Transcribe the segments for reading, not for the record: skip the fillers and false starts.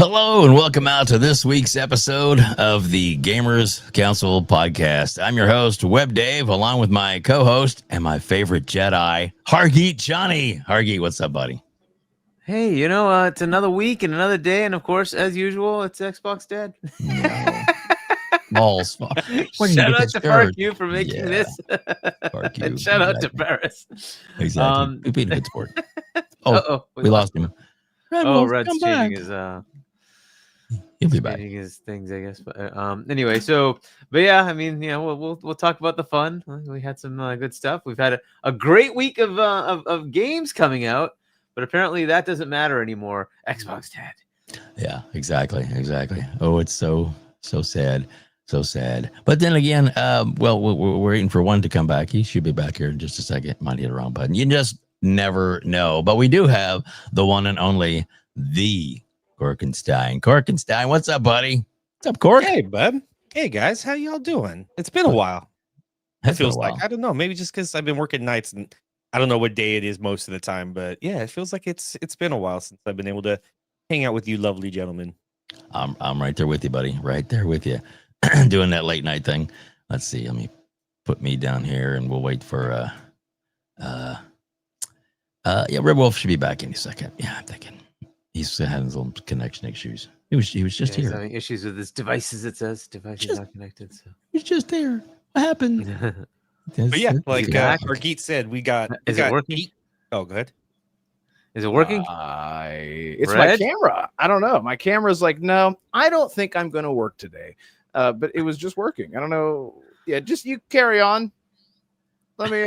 Hello and welcome out to this week's episode of the Gamers Council podcast. I'm your host, WEBDAVE, along with my co-host and my favorite Jedi, Hargeet Chani. Hargeet, what's up, buddy? Hey, it's another week and another day, and of course, as usual, it's Xbox Dead. No. Balls. Shout out to Park you for making this. Park you. And shout out to Paris. Exactly. We beat a good sport. Oh, we lost him. Red's changing his He'll be back. changing his things, I guess. But anyway, but yeah, I mean, we'll talk about the fun. We had some good stuff. We've had a great week of games coming out, but apparently that doesn't matter anymore. Xbox Dead. Yeah, exactly. Oh, it's so sad. So sad. But then again, we're waiting for one to come back. He should be back here in just a second. Might hit the wrong button. You just never know. But we do have the one and only, the Corkenstein. Corkenstein, what's up, buddy? What's up, Cork? Hey, bud. Hey, guys. How y'all doing? It's been a while. It feels like, I don't know, maybe just because I've been working nights and I don't know what day it is most of the time. But yeah, it feels like it's been a while since I've been able to hang out with you lovely gentlemen. I'm right there with you, buddy. Right there with you. Doing that late night thing. Let's see. Let me put me down here and we'll wait for Red Wolf should be back any second. Yeah, I'm thinking he's having his little connection issues. He was just here. He's having issues with his devices. It says devices not connected. So he's just there. What happened? But yeah, like Hargeet said, we got. Is it working? Oh, go ahead. Is it working? It's my camera. I don't know. My camera's like, no, I don't think I'm going to work today. But it was just working. I don't know. Yeah, just you carry on. Let me.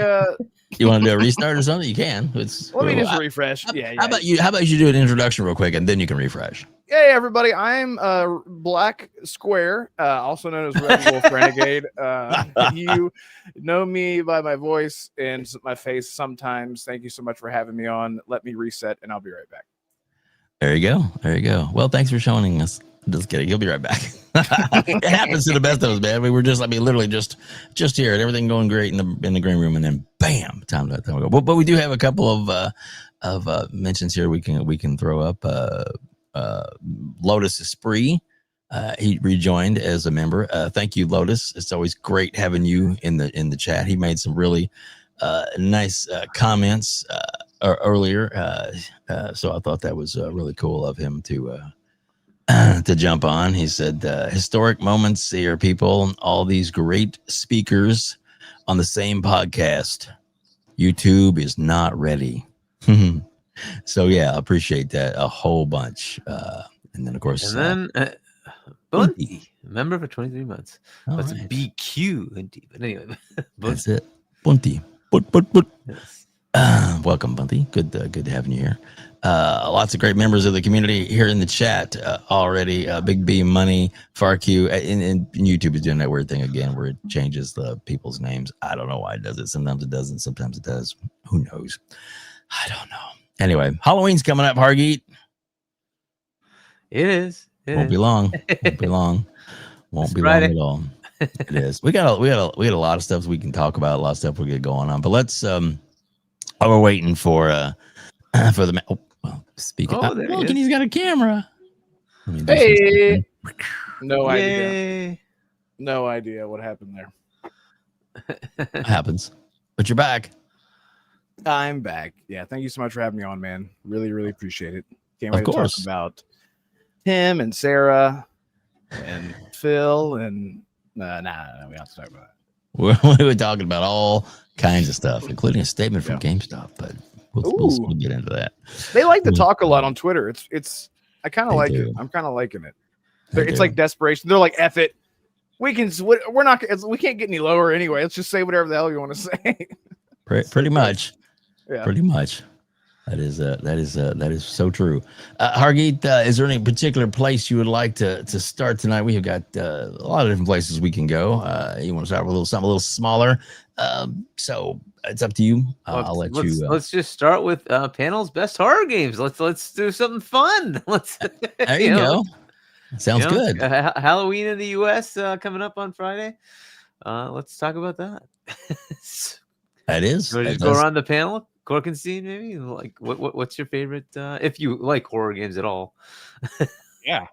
You want to do a restart or something? You can. Let me just refresh. How about you do an introduction real quick and then you can refresh. Hey everybody, I'm Black Square, also known as Red Wolf Renegade. You know me by my voice and my face sometimes. Thank you so much for having me on. Let me reset and I'll be right back. There you go. Well, thanks for showing us. Just kidding. He'll be right back. It happens to the best of us, man. We were literally just here and everything going great in the green room, and then bam, time to go. But we do have a couple of mentions here. We can throw up. Lotus Esprit. He rejoined as a member. Thank you, Lotus. It's always great having you in the chat. He made some really nice comments earlier, so I thought that was really cool of him to jump on. He said, historic moments here, people. All these great speakers on the same podcast. YouTube is not ready. So yeah, I appreciate that a whole bunch. And then of course, Bunty, member for 23 months. That's right. BQ. But anyway, that's it. Bunty. Yes. Welcome, Bunty. Good having you here. Lots of great members of the community here in the chat already. Big B Money, FarQ, and YouTube is doing that weird thing again where it changes the people's names. I don't know why it does it. Sometimes it doesn't. Sometimes it does. Who knows? I don't know. Anyway, Halloween's coming up, Hargeet. It is. Won't be long. Won't be long at all. It is. We got a lot of stuff we can talk about. A lot of stuff we get going on. But let's. We're waiting for the. Speaking. Look, and he's got a camera. Hey. No idea. No idea what happened there. It happens. But you're back. I'm back. Yeah, thank you so much for having me on, man. Really, really appreciate it. Can't wait to talk about Tim and Sarah and Phil and we don't have to talk about that. We were talking about all kinds of stuff, including a statement from GameStop, but we'll get into that. They like to talk a lot on Twitter. It's I kind of like it. I'm kind of liking it. It's like desperation. They're like, F it. We can't get any lower anyway. Let's just say whatever the hell you want to say. Pretty much. Yeah. Pretty much. That is so true. Hargeet, is there any particular place you would like to start tonight? We have got a lot of different places we can go. You want to start with something a little smaller? So it's up to you. I'll let you. Let's just start with panel's best horror games. Let's do something fun. There you go. Sounds good. Halloween in the U.S. Coming up on Friday. Let's talk about that. That is. Just go around the panel. Corkenstein, maybe. Like, what's your favorite? If you like horror games at all. Yeah.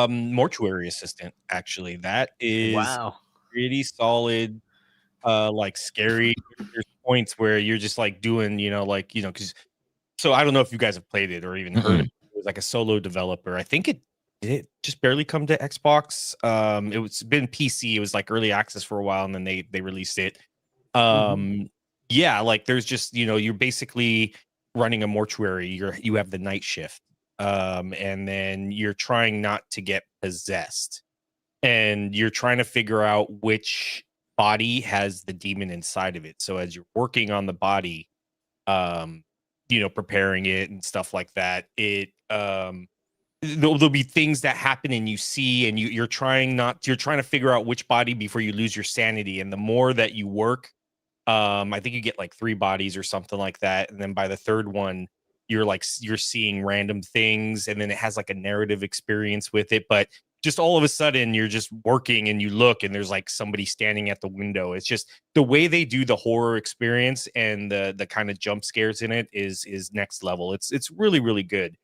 Mortuary assistant, actually. That is Wow. pretty solid, like scary. There's points where you're just like doing, because so I don't know if you guys have played it or even heard of it. It was like a solo developer. I think it just barely come to Xbox. It was been PC. It was like early access for a while, and then they released it. Yeah, like there's just you're basically running a mortuary. You have the night shift, and then you're trying not to get possessed, and you're trying to figure out which body has the demon inside of it. So as you're working on the body, preparing it and stuff like that, there'll be things that happen and you see, and you're trying to figure out which body before you lose your sanity. And the more that you work, I think you get like 3 bodies or something like that, and then by the third one you're seeing random things, and then it has like a narrative experience with it. But just all of a sudden you're just working and you look and there's like somebody standing at the window. It's just the way they do the horror experience and the kind of jump scares in it is next level. It's really, really good.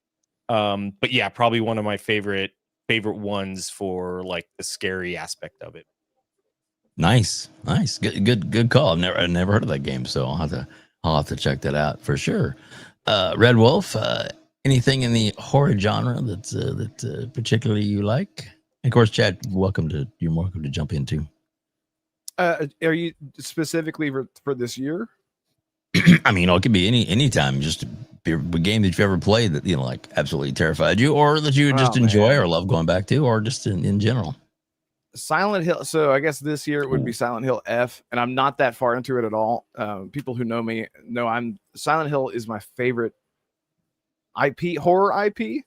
But yeah, probably one of my favorite ones for like the scary aspect of it. Nice. Good call. I've never heard of that game, so I'll have to check that out for sure. Red Wolf, anything in the horror genre that particularly you like? And of course, Chad, you're welcome to jump in too. Are you specifically for this year? I mean, it could be any time. Just a game that you've ever played that like absolutely terrified you, or that you just enjoy or love going back to, or just in general. Silent Hill. So I guess this year it would be Silent Hill F, and I'm not that far into it at all. People who know me know Silent Hill is my favorite horror IP.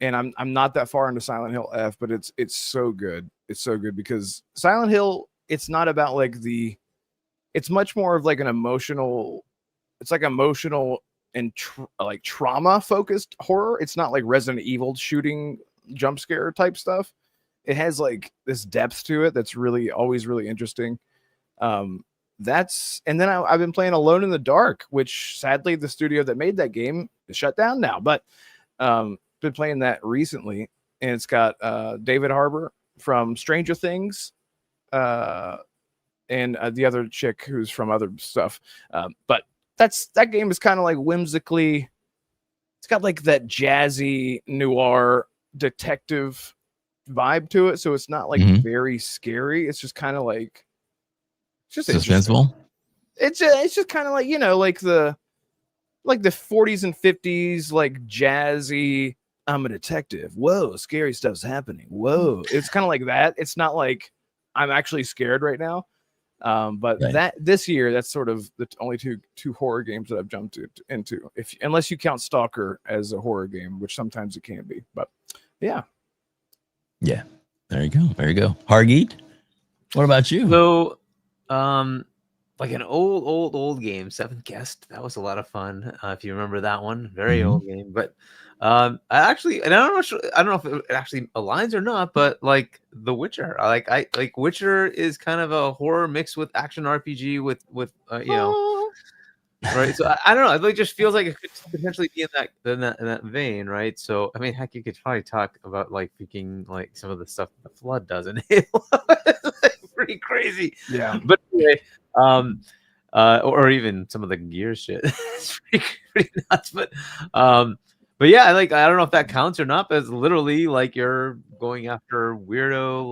And I'm not that far into Silent Hill F, but it's so good. It's so good because Silent Hill, it's not about like it's much more of like an emotional. It's like emotional and like trauma focused horror. It's not like Resident Evil shooting jump scare type stuff. It has like this depth to it that's really always really interesting. And then I've been playing Alone in the Dark, which sadly the studio that made that game is shut down now, but been playing that recently, and it's got David Harbour from Stranger Things and the other chick who's from other stuff. But that game is kind of like whimsically, it's got like that jazzy noir detective vibe to it, so it's not like very scary. It's just kind of like just suspenseful. It's just kind of like like the 40s and 50s like jazzy. I'm a detective. Whoa, scary stuff's happening. Whoa, it's kind of like that. It's not like I'm actually scared right now. But right. That this year, that's sort of the only two horror games that I've jumped into. Unless you count Stalker as a horror game, which sometimes it can be. But yeah. Yeah, there you go. Hargeet, what about you? So, like an old game, Seventh Guest. That was a lot of fun. If you remember that one, very old game. But I don't know if it actually aligns or not. But like The Witcher, I like Witcher is kind of a horror mixed with action RPG with right. So I don't know. It like just feels like it could potentially be in that vein, right? So I mean, heck, you could probably talk about like freaking like some of the stuff the Flood does in Halo. It's like pretty crazy. Yeah. But anyway, or even some of the Gears shit. It's pretty nuts. But yeah, I don't know if that counts or not. But it's literally like you're going after weirdo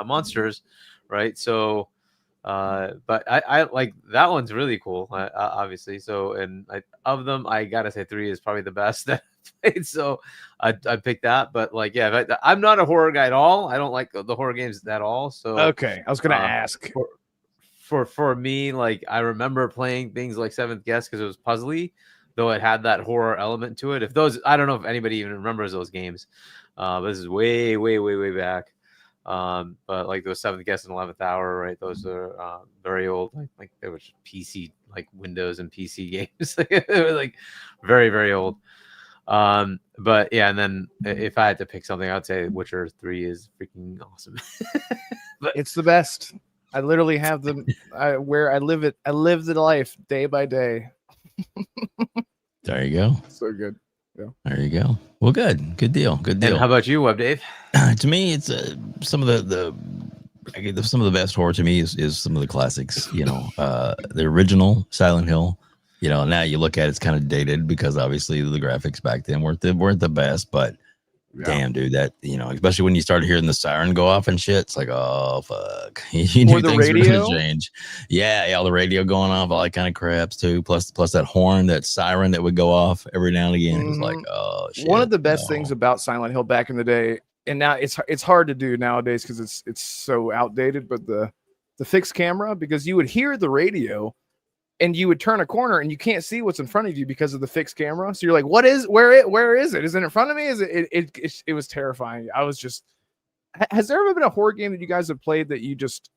monsters, right? So. But I like that one's really cool, obviously. So, and of them, I gotta say 3 is probably the best that I've played. So, I picked that. But like, yeah, I'm not a horror guy at all. I don't like the horror games at all. So, okay, I was gonna ask for me, like I remember playing things like Seventh Guest because it was puzzly, though it had that horror element to it. I don't know if anybody even remembers those games. This is way back. But like those Seventh Guest and 11th Hour, right? Those are very old. Like there was PC, like Windows and PC games. It was like very, very old. But yeah, and then if I had to pick something, I'd say Witcher 3 is freaking awesome. But it's the best. I literally have them where I live it. I live the life day by day. There you go. So good. There you go. Well, good deal. And how about you, WebDave? To me, it's some of some of the best horror to me is some of the classics. The original Silent Hill. Now you look at it's kind of dated because obviously the graphics back then weren't the best, but damn, dude, that especially when you started hearing the siren go off and shit, it's like, oh fuck, you knew the things were radio? gonna change. Yeah, all the radio going off, all that kind of craps too. Plus that horn, that siren that would go off every now and again. It was like, oh shit. One of the best things about Silent Hill back in the day, and now it's hard to do nowadays because it's so outdated. But the fixed camera, because you would hear the radio. And you would turn a corner and you can't see what's in front of you because of the fixed camera. So you're like, where is it? Is it in front of me? It was terrifying. I was just, has there ever been a horror game that you guys have played that you just,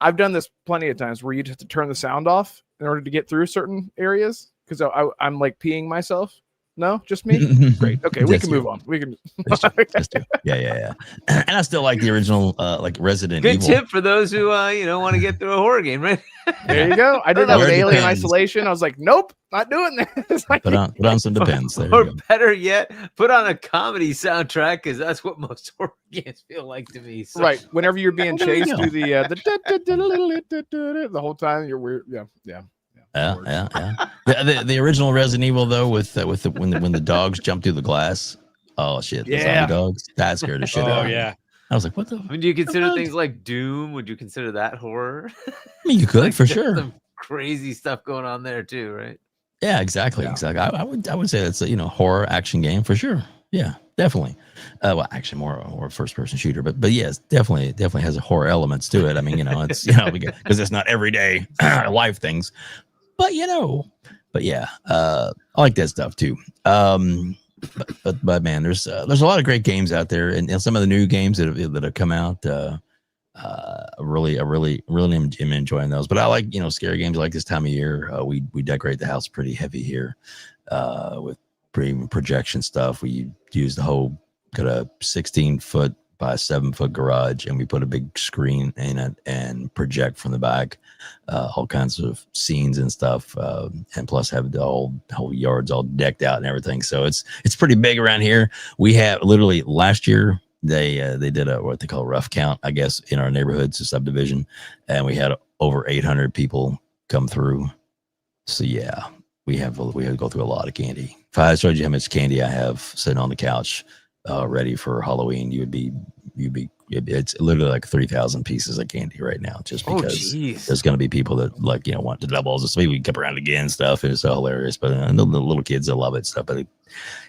I've done this plenty of times where you just have to turn the sound off in order to get through certain areas. Cause I'm like peeing myself. No, just me. Great. Okay. We can move on. We can. Yeah. And I still like the original, like Resident Evil. Good tip for those who, want to get through a horror game, right? There you go. I did that with Alien Isolation. I was like, nope, not doing this. Like, put on some Depends. Or better yet, put on a comedy soundtrack because that's what most horror games feel like to me. So. Right. Whenever you're being chased through the whole time, you're weird. Yeah. The original Resident Evil though, with when the dogs jump through the glass. Oh shit! The zombie dogs. That scared the shit out of me. Yeah. I was like, what the? I mean, do you consider things like Doom? Would you consider that horror? I mean, you could for sure. Some crazy stuff going on there too, right? Yeah, exactly. I would say that's a horror action game for sure. Yeah, definitely. Well, actually, more first person shooter, but yes, definitely has a horror elements to it. I mean, it's because it's not everyday life things, but yeah, I like that stuff too. But man, there's a lot of great games out there, and some of the new games that have come out. Really am enjoying those. But I like scary games like this time of year. We decorate the house pretty heavy here with projection stuff. We use got a 16-foot by 7-foot garage, and we put a big screen in it and project from the back all kinds of scenes and stuff, and plus have the whole yards all decked out and everything. So it's pretty big around here. We have literally last year they did what they call a rough count, I guess, in our neighborhoods, a subdivision, and we had over 800 people come through. So yeah, we had to go through a lot of candy. If I showed you how much candy I have sitting on the couch ready for Halloween, it's literally like 3,000 pieces of candy right now, just because there's going to be people that want to doubles. So we keep around again stuff. It's so hilarious, but the little kids that love it stuff. But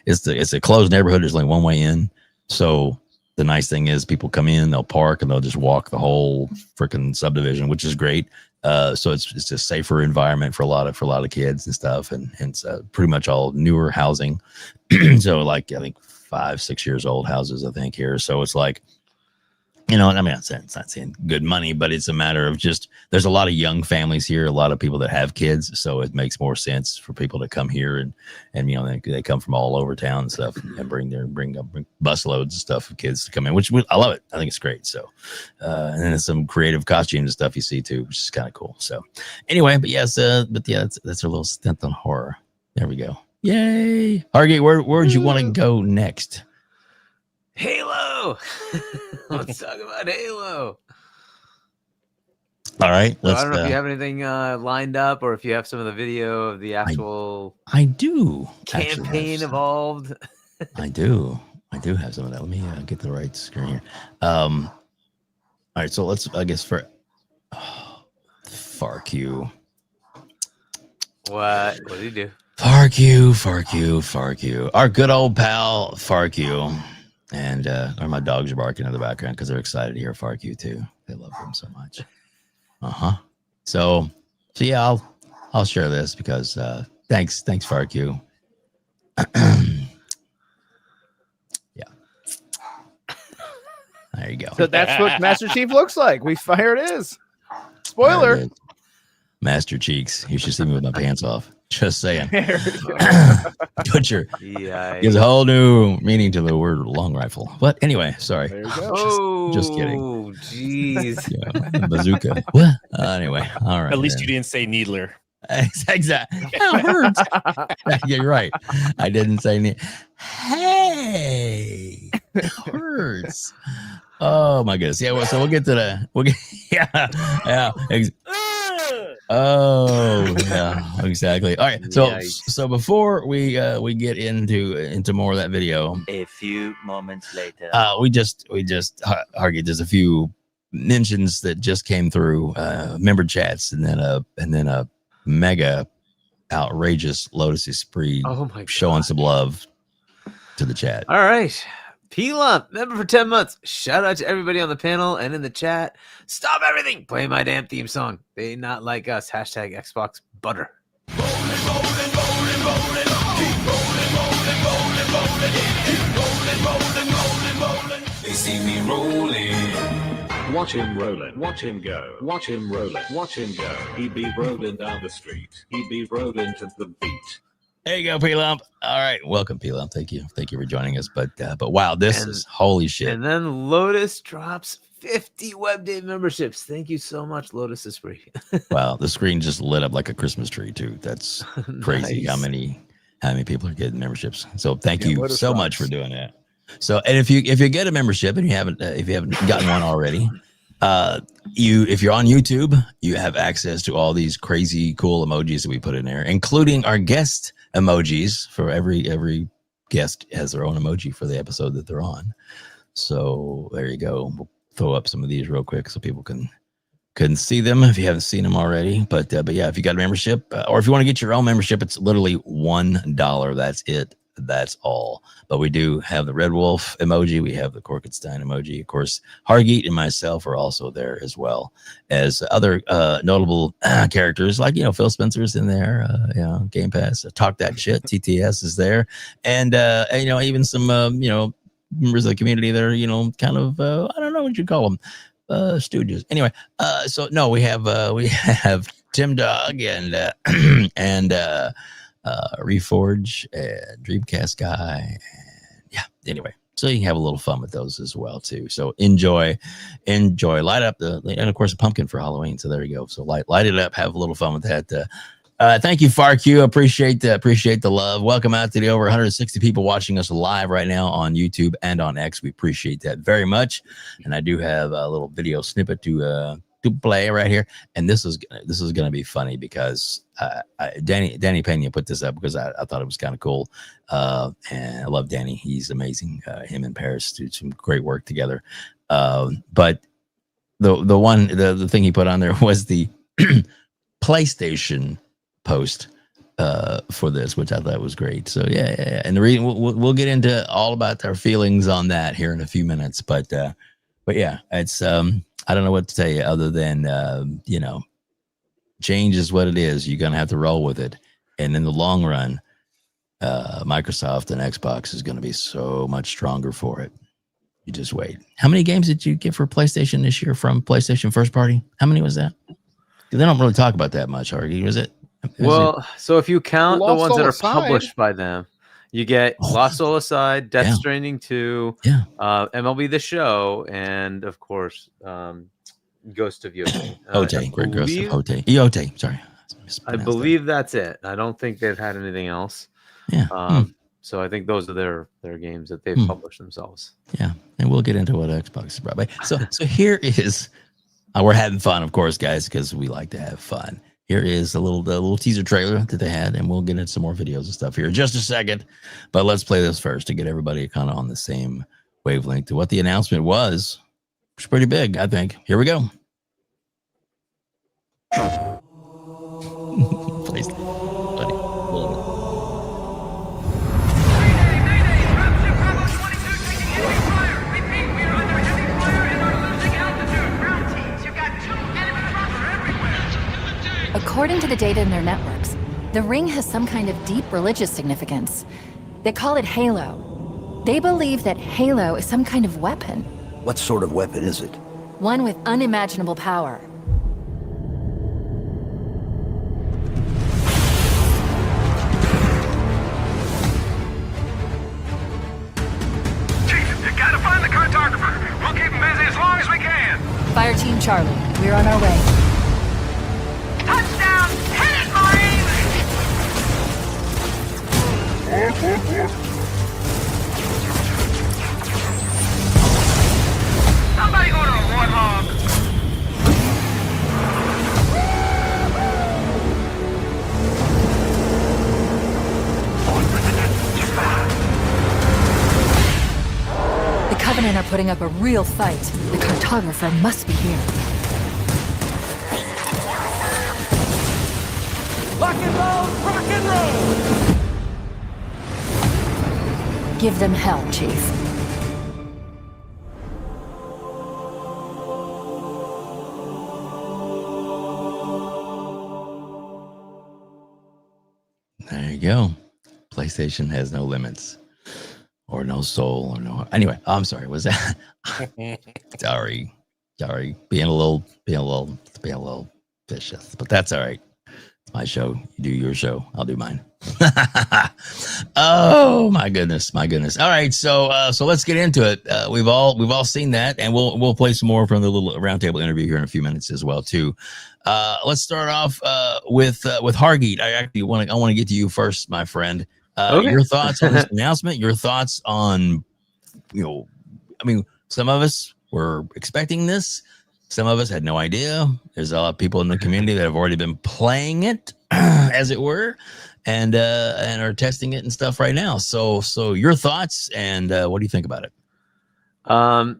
it's a closed neighborhood. There's only one way in. So the nice thing is people come in, they'll park, and they'll just walk the whole freaking subdivision, which is great. So it's a safer environment for a lot of kids and stuff, and it's pretty much all newer housing. So I think 5-6 years old houses, I think, here. So it's like, I mean, it's not saying good money, but it's a matter of just, there's a lot of young families here, a lot of people that have kids. So it makes more sense for people to come here and they come from all over town and stuff, and bring bus loads of stuff of kids to come in, which I love it. I think it's great. So, and then there's some creative costumes and stuff you see too, which is kind of cool. So anyway, that's a little stint on horror. There we go. Yay. Hargeet, where would you want to go next? Halo. Let's talk about Halo. All right. So I don't know if you have anything lined up, or if you have some of the video of the actual I do campaign evolved. I do have some of that. Let me get the right screen here. All right, so let's, I guess, Fark you. What did he do? Fark you. Our good old pal Fark you. And my dogs are barking in the background because they're excited to hear Fark you too. They love him so much. So yeah, I'll share this because thanks Fark you. Yeah. There you go. So that's what Master Chief looks like. Here it is. Spoiler. Master Cheeks. You should see me with my pants off. Just saying. Butcher. Yeah. Gives a whole new meaning to the word long rifle. But anyway, sorry. There you go. Just kidding. Oh, jeez. Yeah, bazooka. What? Anyway, all right. At least you didn't say needler. Exactly. That hurts. Yeah, you're right. I didn't say anything. Hey, it hurts. Oh my goodness. Yeah. Well, so we'll get to the. Yeah. Oh yeah, exactly. All right. So before we get into more of that video, a few moments later, we just Hargeet, there's a few mentions that just came through member chats, and then a mega outrageous Lotus spree showing some love to the chat. All right. P-Lump, member for 10 months. Shout out to everybody on the panel and in the chat. Stop everything. Play my damn theme song. They not like us. Hashtag Xbox butter. They see me rolling. Watch him rolling. Watch him go. Watch him rolling. Watch him go. He be rolling down the street. He be rolling to the beat. There you go, P-Lump. All right. Welcome, P-Lump. Thank you for joining us. But wow, this is holy shit. And then Lotus drops 50 WebDave memberships. Thank you so much, Lotus is free. Wow, the screen just lit up like a Christmas tree too. That's crazy. Nice. how many people are getting memberships. So thank you Lotus so rocks. much for doing that. So, and if you get a membership and you haven't gotten one already, if you're on YouTube, you have access to all these crazy cool emojis that we put in there, including our guest emojis. For every guest has their own emoji for the episode that they're on. So there you go. We'll throw up some of these real quick so people can see them if you haven't seen them already. But yeah, if you got a membership, or if you want to get your own membership, it's literally $1. That's it. That's all. But we do have the Red Wolf emoji. We have the Corkenstein emoji. Of course, Hargeet and myself are also there, as well as other notable characters like, Phil Spencer's in there, Game Pass, Talk That Shit, TTS is there. And even some, members of the community that are, kind of, I don't know what you call them, stooges. Anyway, so no, we have Tim Dog and Reforge and Dreamcast Guy. And anyway, so you can have a little fun with those as well too. So enjoy, light up and of course a pumpkin for Halloween. So there you go. So light it up, have a little fun with that. Thank you, FarQ. Appreciate the love. Welcome out to the over 160 people watching us live right now on YouTube and on X. We appreciate that very much. And I do have a little video snippet to play right here. And this is gonna be funny because Danny Pena put this up because I thought it was kind of cool. And I love Danny. He's amazing. Him and Paris do some great work together. But the thing he put on there was the PlayStation post for this, which I thought was great. So yeah. And the reason we'll get into all about our feelings on that here in a few minutes. But yeah, it's I don't know what to tell you other than change is what it is. You're gonna have to roll with it. And in the long run, Microsoft and Xbox is gonna be so much stronger for it. You just wait. How many games did you get for PlayStation this year from PlayStation first party? How many was that? They don't really talk about that much, Hargeet. Was it? So if you count the Lost ones that Soul are aside. published by them, you get Lost Soul Aside, Death Stranding 2, MLB The Show, and of course, Ghost of Yote. Ote, Great Ghost of Ote. Eote, sorry. I believe that's it. I don't think they've had anything else. Yeah. So I think those are their games that they've published themselves. Yeah, and we'll get into what Xbox is brought by. So here is, we're having fun, of course, guys, because we like to have fun. Here is the little teaser trailer that they had, and we'll get into some more videos and stuff here in just a second. But let's play this first to get everybody kind of on the same wavelength to what the announcement was. It's pretty big, I think. Here we go. Please, buddy. According to the data in their networks, the ring has some kind of deep religious significance. They call it Halo. They believe that Halo is some kind of weapon. What sort of weapon is it? One with unimaginable power. Chief, you gotta find the cartographer. We'll keep him busy as long as we can. Fire Team Charlie, we're on our way. Touchdown! Hit it, Mike! Somebody go to a warthog. The Covenant are putting up a real fight. The cartographer must be here. Rock and roll, rock and roll. Give them hell, Chief. There you go. PlayStation has no limits, or no soul, or no. Anyway, I'm sorry. Was that? sorry, being a little vicious, but that's all right. It's my show. You do your show. I'll do mine. Oh my goodness. All right, so let's get into it. We've all seen that, and we'll play some more from the little roundtable interview here in a few minutes as well too. Let's start off with Hargeet. I want to get to you first, my friend. Okay. Your thoughts on this announcement? Your thoughts on, some of us were expecting this. Some of us had no idea. There's a lot of people in the community that have already been playing it, as it were, and are testing it and stuff right now. So your thoughts, and what do you think about it?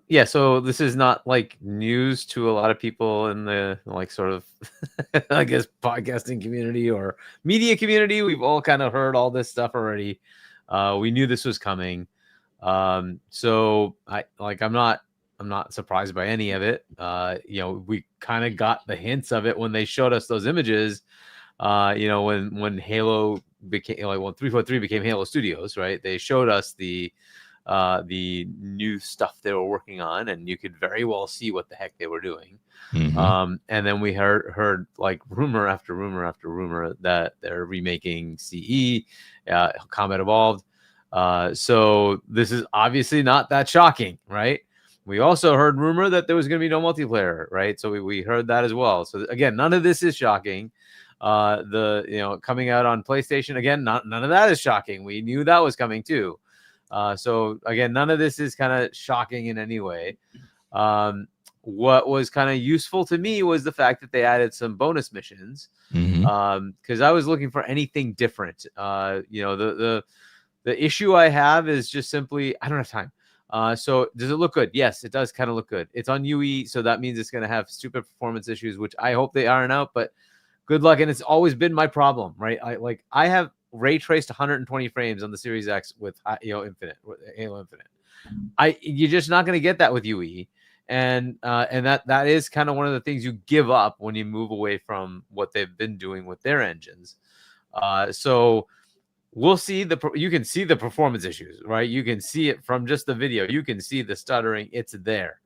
Yeah, so this is not like news to a lot of people in the like sort of I guess podcasting community or media community. We've all kind of heard all this stuff already. We knew this was coming. So I'm not surprised by any of it. We kind of got the hints of it when they showed us those images. When Halo became when 343 became Halo Studios, right? They showed us the new stuff they were working on, and you could very well see what the heck they were doing. Mm-hmm. And then we heard like rumor after rumor after rumor that they're remaking CE, Combat Evolved. So this is obviously not that shocking, right? We also heard rumor that there was going to be no multiplayer, right? So we heard that as well. So again, none of this is shocking. Coming out on PlayStation, again, none of that is shocking. We knew that was coming too. So again, none of this is kind of shocking in any way. What was kind of useful to me was the fact that they added some bonus missions. Because I was looking for anything different. The issue I have is just simply I don't have time. So does it look good? Yes, it does kind of look good. It's on UE, so that means it's going to have stupid performance issues, which I hope they iron out. But good luck, and it's always been my problem, right? I have ray traced 120 frames on the Series X with Halo Infinite. You're just not going to get that with UE, and that is kind of one of the things you give up when you move away from what they've been doing with their engines. So we'll see you can see the performance issues, right? You can see it from just the video. You can see the stuttering. It's there.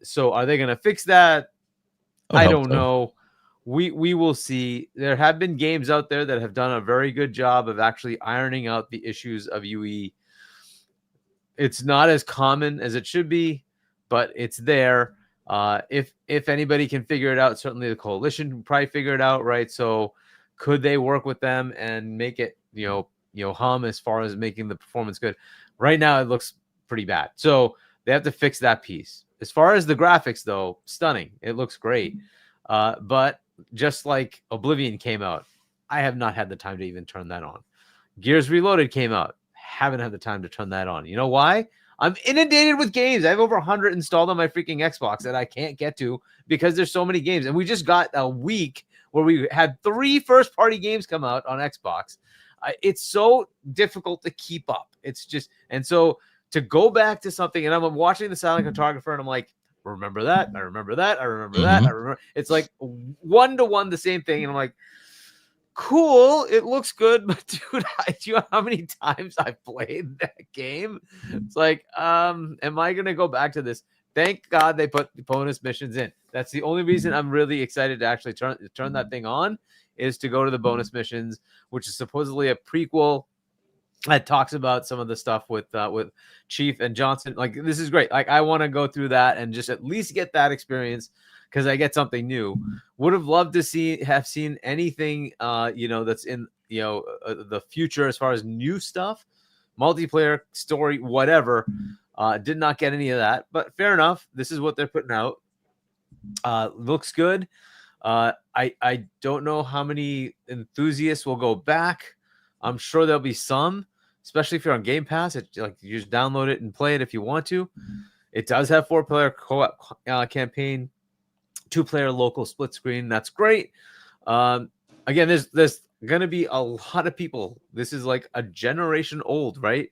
So are they going to fix that? I don't know. We will see. There have been games out there that have done a very good job of actually ironing out the issues of UE. It's not as common as it should be, but it's there. If anybody can figure it out, certainly the coalition can probably figure it out, right? So could they work with them and make it, hum as far as making the performance good? Right now, it looks pretty bad. So they have to fix that piece. As far as the graphics, though, stunning. It looks great. But just like Oblivion came out, I have not had the time to even turn that on. Gears Reloaded came out. Haven't had the time to turn that on. You know why? I'm inundated with games. I have over 100 installed on my freaking Xbox that I can't get to because there's so many games. And we just got a week where we had 3 first-party games come out on Xbox. It's so difficult to keep up. It's just, and so to go back to something, and I'm watching the Silent Cartographer, and I'm like, remember that? I remember that. I remember that. I remember. It's like 1-to-1 the same thing, and I'm like, cool. It looks good, but dude, do you know how many times I've played that game? It's like, am I gonna go back to this? Thank God they put the bonus missions in. That's the only reason I'm really excited to actually turn that thing on, is to go to the bonus missions, which is supposedly a prequel that talks about some of the stuff with Chief and Johnson. Like, this is great. Like, I want to go through that and just at least get that experience because I get something new. Would have loved to have seen anything, that's in the future as far as new stuff, multiplayer, story, whatever. Did not get any of that, but fair enough. This is what they're putting out. Looks good. I don't know how many enthusiasts will go back. I'm sure there'll be some, especially if you're on Game Pass. You just download it and play it if you want to. It does have 4-player co-op campaign, 2-player local split screen. That's great. Again, there's going to be a lot of people. This is like a generation old, right?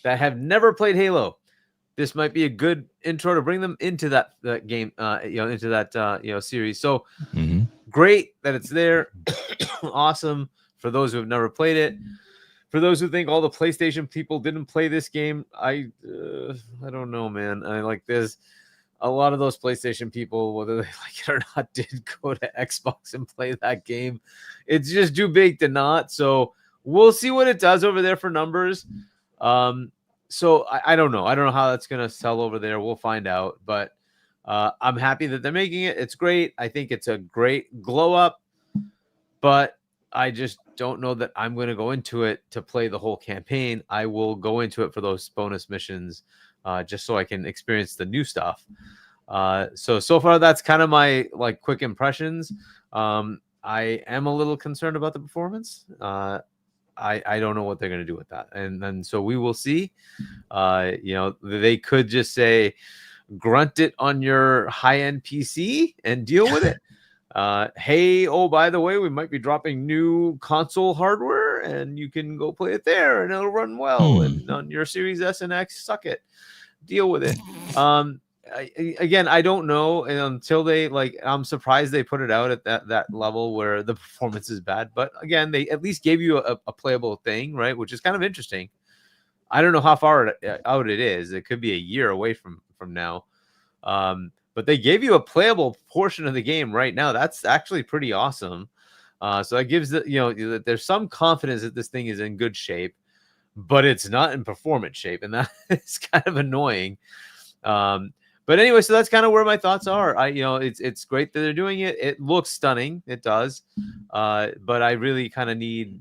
That have never played Halo. This might be a good intro to bring them into that game, into that series. So great that it's there. Awesome for those who have never played it. For those who think all the PlayStation people didn't play this game, I don't know, man. There's a lot of those PlayStation people, whether they like it or not, did go to Xbox and play that game. It's just too big to not. So we'll see what it does over there for numbers. So I don't know. I don't know how that's going to sell over there. We'll find out. But I'm happy that they're making it. It's great. I think it's a great glow up. But I just don't know that I'm going to go into it to play the whole campaign. I will go into it for those bonus missions just so I can experience the new stuff. So far, that's kind of my quick impressions. I am a little concerned about the performance. I don't know what they're going to do with that. And so we will see. They could just say, grunt it on your high-end PC and deal with it. Hey, oh, by the way, we might be dropping new console hardware and you can go play it there and it'll run well. And on your Series S and X, suck it. Deal with it. I don't know. And until they I'm surprised they put it out at that level where the performance is bad. But again, they at least gave you a playable thing, right? Which is kind of interesting. I don't know how far out it is. It could be a year away from now. But they gave you a playable portion of the game right now. That's actually pretty awesome. So that gives there's some confidence that this thing is in good shape, but it's not in performance shape, and that is kind of annoying. But anyway, so that's kind of where my thoughts are. It's great that they're doing it. It looks stunning. It does. But I really kind of need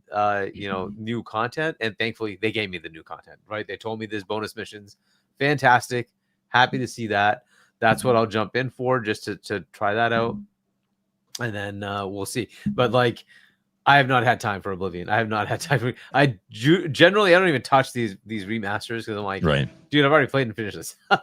new content, and thankfully they gave me the new content. Right? They told me there's bonus missions. Fantastic. Happy to see that. That's what I'll jump in for, just to try that out, and then we'll see. But I have not had time for Oblivion. I have not had time for. Generally I don't even touch these remasters because I'm like, right, dude, I've already played and finished this. I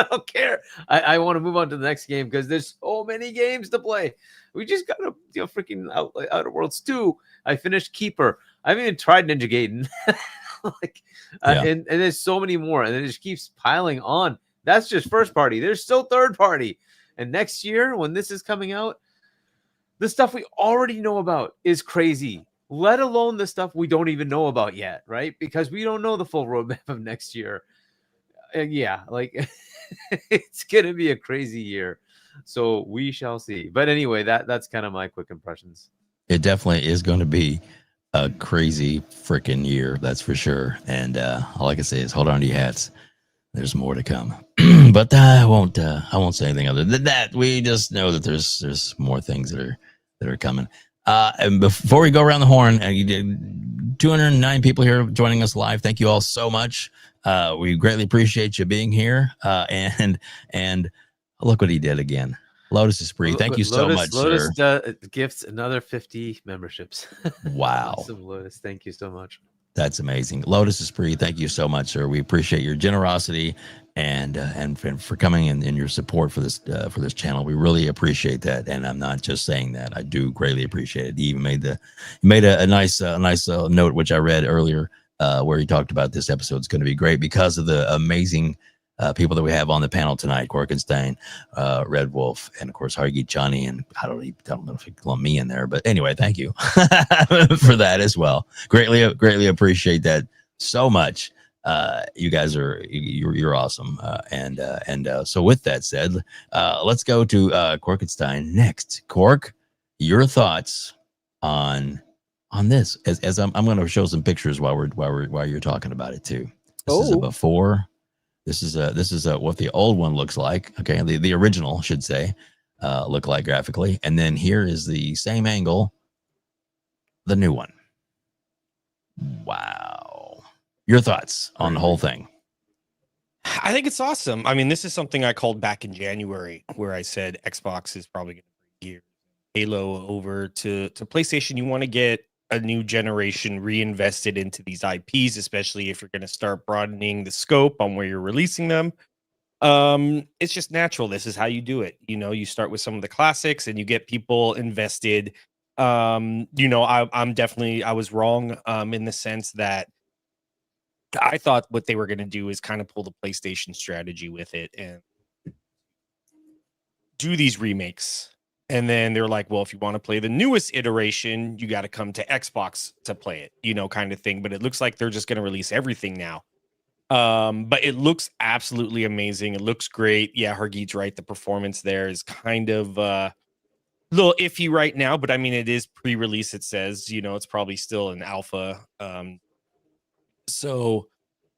don't care. I want to move on to the next game because there's so many games to play. We just got freaking Outer Worlds 2. I finished Keeper. I haven't even tried Ninja Gaiden. And there's so many more, and it just keeps piling on. That's just first party. There's still third party. And next year, when this is coming out, the stuff we already know about is crazy, let alone the stuff we don't even know about yet, right? Because we don't know the full roadmap of next year. It's going to be a crazy year. So we shall see. But anyway, that's kind of my quick impressions. It definitely is going to be a crazy freaking year. That's for sure. And all I can say is hold on to your hats. There's more to come, but I won't say anything other than that. We just know that there's more things that are coming. And before we go around the horn, you did 209 people here joining us live. Thank you all so much. We greatly appreciate you being here. And look what he did again. Lotus is free. Thank you so much, Lotus sir. Gifts another 50 memberships. Wow. Awesome, Lotus. Thank you so much. That's amazing. Lotus is free. Thank you so much, sir. We appreciate your generosity and for coming in your support for this channel. We really appreciate that. And I'm not just saying that. I do greatly appreciate it. He even made a nice note, which I read earlier, where he talked about this episode is going to be great because of the amazing people that we have on the panel tonight: Corkenstein, Red Wolf, and of course Hargeet Chani. And I don't know if you lump me in there, but anyway, thank you for that as well. Greatly appreciate that so much. You guys you're awesome. So with that said, let's go to Corkenstein next. Cork, your thoughts on this? As I'm going to show some pictures while you're talking about it too. This is a before. This is what the old one looks like. Okay, the original should say look like graphically, and then here is the same angle, the new one. Wow. Your thoughts on the whole thing? I think it's awesome. I mean, this is something I called back in January, where I said Xbox is probably going to bring Halo over to PlayStation. You want to get a new generation reinvested into these IPs, especially if you're going to start broadening the scope on where you're releasing them. It's just natural. This is how you do it. You know, you start with some of the classics and you get people invested. You know, I was wrong in the sense that I thought what they were going to do is kind of pull the PlayStation strategy with it and do these remakes. And then they're like, well, if you want to play the newest iteration, you got to come to Xbox to play it, you know, kind of thing. But it looks like they're just going to release everything now. But it looks absolutely amazing. It looks great. Yeah, Hargeet's right. The performance there is kind of a little iffy right now, but I mean, it is pre-release. It says, you know, it's probably still an alpha. So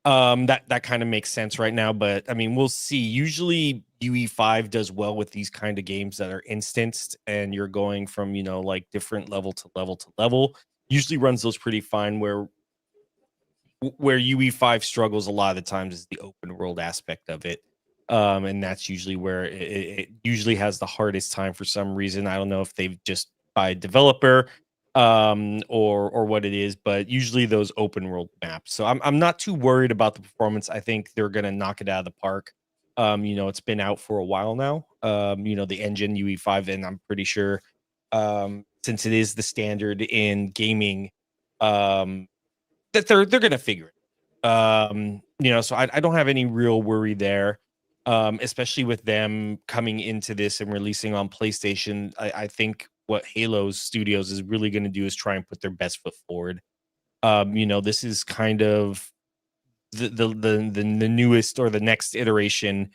that kind of makes sense right now, but I mean, we'll see. Usually UE5 does well with these kind of games that are instanced and you're going from, you know, like different level to level to level. Usually runs those pretty fine. Where UE5 struggles a lot of the times is the open world aspect of it. And that's usually where it usually has the hardest time for some reason. I don't know if they've just by developer or what it is, but usually those open world maps. So I'm not too worried about the performance. I think they're gonna knock it out of the park. You know, it's been out for a while now. You know, the engine UE5, and I'm pretty sure since it is the standard in gaming, that they're gonna figure it. You know, so I don't have any real worry there. Especially with them coming into this and releasing on PlayStation. I think what Halo Studios is really going to do is try and put their best foot forward. You know, this is kind of the newest or the next iteration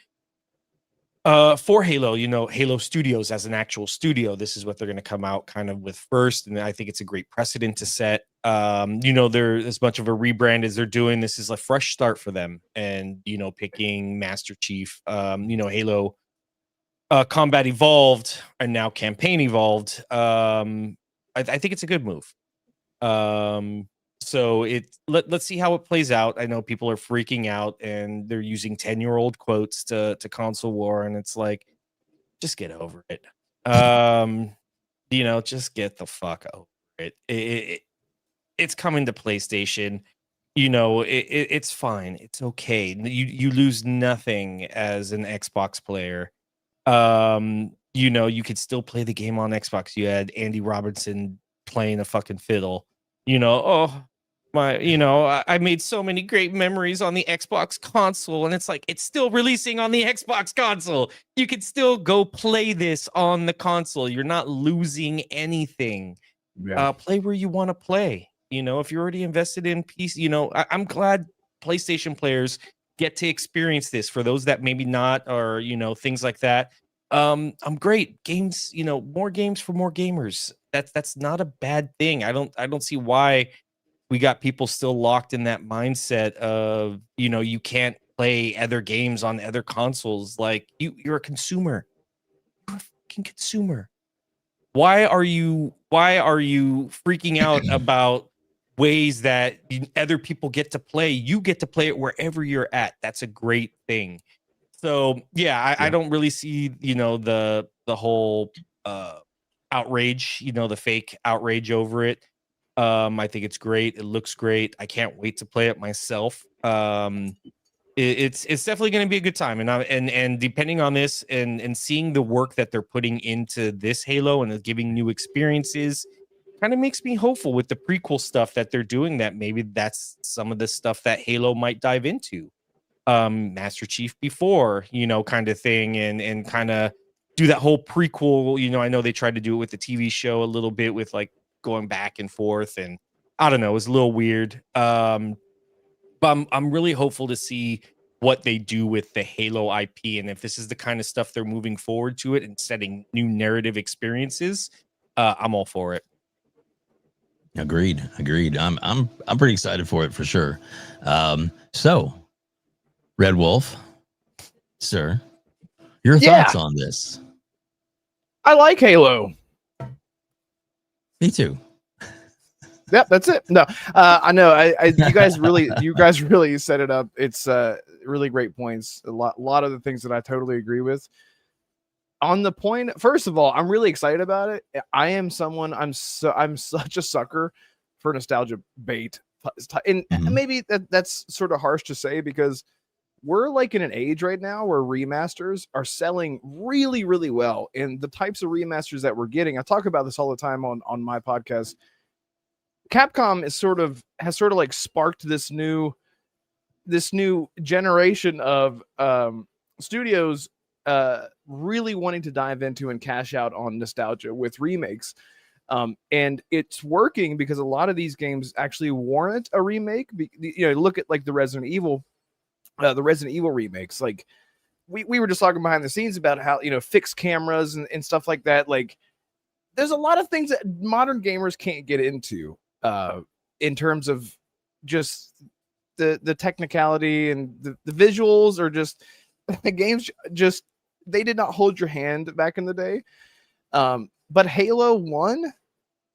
for Halo. You know, Halo Studios as an actual studio, this is what they're going to come out kind of with first, and I think it's a great precedent to set. You know, they're as much of a rebrand as they're doing. This is a fresh start for them, and you know, picking Master Chief. You know, Halo Combat Evolved and now Campaign Evolved. I think it's a good move. So let's see how it plays out. I know people are freaking out and they're using 10-year-old quotes to console war, and it's like, just get over it. You know, just get the fuck over it. It's coming to PlayStation. You know, it's fine. It's okay. You lose nothing as an Xbox player. You know, you could still play the game on Xbox. You had Andy Robertson playing a fucking fiddle. You know, oh my, you know, I made so many great memories on the Xbox console, and it's like it's still releasing on the Xbox console. You could still go play this on the console. You're not losing anything. Yeah. Play where you want to play. You know, if you're already invested in PC, you know, I'm glad PlayStation players get to experience this. For those that maybe not, or you know, things like that. I'm great. Games, you know, more games for more gamers. That's not a bad thing. I don't see why we got people still locked in that mindset of, you know, you can't play other games on other consoles. Like you're a consumer. You're a fucking consumer. Why are you freaking out about ways that other people get to play? You get to play it wherever you're at. That's a great thing. So yeah, I don't really see, you know, the whole outrage, you know, the fake outrage over it. I think it's great. It looks great. I can't wait to play it myself. It's definitely going to be a good time, and depending on this and seeing the work that they're putting into this Halo and giving new experiences, kind of makes me hopeful with the prequel stuff that they're doing, that maybe that's some of the stuff that Halo might dive into. Master Chief before, you know, kind of thing, and kind of do that whole prequel. You know, I know they tried to do it with the TV show a little bit with like going back and forth, and I don't know, it was a little weird. But I'm really hopeful to see what they do with the Halo IP, and if this is the kind of stuff they're moving forward to it and setting new narrative experiences, I'm all for it. Agreed. I'm pretty excited for it for sure. So, Red Wolf, sir, your thoughts on this? I like Halo. Me too. Yep, that's it. No, I know. You guys really set it up. It's really great points. A lot of the things that I totally agree with. On the point, first of all, I'm really excited about it. I'm such a sucker for nostalgia bait, and maybe that's sort of harsh to say because we're like in an age right now where remasters are selling really, really well, and the types of remasters that we're getting. I talk about this all the time on my podcast. Capcom has sort of like sparked this new generation of studios really wanting to dive into and cash out on nostalgia with remakes. And it's working because a lot of these games actually warrant a remake. Look at like the Resident Evil remakes. Like we were just talking behind the scenes about how, fixed cameras and stuff like that. Like there's a lot of things that modern gamers can't get into in terms of just the technicality and the visuals, or just the games they did not hold your hand back in the day. But Halo 1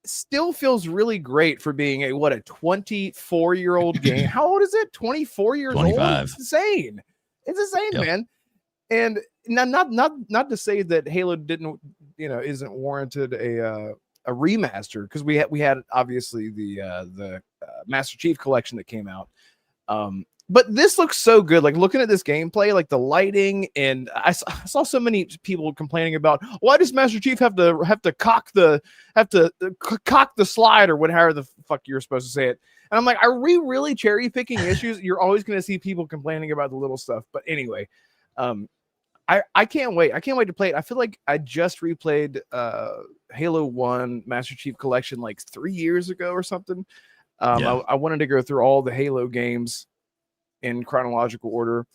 still feels really great for being a 24-year-old game. How old is it? 24 years 25. old? It's insane. It's insane, Yep. man. And not to say that Halo isn't warranted a remaster, because we had obviously the Master Chief collection that came out. But this looks so good. Like looking at this gameplay, like the lighting, and I saw so many people complaining about, why does Master Chief have to cock the slide, or whatever the fuck you're supposed to say it. And I'm like, are we really cherry picking issues? You're always going to see people complaining about the little stuff. But anyway, I can't wait. I can't wait to play it. I feel like I just replayed Halo 1 Master Chief Collection like 3 years ago or something. I wanted to go through all the Halo games in chronological order.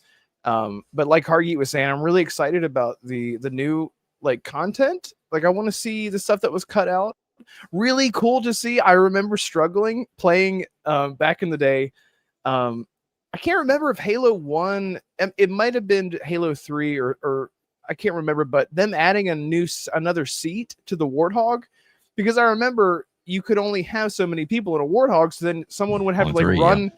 But like Hargeet was saying, I'm really excited about the new like content. Like I want to see the stuff that was cut out. Really cool to see. I remember struggling playing back in the day. I can't remember if Halo 1, it might have been Halo 3 or I can't remember, but them adding another seat to the Warthog, because I remember you could only have so many people in a Warthog, so then someone would have to like run.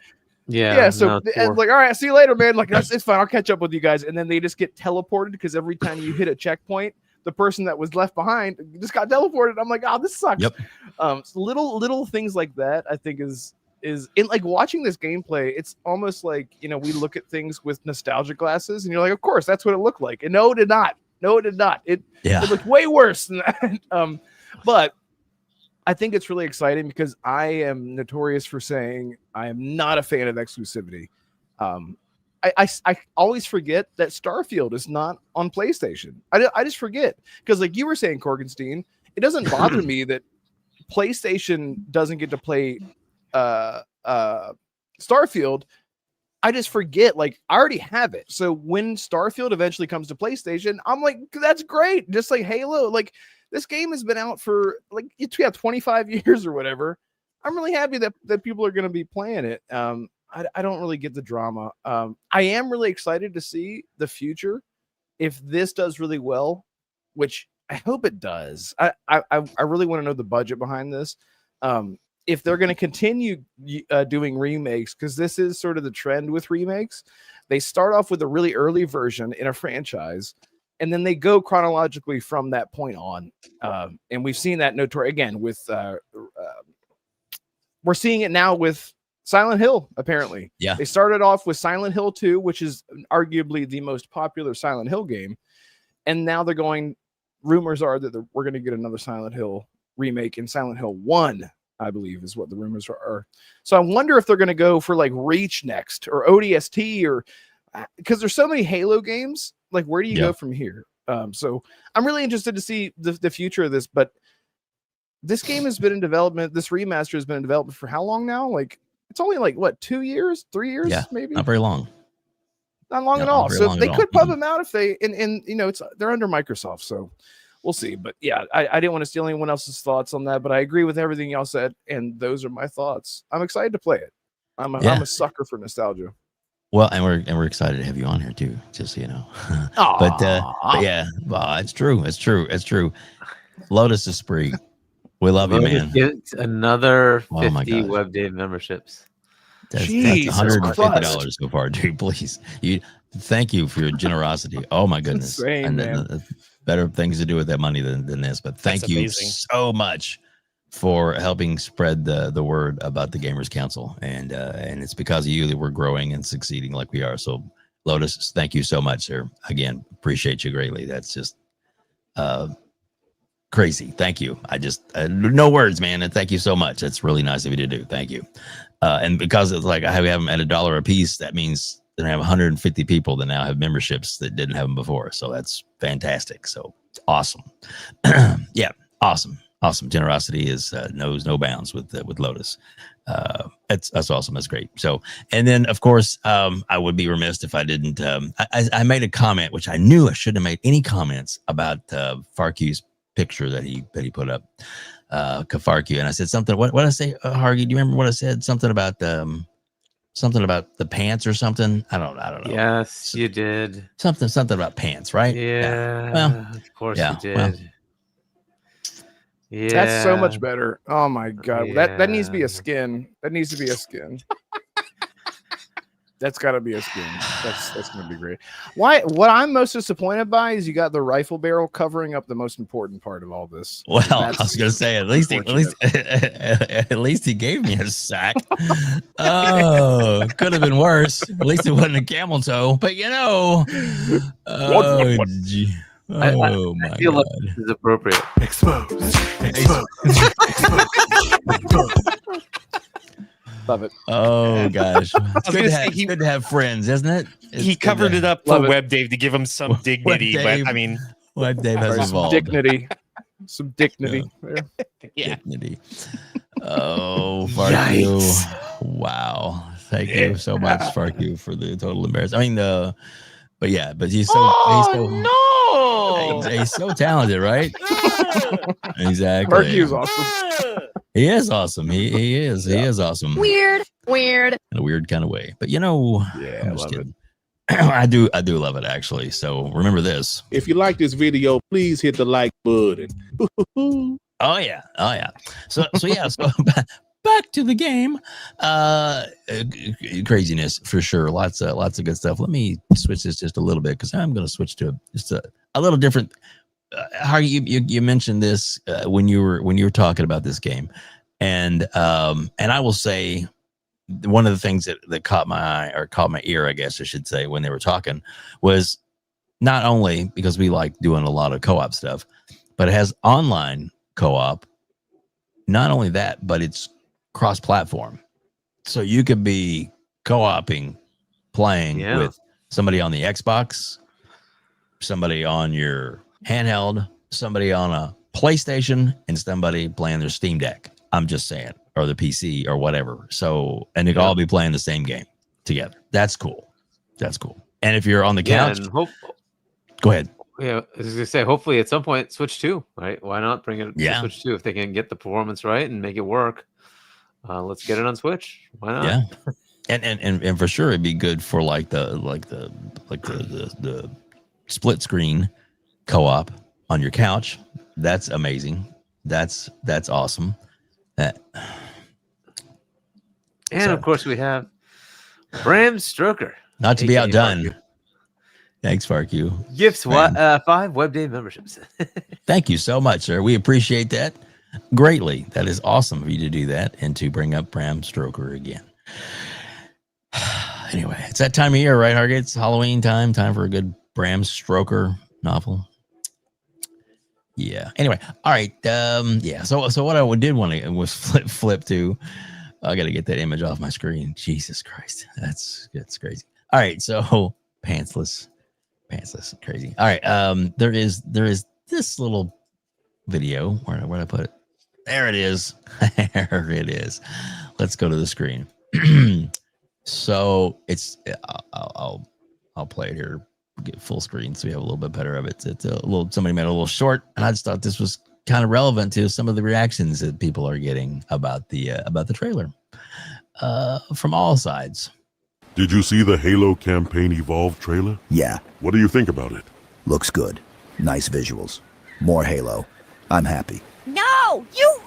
Yeah. So like, all right, see you later, man. Like it's fine. I'll catch up with you guys. And then they just get teleported because every time you hit a checkpoint, the person that was left behind just got teleported. I'm like, oh, this sucks. Yep. So little things like that, I think is in like watching this gameplay. It's almost like, we look at things with nostalgia glasses and you're like, of course, that's what it looked like. And no, it did not. It looked way worse than that. But I think it's really exciting because I am notorious for saying I am not a fan of exclusivity. I always forget that Starfield is not on PlayStation. I just forget, because like you were saying, Corkenstein, it doesn't bother me that PlayStation doesn't get to play Starfield. I just forget, like I already have it. So when Starfield eventually comes to PlayStation, I'm like, that's great. Just like Halo, like this game has been out for like 25 years or whatever. I'm really happy that people are going to be playing it. I don't really get the drama. I am really excited to see the future. If this does really well, which I hope it does. I really want to know the budget behind this. If they're going to continue doing remakes, because this is sort of the trend with remakes. They start off with a really early version in a franchise, and then they go chronologically from that point on. And we've seen that again with we're seeing it now with Silent Hill, apparently. Yeah. They started off with Silent Hill 2, which is arguably the most popular Silent Hill game. And now they're going, rumors are that we're going to get another Silent Hill remake in Silent Hill 1, I believe is what the rumors are. So I wonder if they're going to go for like Reach next or ODST, or because there's so many Halo games. Like, where do you go from here? So I'm really interested to see the future of this, but this game has been in development. This remaster has been in development for how long now? Like, it's only like what, 2 years, 3 years, maybe? Not very long. Not long at all. So they could pub them out if they, and they're under Microsoft, so we'll see. But yeah, I didn't want to steal anyone else's thoughts on that, but I agree with everything y'all said, and those are my thoughts. I'm excited to play it. I'm a sucker for nostalgia. Well, and we're excited to have you on here too, just so you know. but yeah, well, it's true. Lotus is Spree. We love you, man. Get another 50 Oh my gosh. WebDave memberships. That's Jesus $150 so far, dude. Please, thank you for your generosity. Oh my goodness, insane, man. Better things to do with that money than this. But thank you so much for helping spread the word about the Gamers Council, and it's because of you that we're growing and succeeding like we are. So, Lotus, thank you so much, sir. Again, appreciate you greatly. That's just crazy. Thank you. I just no words, man. And thank you so much. That's really nice of you to do. Thank you. And because it's like I have them at $1 a piece, that means that I have 150 people that now have memberships that didn't have them before. So that's fantastic. So awesome. Yeah, awesome. Generosity knows no bounds with Lotus. That's awesome. That's great. So, and then of course, I would be remiss if I didn't. I made a comment, which I knew I shouldn't have made any comments about Farku's picture that he put up, Kafarku, and I said something. What did I say, Hargee? Do you remember what I said? Something about the pants or something. I don't know. Yes, you did. Something about pants, right? Yeah. Well, of course yeah, you did. well. Yeah. That's so much better. Oh my god. Yeah. That needs to be a skin. That needs to be a skin. That's got to be a skin. That's going to be great. What I'm most disappointed by is you got the rifle barrel covering up the most important part of all this. Well, I was going to say at least he gave me a sack. Oh, could have been worse. At least it wasn't a camel toe. But I my feel god, like this is appropriate. Love it. Oh gosh, it's good to have friends, isn't it? He covered it up for WebDave to give him some dignity, but I mean, WebDave has evolved. Some dignity. Yeah. Dignity. Oh, Farku. Wow. Thank you so much, Farku, for the total embarrassment. I mean, but he's so he's so talented, right? Exactly. Farku's awesome. He is awesome. He is awesome. Weird. In a weird kind of way. But I'm just kidding. I do love it actually. So remember this. If you like this video, please hit the like button. Oh yeah. So back to the game. Craziness for sure. Lots of good stuff. Let me switch this just a little bit because I'm going to switch to just a little different. How you mentioned this when you were talking about this game, and I will say one of the things that caught my eye or caught my ear, I guess I should say, when they were talking was not only because we like doing a lot of co-op stuff, but it has online co-op. Not only that, but it's cross-platform, so you could be co-oping, playing with somebody on the Xbox, somebody on your handheld, somebody on a PlayStation, and somebody playing their Steam Deck. I'm just saying, or the PC or whatever. So, and they could all be playing the same game together. That's cool. And if you're on the couch, go ahead. Yeah, I was gonna say, hopefully at some point Switch 2, right? Why not bring it to Switch 2 if they can get the performance right and make it work? Let's get it on Switch. Why not? Yeah, and for sure it'd be good for like the split screen co-op on your couch. That's amazing. That's awesome. And of course we have Bram Stroker. Not to be outdone. Farku. Thanks, Farku. Gifts 5 WebDave memberships. Thank you so much, sir. We appreciate that greatly. That is awesome of you to do that and to bring up Bram Stroker again. Anyway, it's that time of year, right, Hargate? It's Halloween time for a good Bram Stroker novel. Yeah. Anyway, all right. Yeah. So what I did want to was flip to. I got to get that image off my screen. Jesus Christ, that's crazy. All right. So pantsless, crazy. All right. There is this little video. Where did I put it? There it is. There it is. Let's go to the screen. So it's. I'll play it here. Get full screen so we have a little bit better of it. It's a little, somebody made a little short, and I just thought this was kind of relevant to some of the reactions that people are getting about the trailer from all sides. Did you see the Halo Campaign Evolved trailer? Yeah. What do you think about it? Looks good. Nice visuals. More Halo. I'm happy. No, you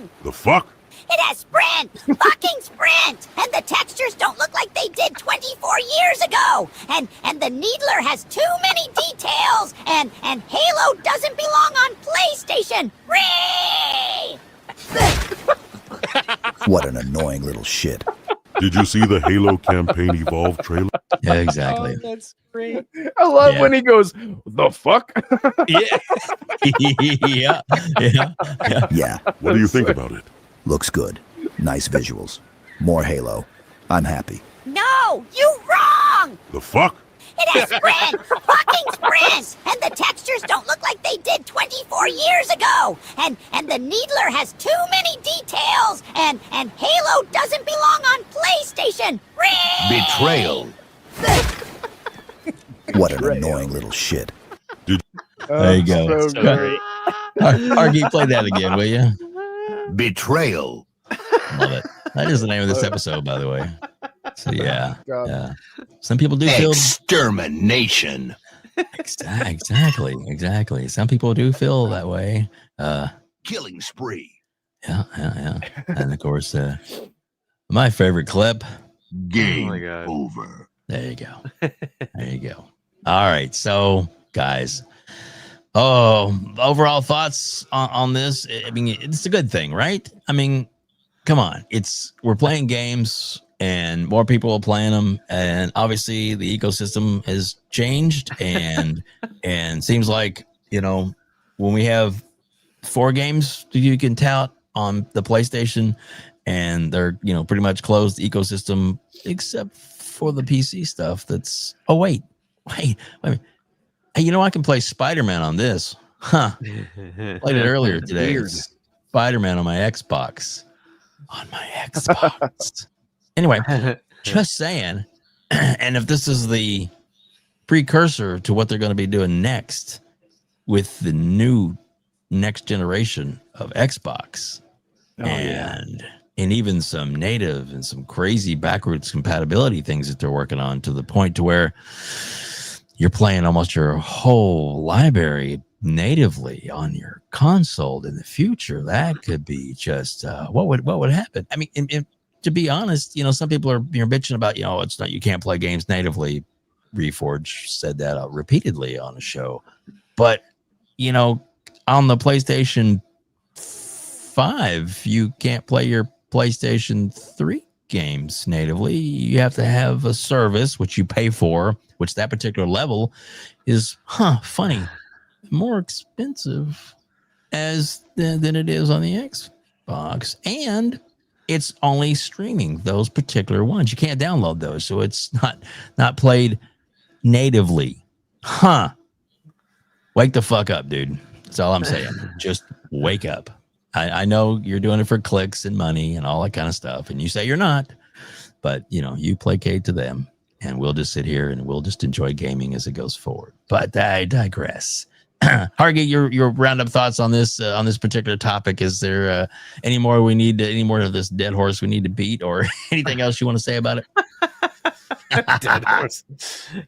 sprint! The fuck? It has sprint! Fucking sprint! And the textures don't look like they did 24 years ago! And the Needler has too many details! And Halo doesn't belong on PlayStation! Ree! What an annoying little shit. Did you see the Halo campaign Evolve trailer? Yeah, exactly. Oh, that's great. I love when he goes, the fuck? Yeah. yeah. Yeah, What do you think about it? looks good. Nice visuals. More Halo. I'm happy. No! You wrong! The fuck? It has sprint! Fucking sprint! And the textures don't look like they did 24 years ago! And the Needler has too many details! And Halo doesn't belong on PlayStation! Ree! Betrayal. What an annoying little shit. There you go. So great. Hargeet, play that again, will you? Betrayal. Love it. That is the name of this episode, by the way. So yeah, God. yeah. Some people do feel Extermination. exactly. Some people do feel that way. Killing spree. Yeah. And of course, my favorite clip. Game Oh my God. over. There you go. All right, so guys, overall thoughts on this. I mean, it's a good thing, right? I mean, come on, we're playing games and more people are playing them, and obviously the ecosystem has changed, and seems like, you know, when we have 4 games you can tout on the PlayStation, and they're, you know, pretty much closed ecosystem except for the PC stuff. That's wait a minute. Hey, you know, I can play Spider-Man on this. Played it earlier today. Weird. Spider-Man on my Xbox. Anyway, just saying. And if this is the precursor to what they're going to be doing next with the new next generation of Xbox, and even some native and some crazy backwards compatibility things that they're working on, to the point to where you're playing almost your whole library natively on your console in the future. That could be just what would happen. I mean, to be honest, you know, some people are, you know, bitching about, you know, it's not, you can't play games natively. Reforge said that repeatedly on the show, but you know, on the PlayStation 5, you can't play your PlayStation 3 games natively. You have to have a service which you pay for, which that particular level is funny more expensive than it is on the Xbox, and it's only streaming those particular ones. You can't download those, so it's not played natively. Wake the fuck up, dude. That's all I'm saying. Just wake up. I know you're doing it for clicks and money and all that kind of stuff, and you say you're not, but you know, you placate to them, and we'll just sit here and we'll just enjoy gaming as it goes forward. But I digress. Hargeet, your roundup thoughts on this particular topic. Is there any more of this dead horse we need to beat, or anything else you want to say about it? Dead horse.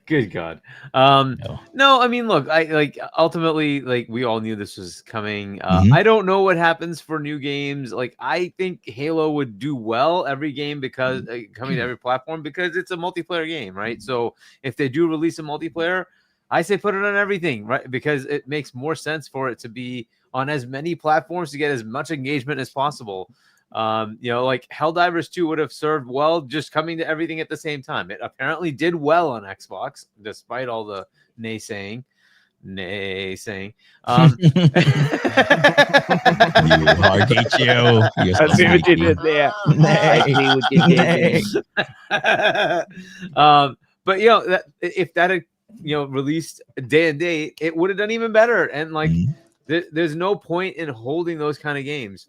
Good God. No, I mean, look, I ultimately, we all knew this was coming. I don't know what happens for new games. I think Halo would do well every game, because coming to every platform, because it's a multiplayer game, right? So if they do release a multiplayer, I say put it on everything, right? Because it makes more sense for it to be on as many platforms to get as much engagement as possible. You know, Helldivers 2 would have served well just coming to everything at the same time. It apparently did well on Xbox, despite all the naysaying. You Hargeet, you. I see what you did there. I see what you did there. But you know, if that had, you know, released day and date, it would have done even better. And there's no point in holding those kind of games.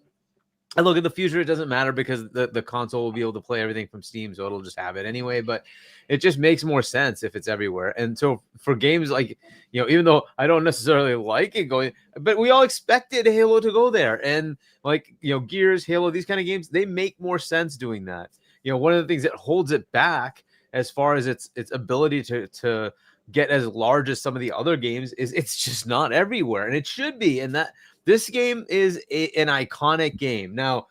And look, in the future, it doesn't matter, because the console will be able to play everything from Steam, so it'll just have it anyway. But it just makes more sense if it's everywhere. And so for games you know, even though I don't necessarily like it going, but we all expected Halo to go there. And you know, Gears, Halo, these kind of games, they make more sense doing that. You know, one of the things that holds it back as far as its ability to get as large as some of the other games is it's just not everywhere, and it should be. And This game is an iconic game. Now,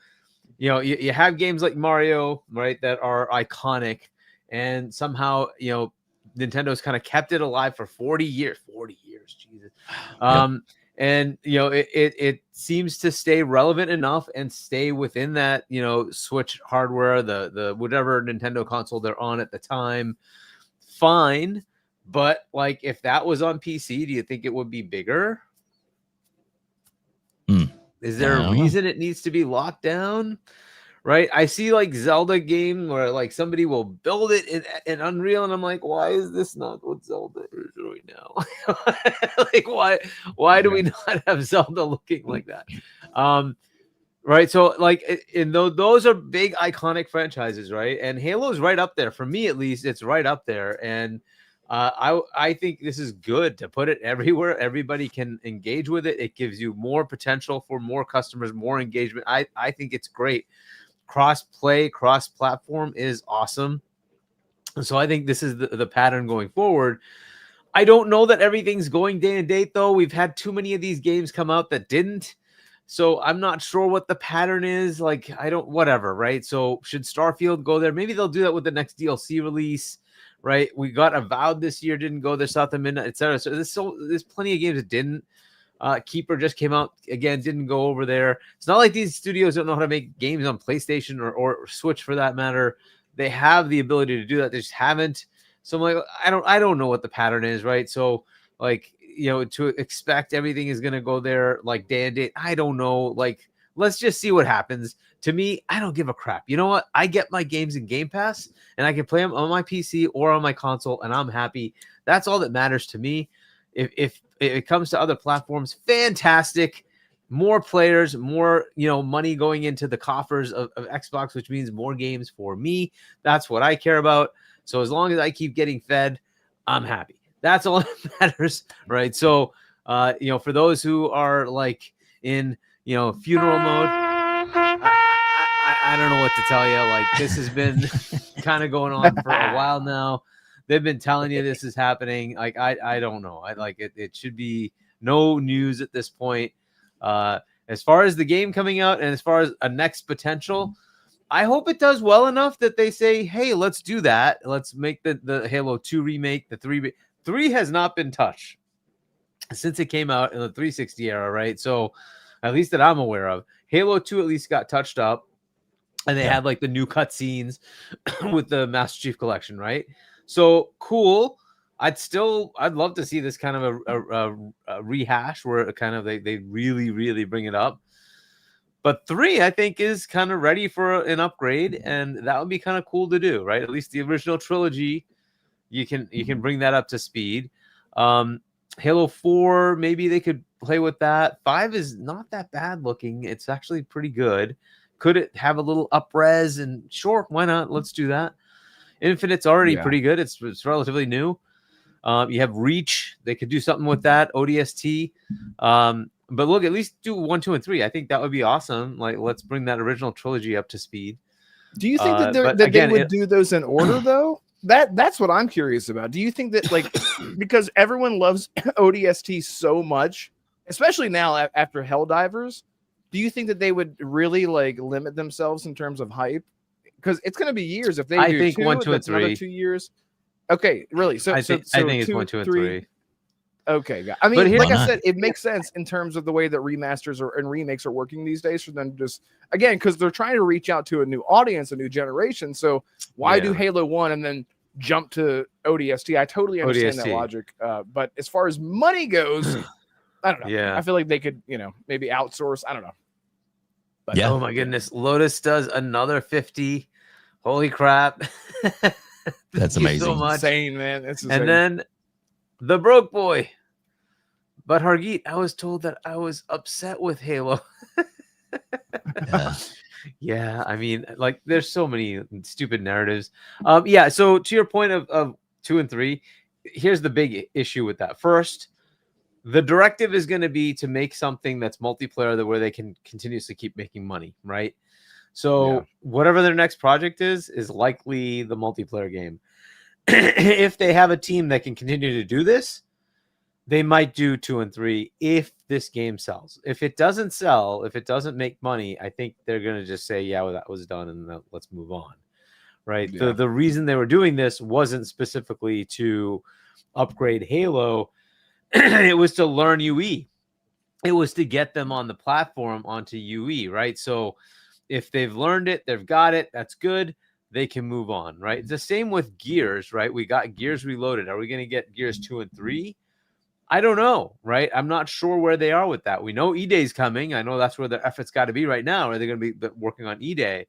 you have games like Mario, right, that are iconic, and somehow, Nintendo's kind of kept it alive for 40 years. 40 years, Jesus. And it seems to stay relevant enough and stay within that Switch hardware, the whatever Nintendo console they're on at the time. Fine, but like if that was on PC, do you think it would be bigger? Is there a reason it needs to be locked down? Right? I see like Zelda game where like somebody will build it in Unreal, and I'm like, why is this not what Zelda is right now? Like, why do we not have Zelda looking like that? Right. So like, those are big iconic franchises, right? And Halo's right up there for me, at least. It's right up there, and I think this is good to put it everywhere. Everybody can engage with it. It gives you more potential for more customers, more engagement. I think it's great. Cross-play, cross-platform is awesome. So I think this is the pattern going forward. I don't know that everything's going day and date, though. We've had too many of these games come out that didn't. So I'm not sure what the pattern is. Like, whatever, right? So should Starfield go there? Maybe they'll do that with the next DLC release, right? We got Avowed this year, didn't go there, South of Midnight, etc. So there's plenty of games that didn't. Keeper just came out again, didn't go over there. It's not like these studios don't know how to make games on PlayStation or Switch for that matter. They have the ability to do that. They just haven't. So I'm like, I don't know what the pattern is, right? So like, to expect everything is going to go there like day and date. I don't know. Like, let's just see what happens. To me, I don't give a crap. You know what? I get my games in Game Pass and I can play them on my PC or on my console and I'm happy. That's all that matters to me. If it comes to other platforms, fantastic. More players, more money going into the coffers of Xbox, which means more games for me. That's what I care about. So as long as I keep getting fed, I'm happy. That's all that matters, right? So, for those who are like in funeral mode, I don't know what to tell you. Like, this has been kind of going on for a while now. They've been telling you this is happening. Like, I don't know. I like it. It should be no news at this point. As far as the game coming out and as far as a next potential, I hope it does well enough that they say, hey, let's do that. Let's make the Halo 2 remake. The 3 has not been touched since it came out in the 360 era, right? So at least that I'm aware of. Halo 2 at least got touched up. And they had like the new cutscenes with the Master Chief Collection, right? So cool. I'd love to see this kind of a rehash where it kind of they really, really bring it up. But 3, I think, is kind of ready for an upgrade, and that would be kind of cool to do, right? At least the original trilogy, you can bring that up to speed. Halo 4, maybe they could play with that. 5 is not that bad looking. It's actually pretty good. Could it have a little up-res? And sure, why not? Let's do that. Infinite's already pretty good. It's relatively new. You have Reach. They could do something with that. ODST. But look, at least do 1, 2, and 3. I think that would be awesome. Like, let's bring that original trilogy up to speed. Do you think that they would do those in order, though? That's what I'm curious about. Do you think that, like, because everyone loves ODST so much, especially now after Helldivers, do you think that they would really like limit themselves in terms of hype? Because it's going to be years if they do. I think 1, 2, and 3. 2 years. Okay, really? So I think it's 1, 2, and 3. Okay, yeah. I mean, like I said, it makes sense in terms of the way that remasters and remakes are working these days for them to just, again, because they're trying to reach out to a new audience, a new generation. So why do Halo 1 and then jump to ODST? I totally understand that logic. But as far as money goes, I don't know. Yeah. I feel like they could, maybe outsource. I don't know. But, oh my goodness. Lotus does another 50. Holy crap. That's amazing. So much. Insane, man. It's insane. And then the broke boy. But Hargeet, I was told that I was upset with Halo. Yeah, I mean, like, there's so many stupid narratives. So to your point of 2 and 3, here's the big issue with that. First, the directive is going to be to make something that's multiplayer where they can continuously keep making money, right? So whatever their next project is likely the multiplayer game. If they have a team that can continue to do this, they might do 2 and 3 if this game sells. If it doesn't sell, if it doesn't make money, I think they're going to just say, yeah, well, that was done and let's move on. Right. Yeah. The reason they were doing this wasn't specifically to upgrade Halo. It was to learn UE. It was to get them on the platform onto UE. Right. So if they've learned it, they've got it. That's good. They can move on. Right. It's the same with Gears. Right. We got Gears Reloaded. Are we going to get Gears 2 and 3? I don't know, right? I'm not sure where they are with that. We know E-Day's coming. I know that's where their efforts got to be right now. Are they going to be working on E-Day?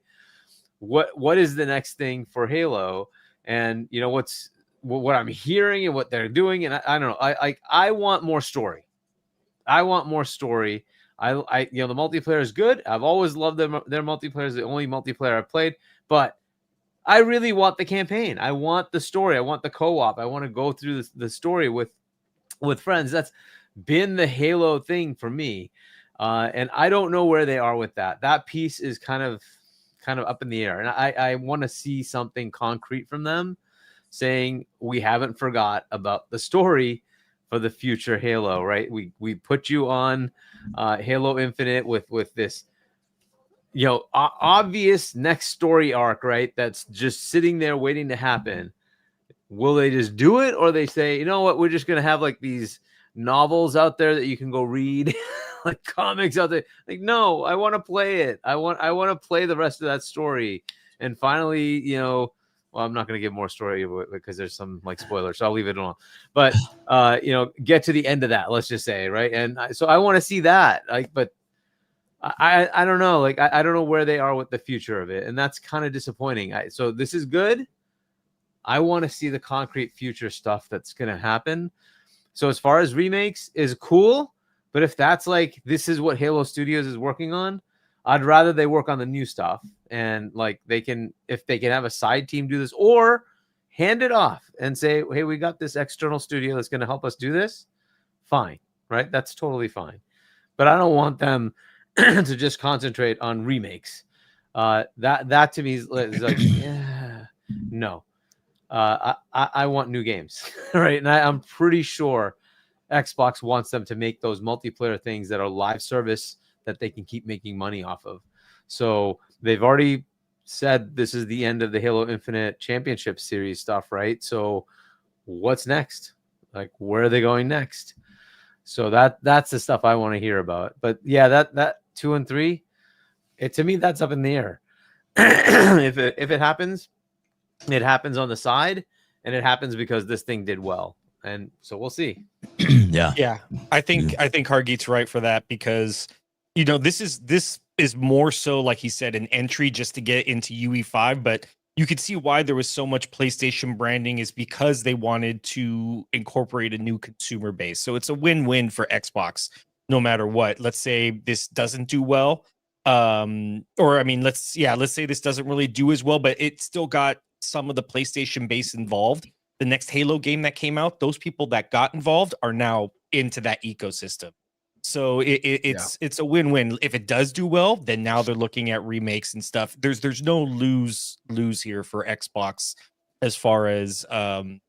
What is the next thing for Halo? And you know what I'm hearing and what they're doing, and I don't know. I want more story. I want more story. I the multiplayer is good. I've always loved their multiplayer. Is the only multiplayer I've played, but I really want the campaign. I want the story. I want the co-op. I want to go through the story with friends. That's been the Halo thing for me. And I don't know where they are with that. That piece is kind of up in the air. And I want to see something concrete from them saying we haven't forgot about the story for the future Halo, right? We put you on Halo Infinite with this, obvious next story arc, right? That's just sitting there waiting to happen. Will they just do it, or they say, you know what, we're just gonna have like these novels out there that you can go read, like comics out there? Like, no, I want to play it. I want to play the rest of that story. And finally, well, I'm not gonna give more story because there's some like spoilers, so I'll leave it alone. But get to the end of that. Let's just say, right? And so I want to see that. Like, but I don't know. Like, I don't know where they are with the future of it, and that's kind of disappointing. So this is good. I want to see the concrete future stuff that's going to happen. So as far as remakes is cool, but if that's like, this is what Halo Studios is working on, I'd rather they work on the new stuff. And like if they can have a side team do this, or hand it off and say, hey, we got this external studio that's going to help us do this. Fine. Right. That's totally fine. But I don't want them to just concentrate on remakes. That to me is like, yeah, no. I want new games, right? And I'm pretty sure Xbox wants them to make those multiplayer things that are live service that they can keep making money off of. So they've already said this is the end of the Halo Infinite Championship Series stuff, right? So what's next? Like, where are they going next? So that's the stuff I want to hear about. But yeah, that 2 and 3, to me, that's up in the air. If it happens, it happens on the side, and it happens because this thing did well, and so we'll see. Yeah. I think Hargeet's right for that, because this is more so, like he said, an entry just to get into UE5, but you could see why there was so much PlayStation branding is because they wanted to incorporate a new consumer base. So it's a win-win for Xbox no matter what. Let's say this doesn't do well, let's say this doesn't really do as well, but it still got some of the PlayStation base involved. The next Halo game that came out, those people that got involved are now into that ecosystem. So it's a win-win. If it does do well, then now they're looking at remakes and stuff. There's no lose here for Xbox as far as the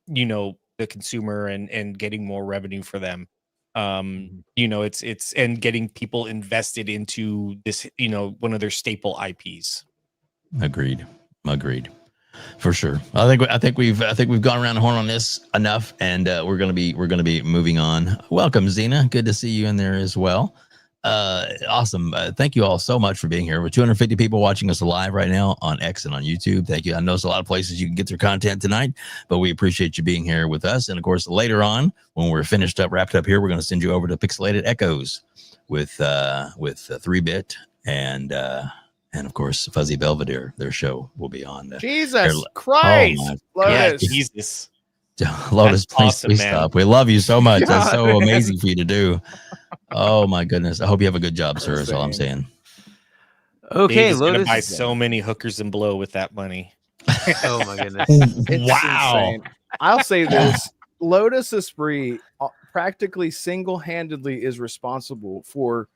consumer and getting more revenue for them. It's and getting people invested into this, one of their staple IPs. Agreed. For sure. I think we've gone around the horn on this enough, and we're gonna be moving on. Welcome, Xena. Good to see you in there as well. Awesome. Thank you all so much for being here. We're 250 people watching us live right now on X and on YouTube. Thank you. I know there's a lot of places you can get their content tonight, but we appreciate you being here with us. And of course, later on, when we're wrapped up here, we're going to send you over to Pixelated Echoes with 3-Bit and of course, Fuzzy Belvedere. Their show will be on. Jesus Christ, Lotus. Jesus. Lotus, please awesome, stop. We love you so much. God, that's so amazing for you to do. Oh my goodness. I hope you have a good job, sir. That's all I'm saying. Okay, Lotus gonna buy so many hookers and blow with that money. Oh my goodness. Wow. Insane. I'll say this. Lotus Esprit practically single-handedly is responsible for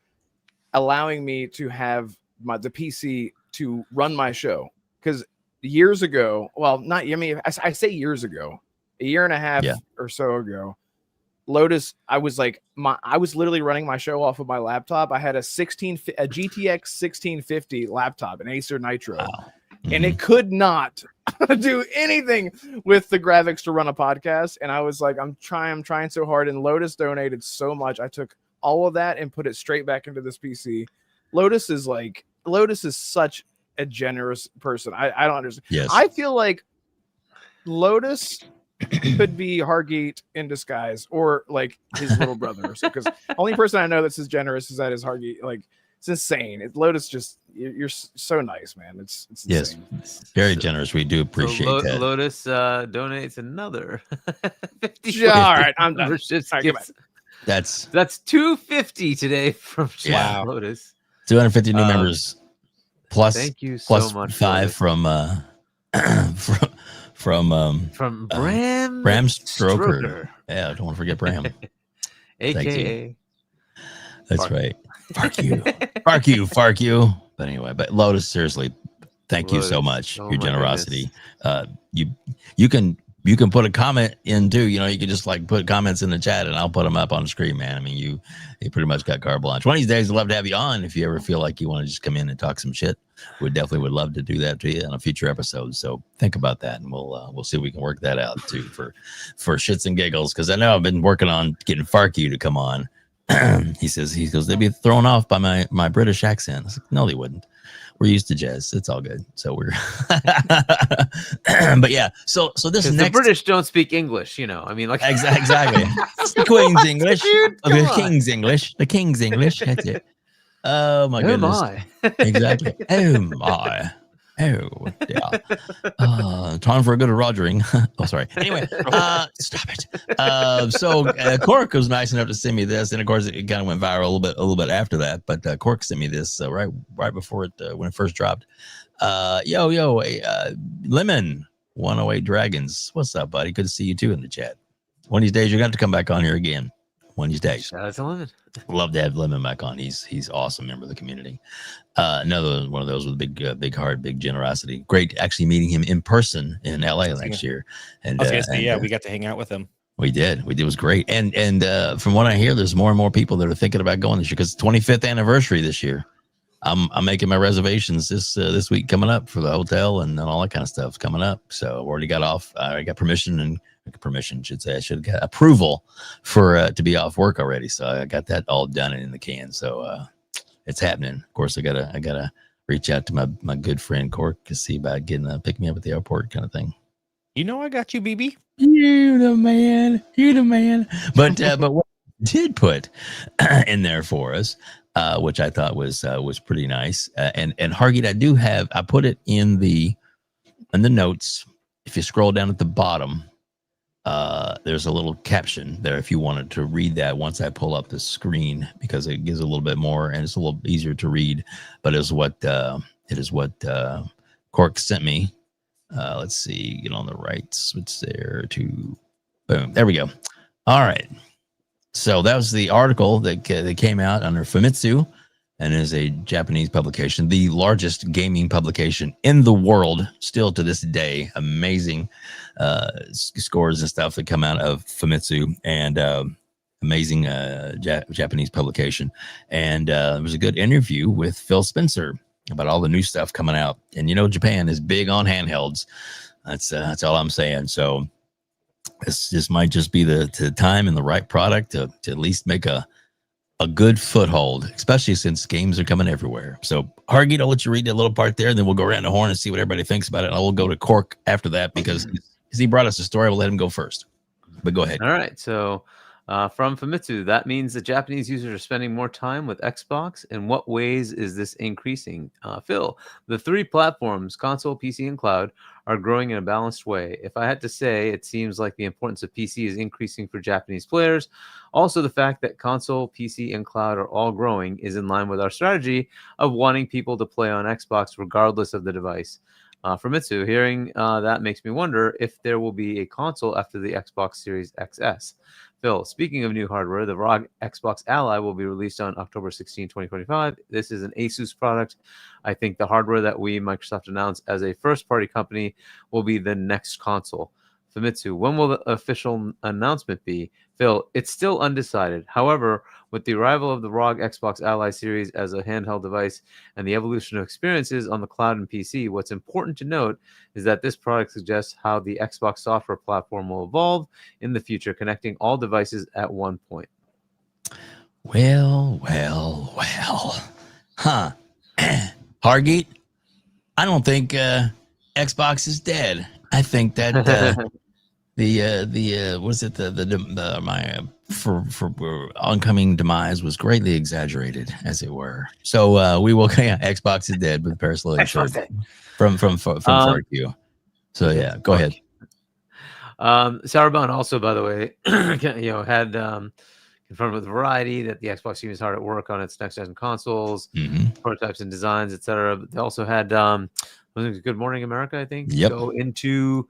allowing me to have the PC to run my show. Because years ago, well, not, I mean, I say years ago, a year and a half or so ago, Lotus, I was literally running my show off of my laptop. I had a GTX 1650 laptop, an Acer Nitro, and it could not do anything with the graphics to run a podcast. And I was like, I'm trying so hard. And Lotus donated so much. I took all of that and put it straight back into this PC. Lotus is such a generous person. I don't understand. Yes. I feel like Lotus could be Hargeet in disguise, or like his little brother, because only person I know that's as generous as that is Hargeet. Like, it's insane. Lotus, just you're so nice, man. It's insane. Yes, very generous. We do appreciate that. Lotus donates another 50. Yeah, all right, I'm done. That's $250 today from Lotus. 250 new members, plus thank you so plus much. 5 from Bram Stroker. Yeah, I don't want to forget Bram. AKA. That's right. Fark you. But anyway, Lotus, seriously, thank you so much. Your generosity. You can put a comment in too. You can just like put comments in the chat and I'll put them up on the screen, man. I mean, you pretty much got carte blanche. One of these days, I'd love to have you on if you ever feel like you want to just come in and talk some shit. We definitely would love to do that to you on a future episode. So think about that, and we'll see if we can work that out too for shits and giggles. Because I know I've been working on getting Farky to come on. He goes, they'd be thrown off by my British accent. I was like, no, they wouldn't. We're used to jazz. It's all good. So we're, but yeah. So this the British don't speak English, I mean, like exactly. It's the Queen's English, the King's English, the King's English. That's it. Oh my goodness. Exactly. Oh my. Oh yeah. Time for a good rogering. Oh, sorry. Anyway, stop it. So Cork was nice enough to send me this, and of course it kind of went viral a little bit after that. But Cork sent me this right before it when it first dropped. Lemon 108 Dragons. What's up, buddy? Good to see you too in the chat. One of these days you're going to come back on here again. One of these days. Shout out to Lemon. Love to have Lemon back on. He's awesome member of the community. Another one of those with big heart, big generosity. Great actually meeting him in person in LA next year. And I was gonna say, we got to hang out with him. We did. It was great. And from what I hear, there's more and more people that are thinking about going this year because it's 25th anniversary this year. I'm making my reservations this week coming up for the hotel and all that kind of stuff coming up. So I've already got off. I got permission should say. I should get approval for to be off work already. So I got that all done and in the can. So it's happening. Of course, I gotta reach out to my good friend Cork to see about getting pick me up at the airport kind of thing. I got you, BB. You the man. But what I did put in there for us, which I thought was pretty nice. And Hargeet, I put it in the notes. If you scroll down at the bottom, there's a little caption there if you wanted to read that once I pull up the screen, because it gives a little bit more and it's a little easier to read. But it is what Cork sent me. Let's see, get on the right switch there to boom. There we go. All right. So that was the article that came out under Famitsu, and is a Japanese publication, the largest gaming publication in the world still to this day. Amazing scores and stuff that come out of Famitsu, and amazing Japanese publication. And it was a good interview with Phil Spencer about all the new stuff coming out. And Japan is big on handhelds. That's all I'm saying. So this might just be the time and the right product to at least make a good foothold, especially since games are coming everywhere. So Hargeet, I'll let you read that little part there, and then we'll go around the horn and see what everybody thinks about it. And I will go to Cork after that because he brought us a story. We'll let him go first. But go ahead. All right. So from Famitsu, that means that Japanese users are spending more time with Xbox. In what ways is this increasing? Phil, the three platforms, console, PC, and cloud, are growing in a balanced way. If I had to say, it seems like the importance of PC is increasing for Japanese players. Also, the fact that console, PC, and cloud are all growing is in line with our strategy of wanting people to play on Xbox regardless of the device. Famitsu, hearing that makes me wonder if there will be a console after the Xbox Series XS. Phil, speaking of new hardware, the ROG Xbox Ally will be released on October 16, 2025. This is an Asus product. I think the hardware that Microsoft announced as a first-party company will be the next console. Famitsu, when will the official announcement be? Phil, it's still undecided. However, with the arrival of the ROG Xbox Ally series as a handheld device and the evolution of experiences on the cloud and PC, what's important to note is that this product suggests how the Xbox software platform will evolve in the future, connecting all devices at one point. Well. Huh. Hargeet, I don't think Xbox is dead. I think that my oncoming demise was greatly exaggerated, as it were. So we will. Yeah, Xbox is dead with Paris Lily shirt from FarQ. So yeah, go ahead. Sarabon also, by the way, had confirmed with Variety that the Xbox team is hard at work on its next gen consoles, prototypes and designs, etc. But they also had Good Morning America, I think, go into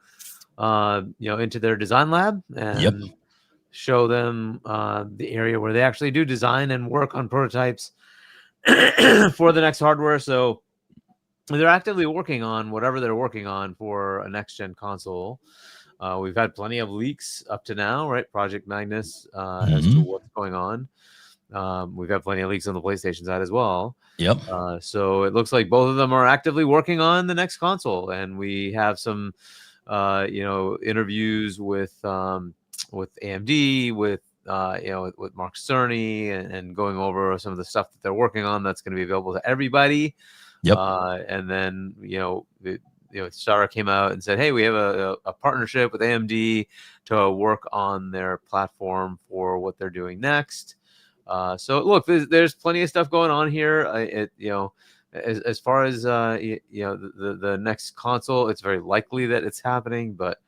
into their design lab and show them the area where they actually do design and work on prototypes for the next hardware. So they're actively working on whatever they're working on for a next gen console. We've had plenty of leaks up to now, right? Project Magnus as to what's going on. We've had plenty of leaks on the PlayStation side as well. Yep. So it looks like both of them are actively working on the next console, and we have some, interviews with AMD, with Mark Cerny, and going over some of the stuff that they're working on that's going to be available to everybody. Yep. And then Sarah came out and said, hey, we have a partnership with AMD to work on their platform for what they're doing next. So look, there's plenty of stuff going on here. As far as the next console, it's very likely that it's happening, but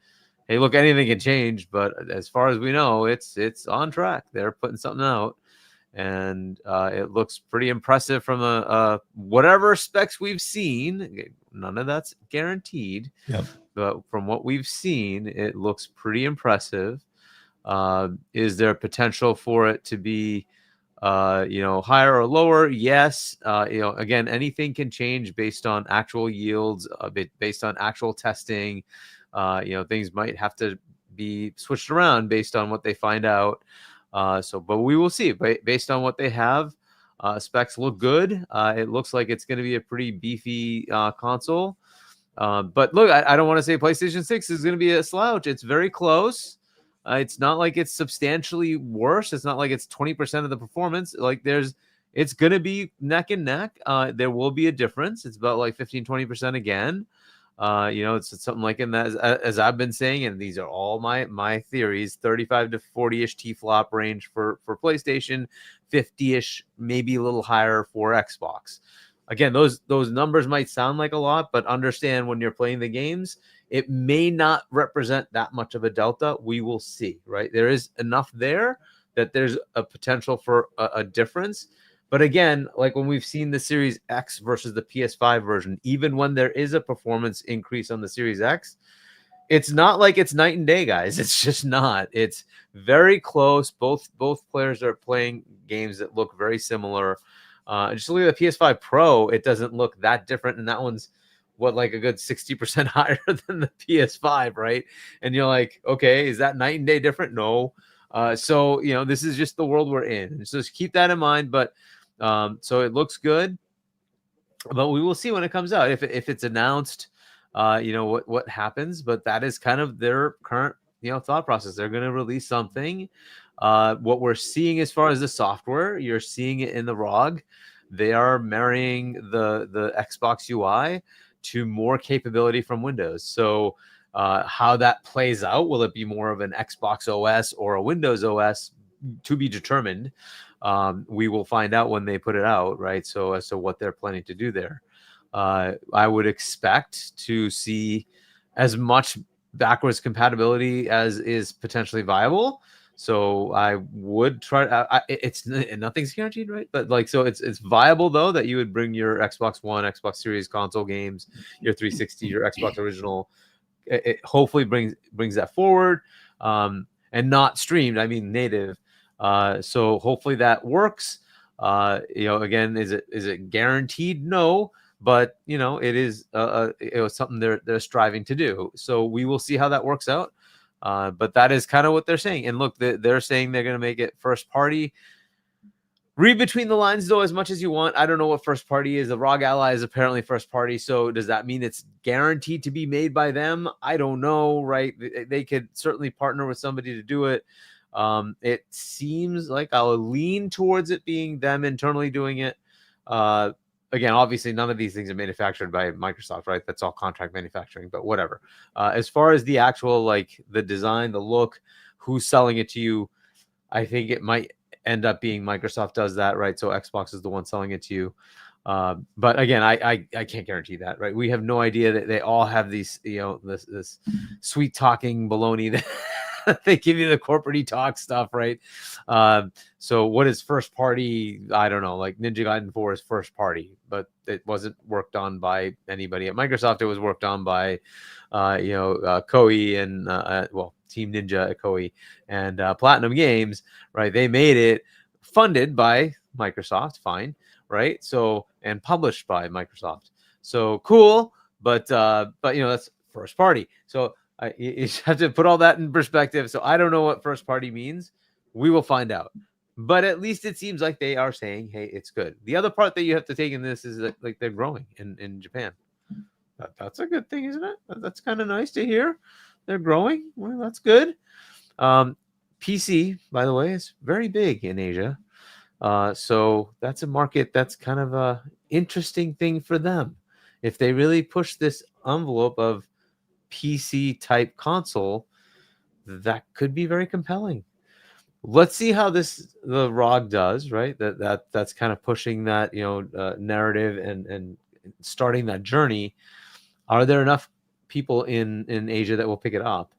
hey, look, anything can change. But as far as we know, it's on track. They're putting something out, and it looks pretty impressive from whatever specs we've seen. None of that's guaranteed. Yep. But from what we've seen, it looks pretty impressive. Is there potential for it to be higher or lower? Yes. Again, anything can change based on actual yields, based on actual testing. Things might have to be switched around based on what they find out. But we will see. Based on what they have, specs look good. It looks like it's going to be a pretty beefy console. But look, I don't want to say PlayStation 6 is going to be a slouch. It's very close. It's not like it's substantially worse. It's not like it's 20% of the performance. It's going to be neck and neck. There will be a difference. It's about like 15-20% again. It's something like in that, as I've been saying, and these are all my theories, 35 to 40-ish T-flop range for PlayStation, 50-ish, maybe a little higher for Xbox. Again, those numbers might sound like a lot, but understand when you're playing the games, it may not represent that much of a delta. We will see, right? There is enough there that there's a potential for a difference. But again, like when we've seen the Series X versus the PS5 version, even when there is a performance increase on the Series X, it's not like it's night and day, guys. It's just not. It's very close. Both players are playing games that look very similar. Just look at the PS5 Pro. It doesn't look that different, and that one's like a good 60% higher than the PS5, right? And you're like, okay, is that night and day different? No. So this is just the world we're in. So just keep that in mind. But so it looks good, but we will see when it comes out. If it's announced, what happens. But that is kind of their current thought process. They're going to release something. What we're seeing as far as the software, you're seeing it in the ROG. They are marrying the Xbox UI to more capability from Windows. So how that plays out, will it be more of an Xbox OS or a Windows OS, to be determined? We will find out when they put it out, right? So as to what they're planning to do there. I would expect to see as much backwards compatibility as is potentially viable. So I would try. It's nothing's guaranteed, right? But so it's viable though that you would bring your Xbox One, Xbox Series console games, your 360, your Xbox Original. It hopefully brings that forward, and not streamed. I mean native. So hopefully that works. Again, is it guaranteed? No, but it is something they're striving to do. So we will see how that works out. But that is kind of what they're saying. And look, they're saying they're going to make it first party. Read between the lines, though, as much as you want. I don't know what first party is. The ROG Ally is apparently first party. So does that mean it's guaranteed to be made by them? I don't know, right? They could certainly partner with somebody to do it. It seems like I'll lean towards it being them internally doing it. Again, obviously, none of these things are manufactured by Microsoft, right? That's all contract manufacturing, but whatever. As far as the actual, like the design, the look, who's selling it to you, I think it might end up being Microsoft does that, right? So Xbox is the one selling it to you. But again, I can't guarantee that, right? We have no idea that they all have these, this sweet talking baloney that they give you the corporate talk stuff, right? So what is first party? I don't know. Like Ninja Gaiden 4 is first party, but it wasn't worked on by anybody at Microsoft. It was worked on by, Koei and Team Ninja at Koei and Platinum Games, right? They made it funded by Microsoft, fine, right? So and published by Microsoft, so cool. But that's first party. So you have to put all that in perspective. So I don't know what first party means. We will find out. But at least it seems like they are saying, hey, it's good. The other part that you have to take in this is that like they're growing in Japan. That's a good thing, isn't it? That's kind of nice to hear. They're growing. Well, that's good. PC, by the way, is very big in Asia. So that's a market that's kind of a interesting thing for them. If they really push this envelope of PC type console, that could be very compelling. Let's see how the ROG does, right? That's kind of pushing that narrative and starting that journey. Are there enough people in Asia that will pick it up?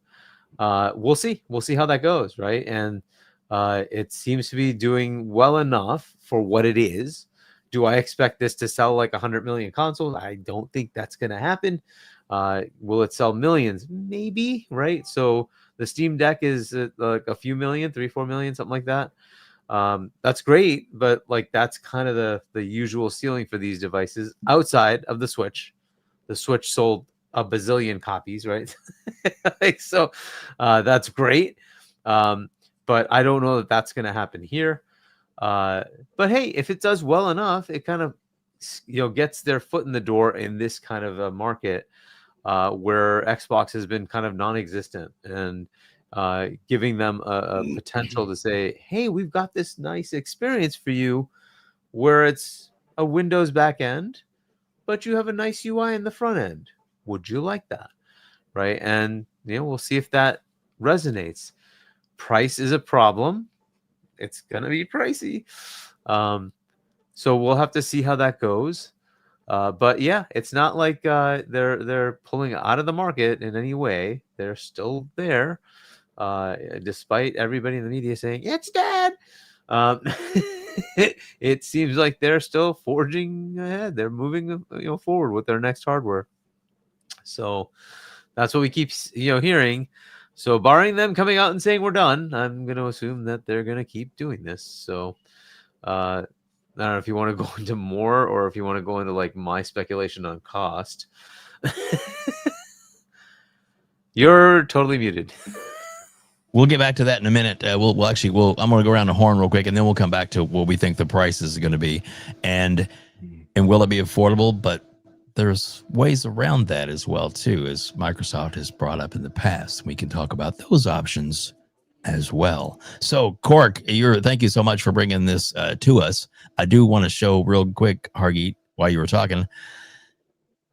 We'll see how that goes, right? And it seems to be doing well enough for what it is. Do I expect this to sell like 100 million consoles? I don't think that's going to happen. Will it sell millions? Maybe, right? So the Steam Deck is like a few million, 3-4 million, something like that. That's great, but like that's kind of the usual ceiling for these devices outside of the Switch. The Switch sold a bazillion copies, right? So that's great. But I don't know that that's going to happen here. But hey, if it does well enough, it kind of gets their foot in the door in this kind of a market where Xbox has been kind of non-existent, and giving them a potential to say, hey, we've got this nice experience for you where it's a Windows backend, but you have a nice UI in the front end. Would you like that? Right? And we'll see if that resonates. Price is a problem. It's gonna be pricey. So we'll have to see how that goes. But yeah, it's not like they're pulling out of the market in any way. They're still there, despite everybody in the media saying it's dead. It seems like they're still forging ahead. They're moving forward with their next hardware. So that's what we keep hearing. So barring them coming out and saying we're done, I'm going to assume that they're going to keep doing this. So I don't know if you want to go into more or if you want to go into like my speculation on cost. You're totally muted. We'll get back to that in a minute. I'm going to go around the horn real quick, and then we'll come back to what we think the price is going to be, and will it be affordable? But there's ways around that as well too, as Microsoft has brought up in the past. We can talk about those options as well. So, Cork, thank you so much for bringing this to us. I do want to show real quick, Hargeet, while you were talking,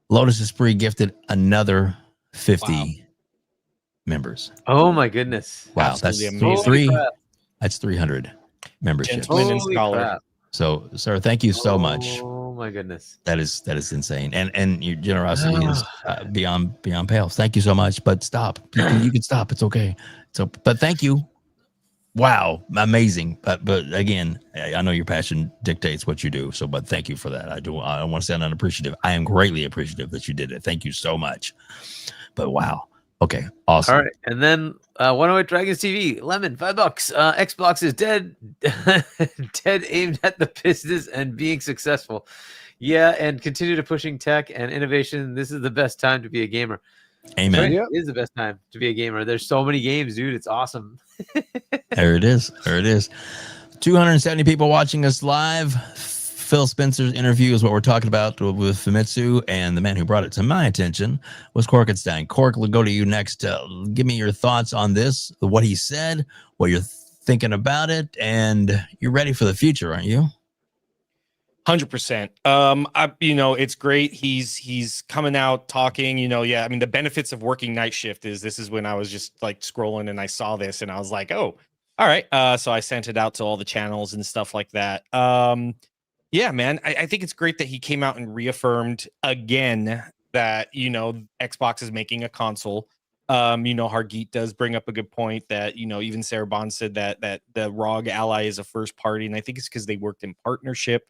Lotus Esprit gifted another 50 members. Oh my goodness! Wow, Absolutely that's that's 300 memberships. Gentleman and scholar. So, sir, thank you so much. Oh my goodness, that is insane, and your generosity is beyond pale. Thank you so much. But stop, you can stop. It's okay. So, but thank you. Wow, amazing. But again, I know your passion dictates what you do. So, but thank you for that. I don't want to sound unappreciative. I am greatly appreciative that you did it. Thank you so much. But wow. Okay, awesome. All right, and then 108 Dragons TV, Lemon, $5. Xbox is dead, dead aimed at the business and being successful. Yeah, and continue to pushing tech and innovation. This is the best time to be a gamer. Amen. Right. It is the best time to be a gamer. There's so many games, dude. It's awesome. There it is. There it is. 270 people watching us live. Phil Spencer's interview is what we're talking about with Famitsu, and the man who brought it to my attention was Corkenstein. Cork, we'll go to you next. Give me your thoughts on this, what he said, what you're thinking about it, and you're ready for the future, aren't you? 100%. It's great. He's coming out talking, I mean, the benefits of working night shift this is when I was just like scrolling and I saw this and I was like, oh, all right. So I sent it out to all the channels and stuff like that. Yeah, man, I think it's great that he came out and reaffirmed again that, Xbox is making a console. Hargeet does bring up a good point that, even Sarah Bond said that the ROG Ally is a first party. And I think it's because they worked in partnership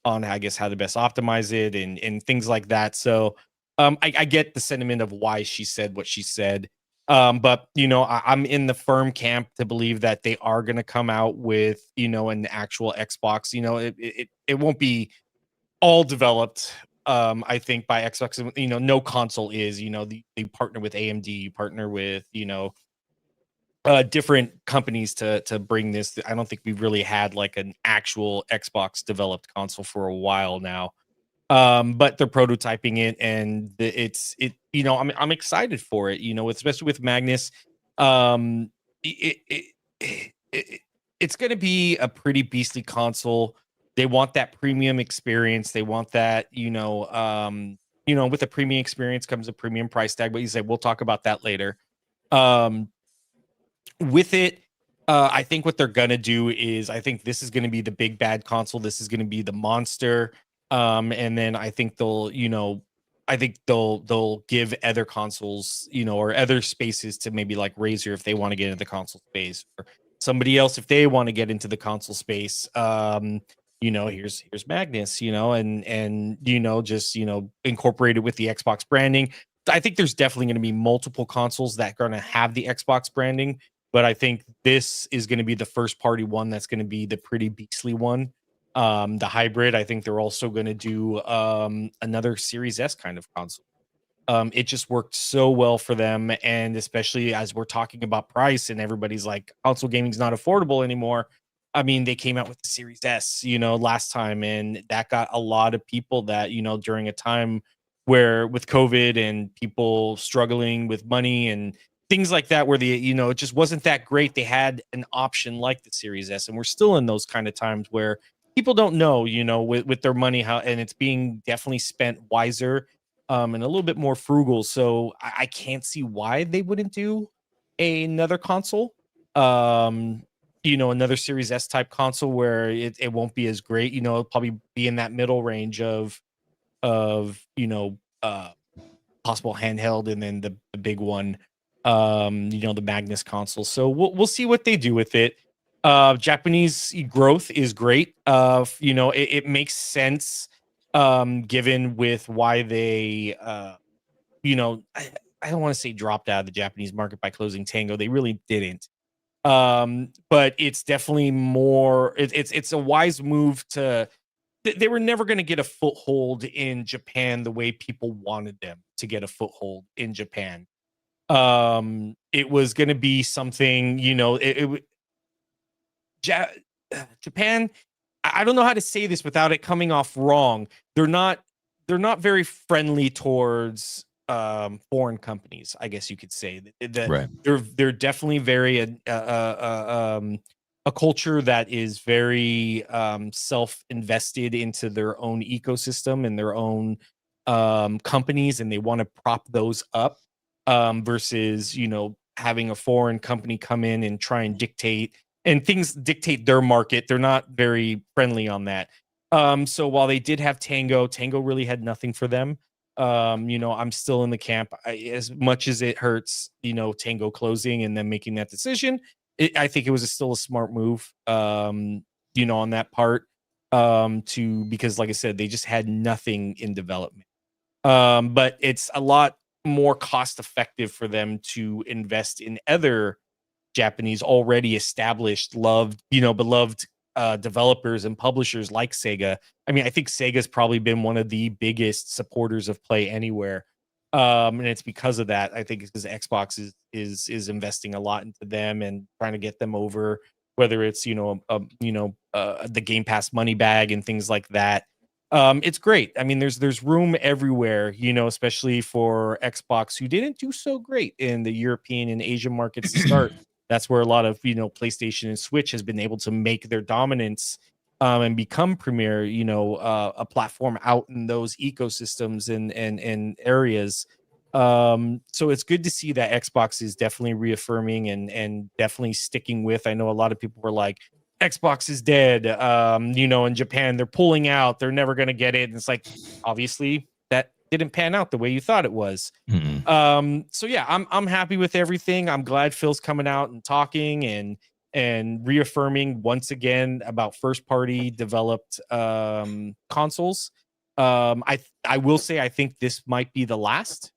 on, I guess, how to best optimize it and things like that. So I get the sentiment of why she said what she said. But I'm in the firm camp to believe that they are going to come out with, an actual Xbox. It won't be all developed, I think, by Xbox. No console is, they partner with AMD, you partner with, different companies to bring this. I don't think we've really had like an actual Xbox developed console for a while now. But they're prototyping it, and I'm excited for it, especially with Magnus. It's going to be a pretty beastly console. They want that premium experience. They want that, with a premium experience comes a premium price tag, but you say, we'll talk about that later. With it, I think what they're gonna do is, I think this is gonna be the big bad console. This is gonna be the monster, and then I think they'll give other consoles, or other spaces to maybe like Razer if they want to get into the console space, or somebody else if they want to get into the console space. Here's Magnus, and just incorporated with the Xbox branding. I think there's definitely going to be multiple consoles that are going to have the Xbox branding. But I think this is going to be the first party one that's going to be the pretty beastly one. The hybrid, I think they're also going to do another Series S kind of console. It just worked so well for them. And especially as we're talking about price and everybody's like, console gaming's not affordable anymore. I mean, they came out with the Series S, last time. And that got a lot of people that, during a time where with COVID and people struggling with money and things like that, where it just wasn't that great. They had an option like the Series S, and we're still in those kind of times where people don't know, with their money, how, and it's being definitely spent wiser, and a little bit more frugal. So I can't see why they wouldn't do another console, another Series S type console where it won't be as great. It'll probably be in that middle range of possible handheld, and then the big one, the Magnus console. So we'll see what they do with it. Japanese growth is great. It makes sense, given with why they, I don't want to say dropped out of the Japanese market by closing Tango. They really didn't. But it's definitely more. It's a wise move to. They were never going to get a foothold in Japan the way people wanted them to get a foothold in Japan. It was going to be something, Japan. I don't know how to say this without it coming off wrong. They're not very friendly towards foreign companies, I guess you could say. Right. They're definitely very a culture that is very self-invested into their own ecosystem and their own companies, and they want to prop those up, versus having a foreign company come in and try and dictate their market. They're not very friendly on that. So while they did have Tango really had nothing for them. I'm still in the camp, as much as it hurts, Tango closing and then making that decision. I think it was still a smart move, on that part, because like I said, they just had nothing in development. But it's a lot more cost effective for them to invest in other Japanese already established, beloved developers and publishers like Sega. I mean, I think Sega's probably been one of the biggest supporters of Play Anywhere. And it's because of that. I think it's because Xbox is investing a lot into them and trying to get them over, whether it's the Game Pass money bag and things like that. It's great. I mean, there's room everywhere, especially for Xbox, who didn't do so great in the European and Asian markets to start. That's where a lot of PlayStation and Switch has been able to make their dominance and become premier, a platform out in those ecosystems and areas. So it's good to see that Xbox is definitely reaffirming and definitely sticking with. I know a lot of people were like, Xbox is dead. In Japan, they're pulling out. They're never going to get it. And it's like, obviously, that didn't pan out the way you thought it was. So yeah, I'm happy with everything. I'm glad Phil's coming out and talking and reaffirming once again about first party developed consoles. I will say I think this might be the last.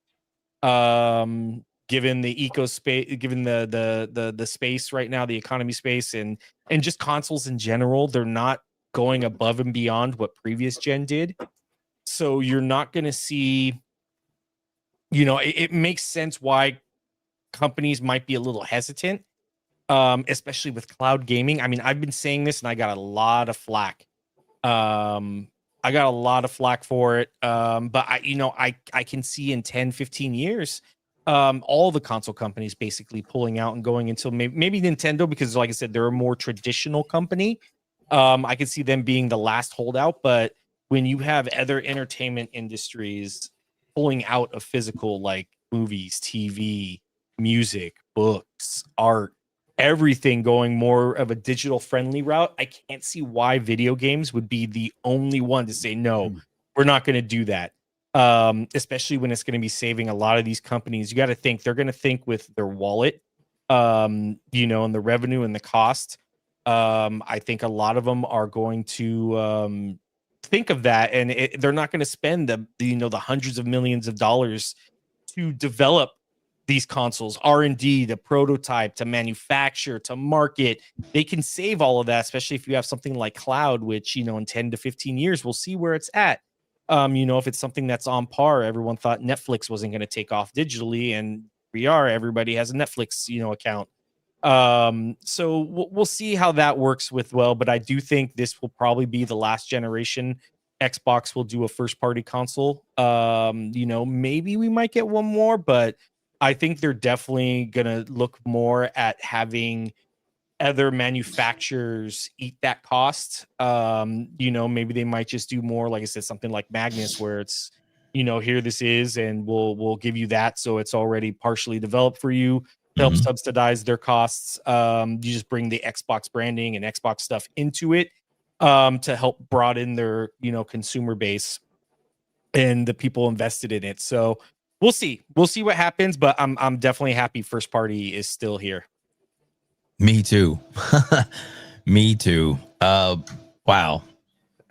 Given the space, given the space right now, the economy space, and just consoles in general, they're not going above and beyond what previous gen did. So you're not going to see, it makes sense why companies might be a little hesitant, especially with cloud gaming. I mean, I've been saying this and I got a lot of flack. I got a lot of flack for it. But I can see in 10, 15 years, all the console companies basically pulling out and going until maybe Nintendo, because like I said, they're a more traditional company. I can see them being the last holdout, but when you have other entertainment industries pulling out of physical, like movies, TV, music, books, art, everything going more of a digital friendly route, I can't see why video games would be the only one to say, no, we're not going to do that. Especially when it's going to be saving a lot of these companies. You got to think they're going to think with their wallet, and the revenue and the cost. I think a lot of them are going to think of that, and they're not going to spend the hundreds of millions of dollars to develop these consoles, R&D, to prototype, to manufacture, to market. They can save all of that, especially if you have something like cloud, which in 10 to 15 years we'll see where it's at. If it's something that's on par, everyone thought Netflix wasn't going to take off digitally, and everybody has a Netflix, account. So we'll see how that works but I do think this will probably be the last generation Xbox will do a first party console. Maybe we might get one more, but I think they're definitely going to look more at having other manufacturers eat that cost. Maybe they might just do more, like I said, something like Magnus, where it's, here this is, and we'll give you that. So it's already partially developed for you to help subsidize their costs. You just bring the Xbox branding and Xbox stuff into it to help broaden their, consumer base and the people invested in it. So we'll see what happens, but I'm definitely happy first party is still here. Me too. Me too. Wow.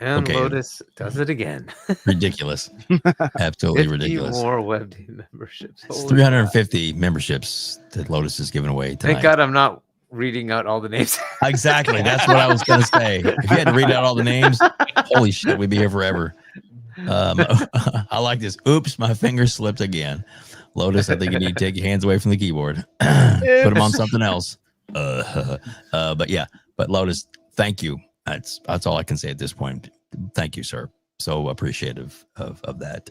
And Lotus does it again. Ridiculous. Absolutely ridiculous. More WebDave memberships. 350 memberships that Lotus is giving away tonight. Thank God I'm not reading out all the names. Exactly. That's what I was going to say. If you had to read out all the names, holy shit, we'd be here forever. I like this. Oops, my finger slipped again. Lotus, I think you need to take your hands away from the keyboard. Put them on something else. But Lotus, thank you. That's all I can say at this point. Thank you, sir. So appreciative of that.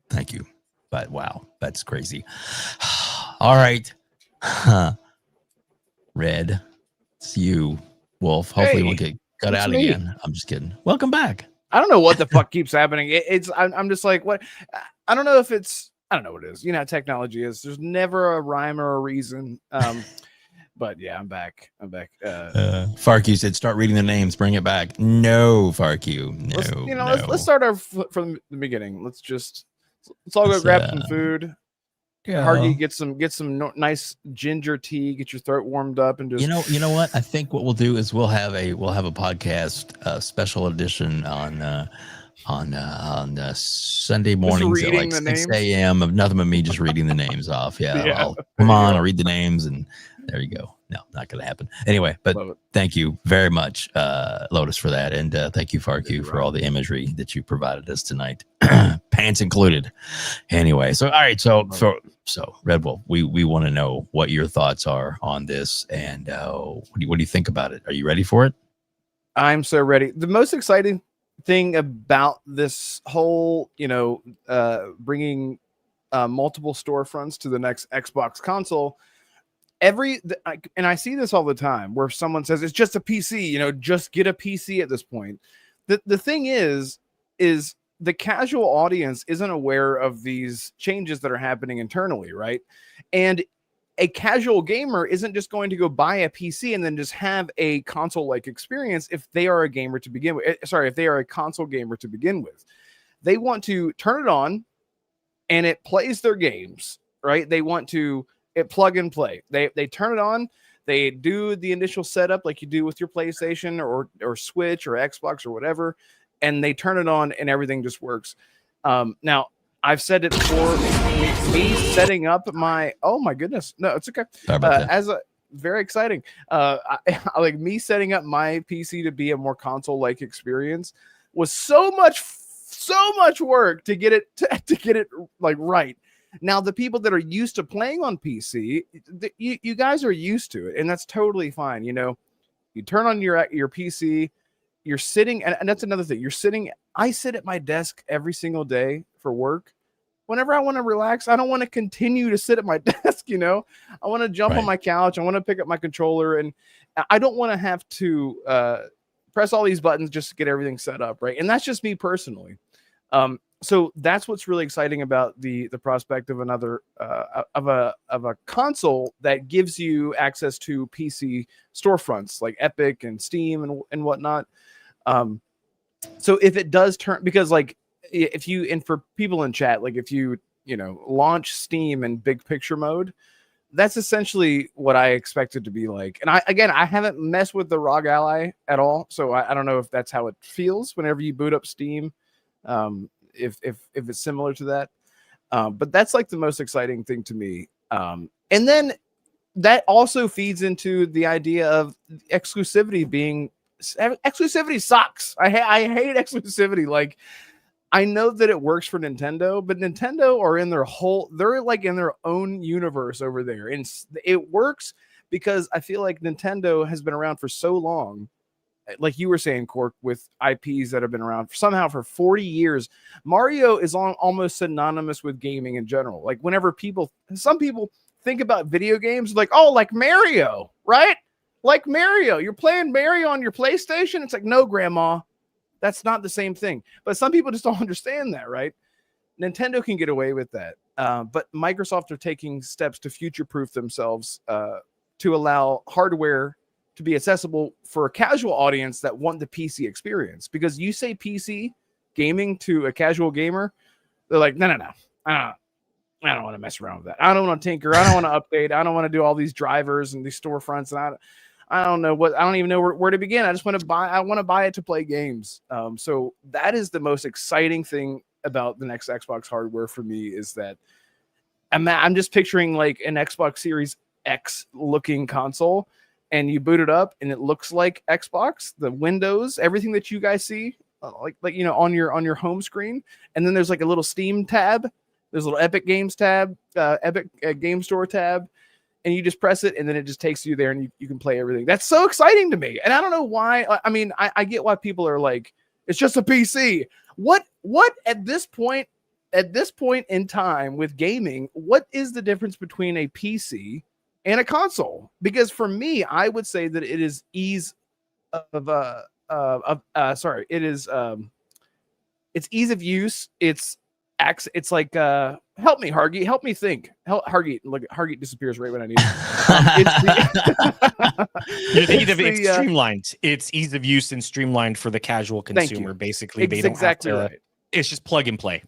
Thank you. But wow, that's crazy. All right. Red, it's you, Wolf. Hopefully we'll get cut out again. I'm just kidding. Welcome back. I don't know what the fuck keeps happening. I'm just like, what? I don't know if it's, I don't know what it is. You know how technology is. There's never a rhyme or a reason. But yeah, I'm back. Farq said, start reading the names. Bring it back. No, Farq. No. Let's start off from the beginning. Let's all go grab some food. Yeah. Hargeet, get some nice ginger tea. Get your throat warmed up and just. You know what? I think what we'll do is we'll have a podcast special edition on Sunday mornings at like 6 a.m. of nothing but me just reading the names off. Yeah. I'll read the names and There you go. No, not going to happen. Anyway, but thank you very much, Lotus, for that. And thank you, FarQ, for all the imagery that you provided us tonight. Pants included. Anyway, so, all right. So Red Wolf, we want to know what your thoughts are on this. And what do you think about it? Are you ready for it? I'm so ready. The most exciting thing about this whole, bringing multiple storefronts to the next Xbox console, and I see this all the time where someone says it's just a PC, just get a PC at this point. The thing is the casual audience isn't aware of these changes that are happening internally, right? And a casual gamer isn't just going to go buy a PC and then just have a console-like experience if they are a gamer to begin with. Sorry, if they are a console gamer to begin with. They want to turn it on and it plays their games, right? They want to plug and play. They turn it on, they do the initial setup like you do with your PlayStation or Switch or Xbox or whatever, and they turn it on and everything just works. Now, I've said it before, me setting up my, oh my goodness, no, it's okay. Very exciting. Like me setting up my PC to be a more console-like experience was so much work to get it like right. Now, the people that are used to playing on PC, you guys are used to it, and that's totally fine. You turn on your PC, you're sitting, and that's another thing. I sit at my desk every single day for work. Whenever I want to relax, I don't want to continue to sit at my desk. I want to jump on my couch. I want to pick up my controller, and I don't want to have to press all these buttons just to get everything set up, right? And that's just me personally. So that's what's really exciting about the prospect of another of a console that gives you access to PC storefronts like Epic and Steam and whatnot. So if it does turn, because like if you, and for people in chat, like if you launch Steam in big picture mode, that's essentially what I expect it to be like. And I haven't messed with the ROG Ally at all, so I don't know if that's how it feels whenever you boot up Steam. If it's similar to that, but that's like the most exciting thing to me. And then that also feeds into the idea of exclusivity sucks. I hate exclusivity. Like, I know that it works for Nintendo, but Nintendo are they're like in their own universe over there, and it works because I feel like Nintendo has been around for so long. Like you were saying, Cork, with IPs that have been around somehow for 40 years, Mario is almost synonymous with gaming in general. Like whenever some people think about video games, like, oh, like Mario, right? Like Mario, you're playing Mario on your PlayStation. It's like, no, Grandma, that's not the same thing. But some people just don't understand that, right? Nintendo can get away with that. But Microsoft are taking steps to future-proof themselves to allow hardware to be accessible for a casual audience that want the PC experience. Because you say PC gaming to a casual gamer, they're like, no. I don't want to mess around with that. I don't want to tinker. I don't want to update. I don't want to do all these drivers and these storefronts. And I don't know I don't even know where to begin. I just want to buy it to play games. So that is the most exciting thing about the next Xbox hardware for me, is that I'm just picturing like an Xbox Series X looking console, and you boot it up and it looks like Xbox, the windows, everything that you guys see, like on your home screen. And then there's like a little Steam tab, there's a little Epic Games tab, Epic Game Store tab, and you just press it and then it just takes you there and you can play everything. That's so exciting to me. And I don't know why. I mean, I get why people are like, it's just a PC. What at this point in time with gaming, what is the difference between a PC and a console? Because for me, I would say that it is ease of it's ease of use. It's like help me, Hargeet, help me think. Hargeet, look, Hargeet disappears right when I need it. It's streamlined. It's ease of use and streamlined for the casual consumer. Basically, it's exactly right. It's just plug and play.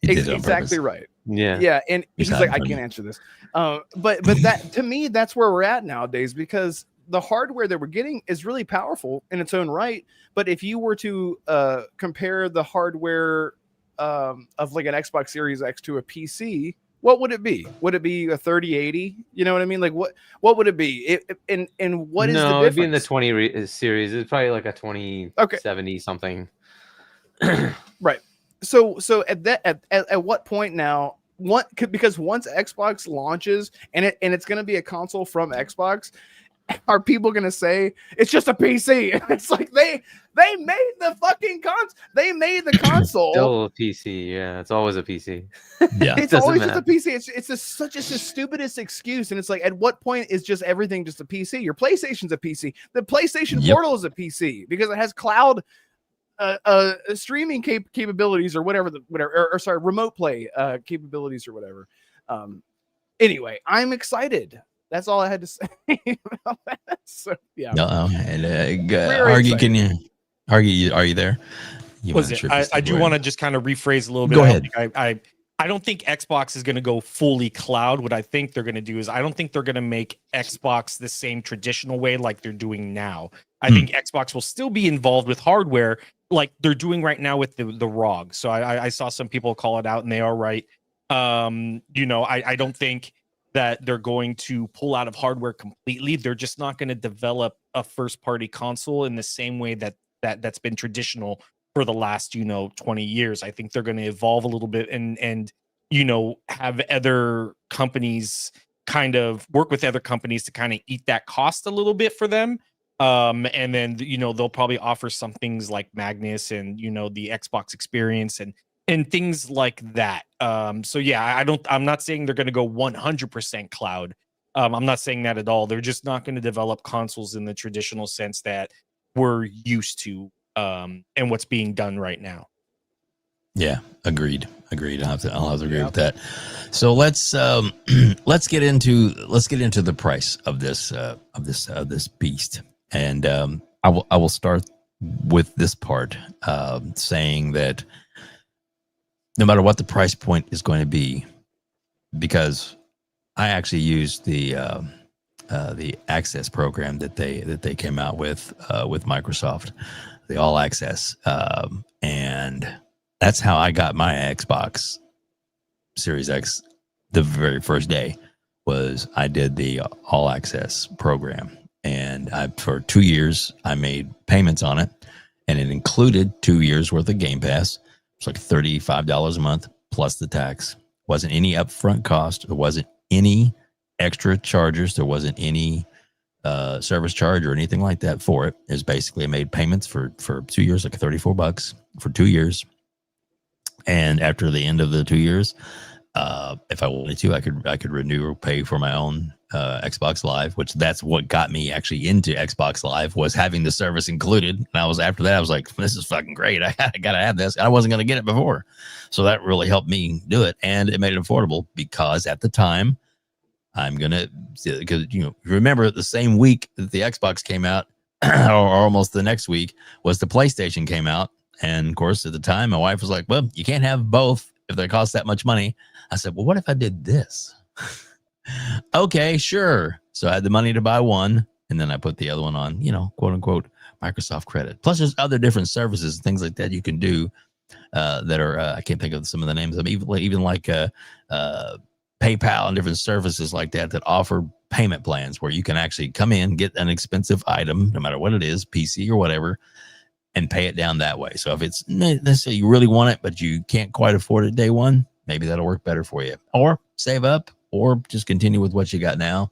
Exactly right. Yeah. And he's like, I can't answer this. But that, to me, that's where we're at nowadays, because the hardware that we're getting is really powerful in its own right. But if you were to compare the hardware of like an Xbox Series X to a PC, what would it be? Would it be a 3080? You know what I mean? Like what would it be? And what is the No, difference? it'd be in the 20 series. It's probably like a 2070 something. Right. So at what point now? Because once Xbox launches and it's going to be a console from Xbox, are people going to say it's just a PC? It's like they made the fucking they made the console. Still a PC, yeah. It's always a PC. Yeah, it's always just a PC. It's such the stupidest excuse, and it's like, at what point is just everything just a PC? Your PlayStation's a PC. The PlayStation Portal is a PC because it has cloud streaming capabilities or whatever or sorry, remote play capabilities or whatever. Anyway, I'm excited. That's all I had to say about that. So yeah. No, and Hargeet, can you? Hargeet, are you there? I do want to just kind of rephrase a little bit. Go ahead. I don't think Xbox is going to go fully cloud. What I think they're going to do is I don't think they're going to make Xbox the same traditional way like they're doing now. I think Xbox will still be involved with hardware like they're doing right now with the ROG. So I saw some people call it out, and they are right. I don't think that they're going to pull out of hardware completely. They're just not going to develop a first-party console in the same way that's been traditional for the last 20 years. I think they're going to evolve a little bit and have other companies kind of work with other companies to kind of eat that cost a little bit for them. And then they'll probably offer some things like Magnus and the Xbox experience and things like that. So yeah, I'm not saying they're going to go 100% cloud. I'm not saying that at all. They're just not going to develop consoles in the traditional sense that we're used to, and what's being done right now. Yeah, agreed. I'll have to agree with that. So let's get into the price of this beast, and I will start with this part, saying that no matter what the price point is going to be, because I actually used the Access program that they came out with Microsoft, the All Access, and that's how I got my Xbox Series X the very first day. Was I did the All Access program, and for 2 years I made payments on it, and it included 2 years worth of Game Pass. It's like $35 a month plus the tax. Wasn't any upfront cost. There wasn't any extra charges. There wasn't any service charge or anything like that for it. It was basically I made payments for 2 years, like $34 for 2 years. And after the end of the 2 years, if I wanted to, I could renew or pay for my own Xbox Live, which that's what got me actually into Xbox Live, was having the service included. And after that, I was like, this is fucking great. I gotta have this. I wasn't gonna get it before, so that really helped me do it, and it made it affordable because at the time, because remember the same week that the Xbox came out, or almost the next week, was the PlayStation came out. And of course, at the time, my wife was like, well, you can't have both if they cost that much money. I said, well, what if I did this? Okay, sure. So I had the money to buy one, and then I put the other one on, quote unquote, Microsoft credit. Plus, there's other different services and things like that you can do that are, I can't think of some of the names of them, even like PayPal and different services like that offer payment plans where you can actually come in, get an expensive item, no matter what it is, PC or whatever, and pay it down that way. So if it's necessarily you really want it, but you can't quite afford it day one, maybe that'll work better for you. Or save up, or just continue with what you got now,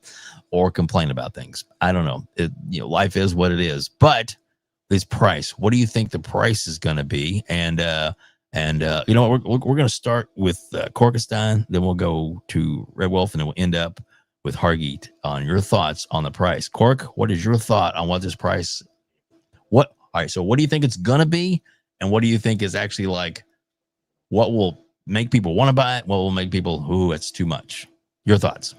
or complain about things. I don't know. Life is what it is. But this price, what do you think the price is going to be? And we're going to start with Corkenstein, then we'll go to Red Wolf, and then we'll end up with Hargeet on your thoughts on the price. Cork, what is your thought on what this price? All right, so what do you think it's gonna be, and what do you think is actually like what will make people want to buy it? What will make people, it's too much? Your thoughts?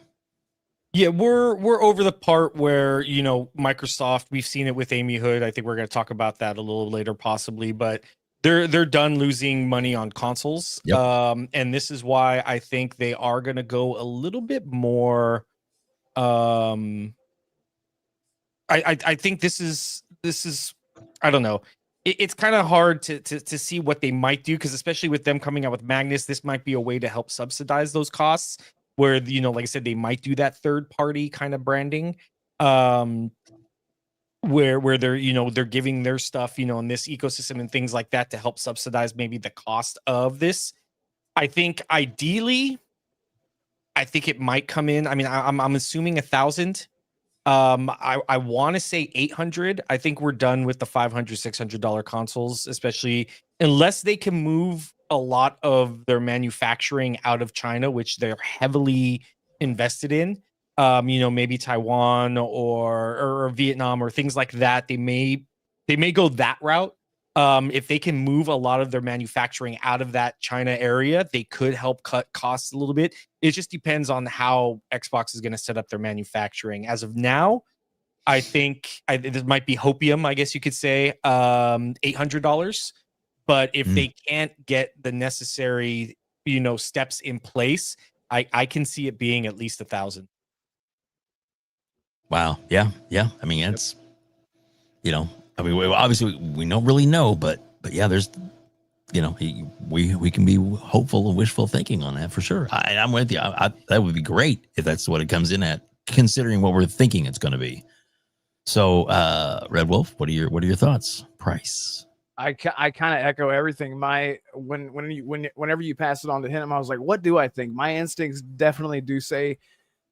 Yeah, we're over the part where Microsoft. We've seen it with Amy Hood. I think we're going to talk about that a little later, possibly. But they're done losing money on consoles. Yep. And this is why I think they are going to go a little bit more. I think this is I don't know. it's kind of hard to see what they might do, because especially with them coming out with Magnus, this might be a way to help subsidize those costs. Where like I said, they might do that third party kind of branding, where they're they're giving their stuff in this ecosystem and things like that to help subsidize maybe the cost of this. I think ideally, it might come in. I mean, I'm assuming 1,000. I want to say 800. I think we're done with the $500, $600 consoles, especially unless they can move a lot of their manufacturing out of China, which they're heavily invested in. Maybe Taiwan or Vietnam or things like that. They may go that route. If they can move a lot of their manufacturing out of that China area, they could help cut costs a little bit. It just depends on how Xbox is going to set up their manufacturing. As of now, I think this might be hopium, I guess you could say, $800. But if they can't get the necessary, steps in place, I can see it being at least 1,000. Wow. Yeah. I mean, it's, obviously we don't really know, but yeah, there's, we can be hopeful and wishful thinking on that for sure. I'm with you. That would be great if that's what it comes in at, considering what we're thinking it's going to be. So, Red Wolf, what are your thoughts? Price. I kind of echo everything. Whenever you pass it on to him, I was like, what do I think? My instincts definitely do say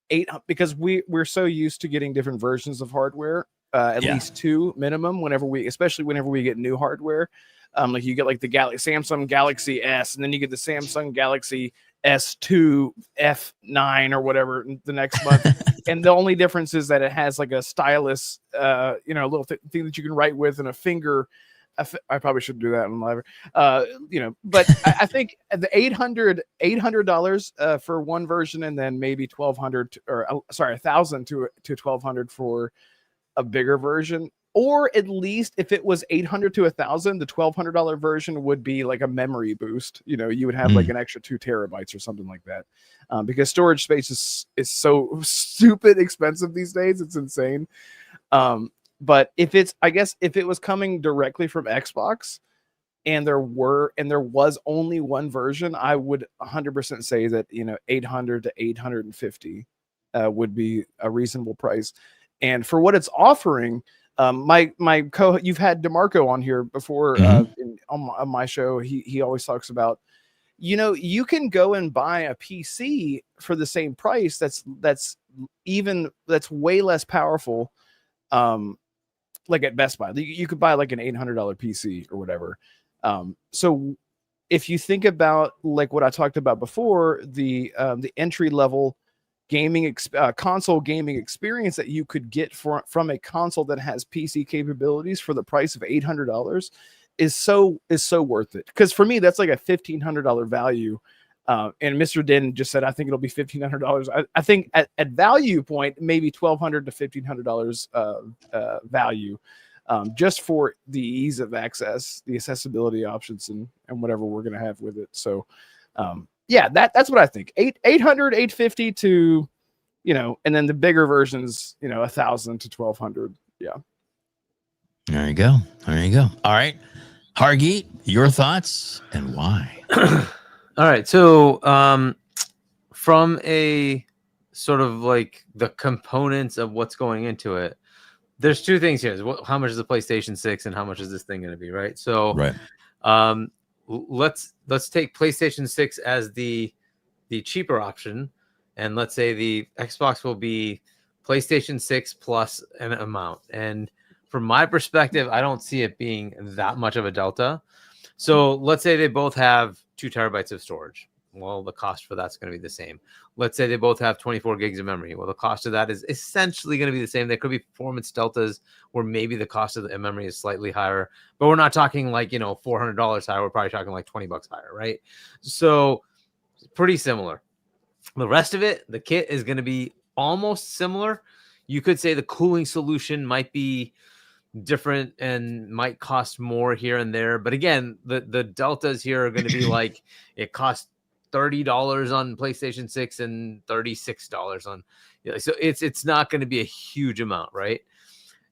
8, because we're so used to getting different versions of hardware, at least 2 minimum. Especially whenever we get new hardware, like you get like the Samsung Galaxy S, and then you get the Samsung Galaxy S2 F9 or whatever the next month. And the only difference is that it has like a stylus, a little thing that you can write with, and a finger. I probably shouldn't do that on live, but I think the $800 for one version, and then maybe 1,200 1,000 to 1,200 for a bigger version, or at least if it was 800 to 1,000, the $1,200 version would be like a memory boost. You would have like an extra 2 terabytes or something like that, because storage space is so stupid expensive these days. It's insane. But if it was coming directly from Xbox, and there was only one version, I would 100% say that 800 to 850 would be a reasonable price. And for what it's offering, you've had DeMarco on here before, on my show. He always talks about, you can go and buy a PC for the same price that's way less powerful. Like at Best Buy, you could buy like an $800 PC or whatever. So if you think about like what I talked about before, the entry level gaming console gaming experience that you could get from a console that has PC capabilities for the price of $800 is so worth it. Because for me, that's like a $1,500 value. And Mr. Den just said, I think it'll be $1,500. I think at value point, maybe $1,200 to $1,500 value, just for the ease of access, the accessibility options, and whatever we're going to have with it. So, that's what I think. 800, 850 to, and then the bigger versions, 1,000 to 1,200. Yeah. There you go. All right. Hargeet, your thoughts and why? All right, so from a sort of like the components of what's going into it, there's 2 things here. How much is the PlayStation 6 and how much is this thing going to be, right? So let's take PlayStation 6 as the cheaper option, and let's say the Xbox will be PlayStation 6 plus an amount. And from my perspective, I don't see it being that much of a delta. So let's say they both have 2 terabytes of storage. Well, the cost for that's going to be the same. Let's say they both have 24 gigs of memory. Well, the cost of that is essentially going to be the same. There could be performance deltas where maybe the cost of the memory is slightly higher, but we're not talking like, $400 higher. We're probably talking like $20 higher, right? So pretty similar. The rest of it, the kit is going to be almost similar. You could say the cooling solution might be different and might cost more here and there, but again, the deltas here are going to be like it costs $30 on PlayStation 6 and $36 on, so it's not going to be a huge amount, right?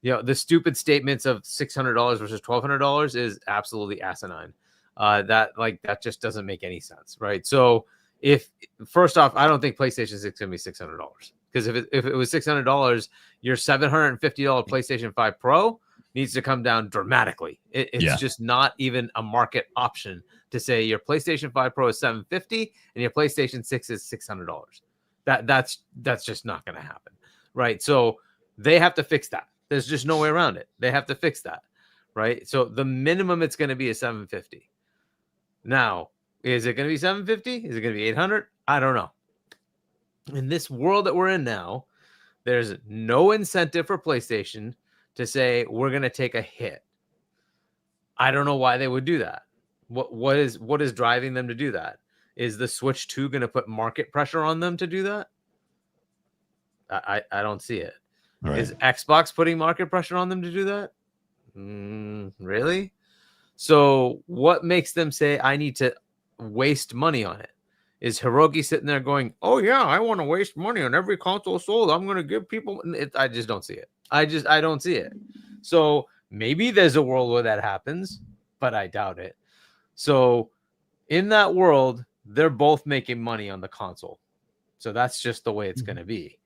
The stupid statements of $600 versus $1,200 is absolutely asinine. That just doesn't make any sense, right? So if first off, I don't think PlayStation 6 is gonna be $600 because if it was $600, your $750 PlayStation 5 Pro needs to come down dramatically. It's just not even a market option to say your PlayStation 5 Pro is $750 and your PlayStation 6 is $600. That's just not going to happen, right? So they have to fix that. There's just no way around it. They have to fix that, right? So the minimum it's going to be is $750. Now, is it going to be $750? Is it going to be $800? I don't know. In this world that we're in now, there's no incentive for PlayStation to say we're going to take a hit. I don't know why they would do that. What is driving them to do that? Is the Switch 2 going to put market pressure on them to do that? I don't see it. Right. Is Xbox putting market pressure on them to do that? Really? So what makes them say I need to waste money on it? Is Hiroki sitting there going, oh yeah, I want to waste money on every console sold. I'm going to give people. I just don't see it. I don't see it. So maybe there's a world where that happens, but I doubt it. So in that world, they're both making money on the console. So that's just the way it's going to be.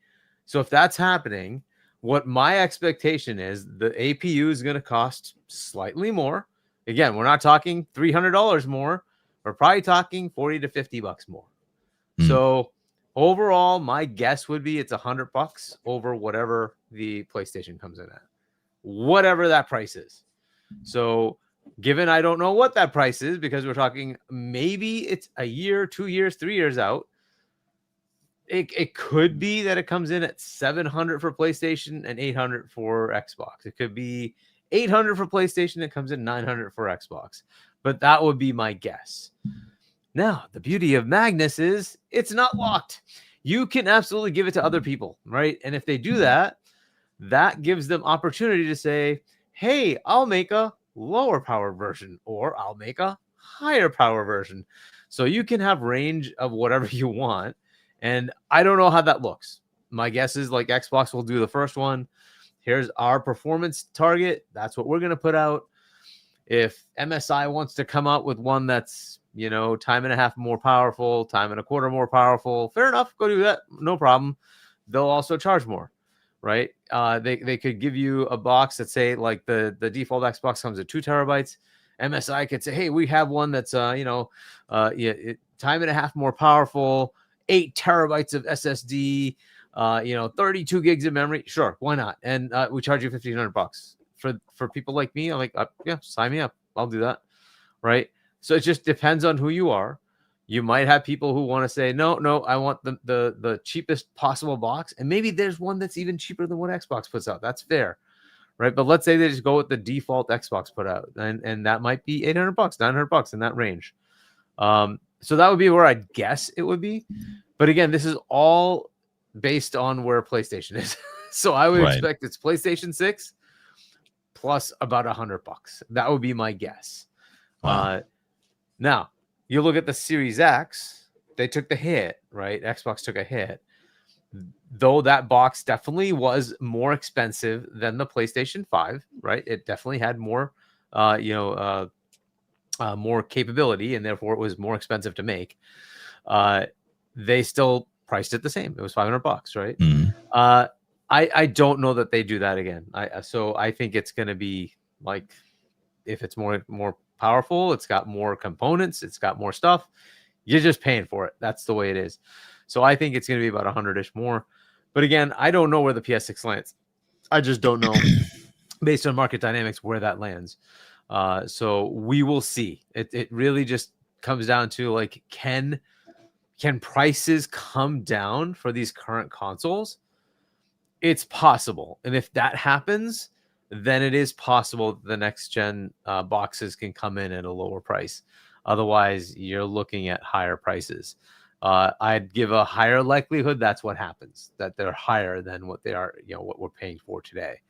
So if that's happening, what my expectation is, the APU is going to cost slightly more. Again, we're not talking $300 more. We're probably talking $40 to $50 more. So overall, my guess would be it's $100 over whatever the PlayStation comes in at, whatever that price is. So given I don't know what that price is, because we're talking maybe it's a year, 2 years, 3 years out, it could be that it comes in at $700 for PlayStation and $800 for Xbox. It could be $800 for PlayStation. It comes in $900 for Xbox. But that would be my guess. Now, the beauty of Magnus is it's not locked. You can absolutely give it to other people, right? And if they do that, that gives them opportunity to say, hey, I'll make a lower power version, or I'll make a higher power version. So you can have range of whatever you want. And I don't know how that looks. My guess is like Xbox will do the first one. Here's our performance target. That's what we're going to put out. If MSI wants to come out with one that's, time and a half more powerful, time and a quarter more powerful, fair enough. Go do that. No problem. They'll also charge more, right? They could give you a box that say like the default Xbox comes with 2 terabytes. MSI could say, hey, we have one that's, time and a half more powerful, 8 terabytes of SSD, 32 gigs of memory. Sure, why not? And we charge you $1,500 for people like me. I'm like, yeah, sign me up. I'll do that, right? So it just depends on who you are. You might have people who want to say, no, I want the cheapest possible box, and maybe there's one that's even cheaper than what Xbox puts out. That's fair, right? But let's say they just go with the default Xbox put out, and that might be $800, $900 in that range. So that would be where I'd guess it would be. But again, this is all based on where PlayStation is. So I would expect it's PlayStation 6 plus about $100. That would be my guess. Wow. Now, you look at the Series X, they took the hit, right? Xbox took a hit. Though that box definitely was more expensive than the PlayStation 5, right? It definitely had more, more capability, and therefore it was more expensive to make. They still priced it the same. It was $500, right? Mm-hmm. I don't know that they do that again. So I think it's going to be like, if it's more powerful, it's got more components, it's got more stuff, you're just paying for it. That's the way it is. So I think it's going to be about 100-ish more. But again, I don't know where the PS6 lands. I just don't know based on market dynamics where that lands. So we will see. It really just comes down to like, can prices come down for these current consoles? It's possible. And if that happens, then it is possible the next gen boxes can come in at a lower price. Otherwise, you're looking at higher prices. I'd give a higher likelihood that's what happens, that they're higher than what they are, what we're paying for today.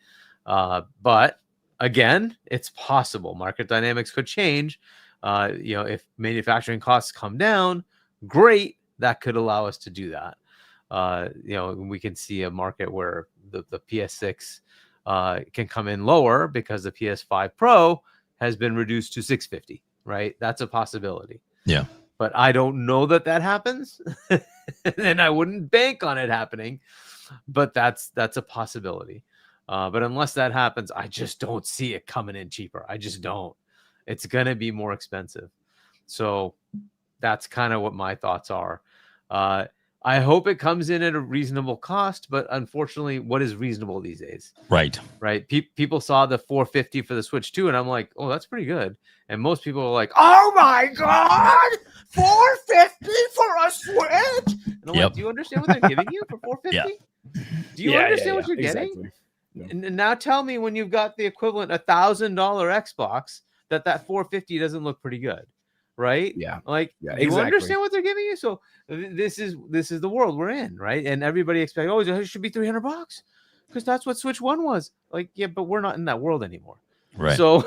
But again, it's possible. Market dynamics could change. If manufacturing costs come down, great. That could allow us to do that. We can see a market where the PS6 can come in lower because the PS5 Pro has been reduced to $650, right? That's a possibility. Yeah. But I don't know that happens. And I wouldn't bank on it happening, but that's a possibility. But unless that happens, I just don't see it coming in cheaper. I just don't. It's going to be more expensive. So that's kind of what my thoughts are. I hope it comes in at a reasonable cost, but unfortunately, what is reasonable these days? Right. People saw the $450 for the Switch 2, and I'm like, oh, that's pretty good. And most people are like, oh my God, $450 for a Switch. And I'm like, do you understand what they're giving you for $450? Yeah. Do you understand what you're getting? Yeah. And now tell me when you've got the equivalent $1,000 Xbox that $450 doesn't look pretty good. Right? Yeah. Like, you understand what they're giving you? So this is the world we're in, right? And everybody expects, oh, it should be $300 because that's what Switch 1 was. Like, yeah, but we're not in that world anymore. Right. So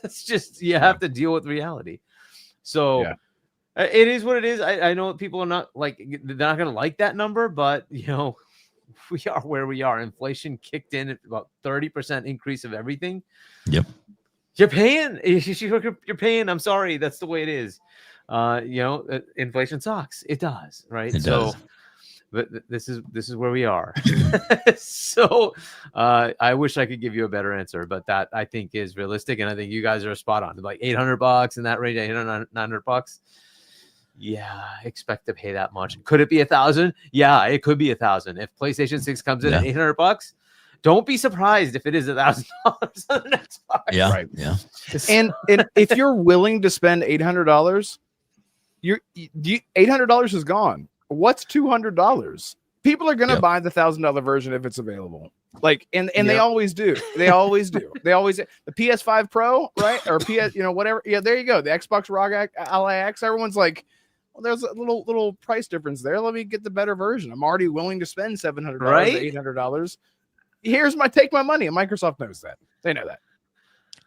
it's just you have to deal with reality. So it is what it is. I know people are not like they're not gonna like that number, but we are where we are. Inflation kicked in at about 30% increase of everything. Yep. You're paying. You're paying. I'm sorry. That's the way it is. Inflation sucks. It does, right? It does. But this is where we are. So I wish I could give you a better answer, but that I think is realistic, and I think you guys are spot on. Like $800 in that range, $900. Yeah, expect to pay that much. Could it be $1,000? Yeah, it could be $1,000. If PlayStation 6 comes in at $800. Don't be surprised if it is $1,000 on the next box. Yeah, right. Yeah. And if you're willing to spend $800, $800 is gone. What's $200? People are gonna buy the $1,000 version if it's available. Like, and they always do. They always do. They always the PS5 Pro, right? Or PS, whatever. Yeah, there you go. The Xbox Rock Ally X. Everyone's like, well, there's a little price difference there. Let me get the better version. I'm already willing to spend $700, $800. Here's take my money. And Microsoft knows that. They know that.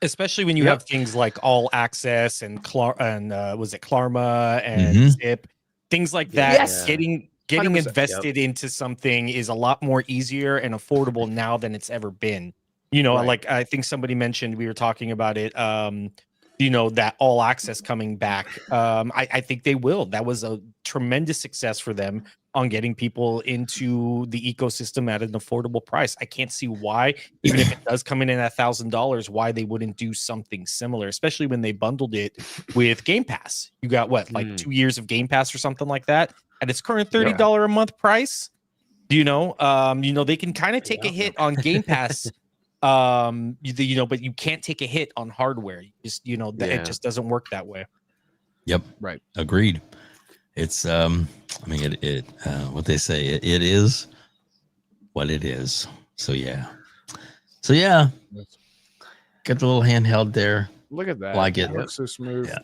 Especially when you have things like All Access and was it Klarma and Zip, things like that. Yes. Getting invested into something is a lot more easier and affordable now than it's ever been. Like I think somebody mentioned, we were talking about it. That All Access coming back. I think they will. That was a tremendous success for them on getting people into the ecosystem at an affordable price. I can't see why, even if it does come in at $1,000, why they wouldn't do something similar, especially when they bundled it with Game Pass. You got 2 years of Game Pass or something like that at its current $30 a month price. They can kind of take a hit on Game Pass. But you can't take a hit on hardware. It just doesn't work that way. Yep. Right. Agreed. It's what they say, it is what it is. So yeah. Got the little handheld there. Look at that. Like it. Looks so smooth. Yeah.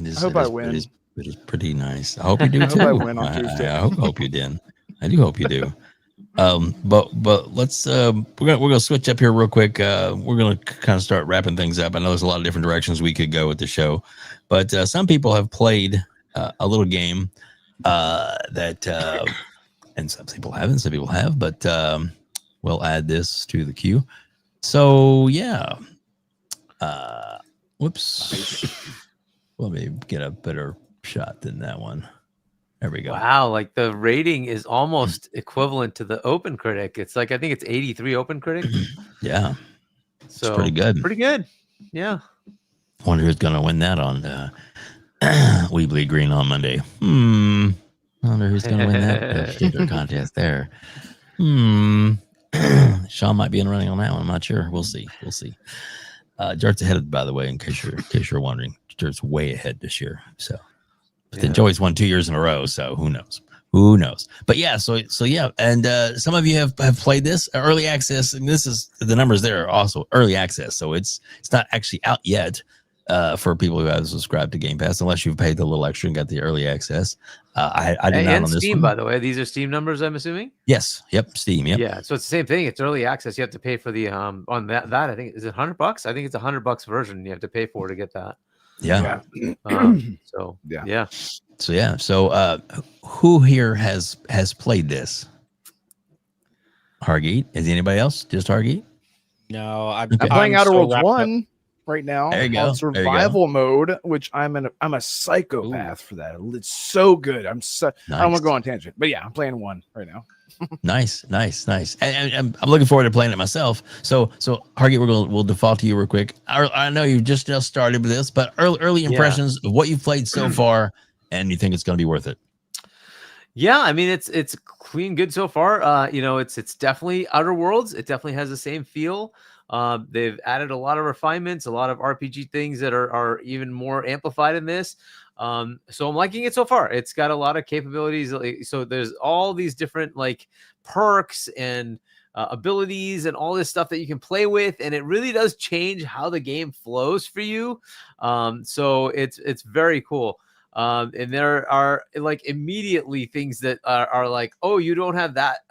I hope I win. It is pretty nice. I hope you do I too. hope I win on Tuesday. I hope you did. I do hope you do. But let's we're gonna switch up here real quick. We're gonna kind of start wrapping things up. I know there's a lot of different directions we could go with the show, but some people have played a little game that and some people haven't, some people have, but we'll add this to the queue. So whoops. Let me get a better shot than that one. There we go. Wow, like the rating is almost equivalent to the Open Critic. It's like I think it's 83 Open Critic. Yeah. So it's pretty good. Pretty good. Yeah. Wonder who's gonna win that on We Bleed Green on Monday. Wonder who's gonna win that particular contest there. Shaun might be in running on that one. I'm not sure. We'll see. Jart's ahead, by the way, in case you're wondering. Jart's way ahead this year. So but then Joey's won 2 years in a row, so who knows? But yeah, so and some of you have played this early access, and this is the numbers there are also early access, so it's not actually out yet for people who have subscribed to Game Pass, unless you've paid the little extra and got the early access. I did not on this Steam, one. by the way, these are Steam numbers, I'm assuming. Yes, yep, Steam, yep. Yeah, so it's the same thing. It's early access. You have to pay for the on that. I think is it $100? I think it's $100 version. You have to pay for to get that. Yeah. So who here has played this? Hargeet? Is anybody else? Just Hargeet? No, I'm playing Outer Worlds 1 right now There you go. on survival mode, which I'm a psychopath for that. It's so good. I don't want to go on tangent, but yeah, I'm playing 1 right now. Nice. And I'm looking forward to playing it myself. So Hargeet, we'll default to you real quick. I know you just started with this, but early impressions of what you've played so far, and you think it's going to be worth it. Yeah, I mean it's clean good so far. It's definitely Outer Worlds. It definitely has the same feel. They've added a lot of refinements, a lot of RPG things that are even more amplified in this. So I'm liking it so far. It's got a lot of capabilities. So there's all these different like perks and abilities and all this stuff that you can play with, and it really does change how the game flows for you. So it's very cool. And there are like immediately things that are like, oh, you don't have that,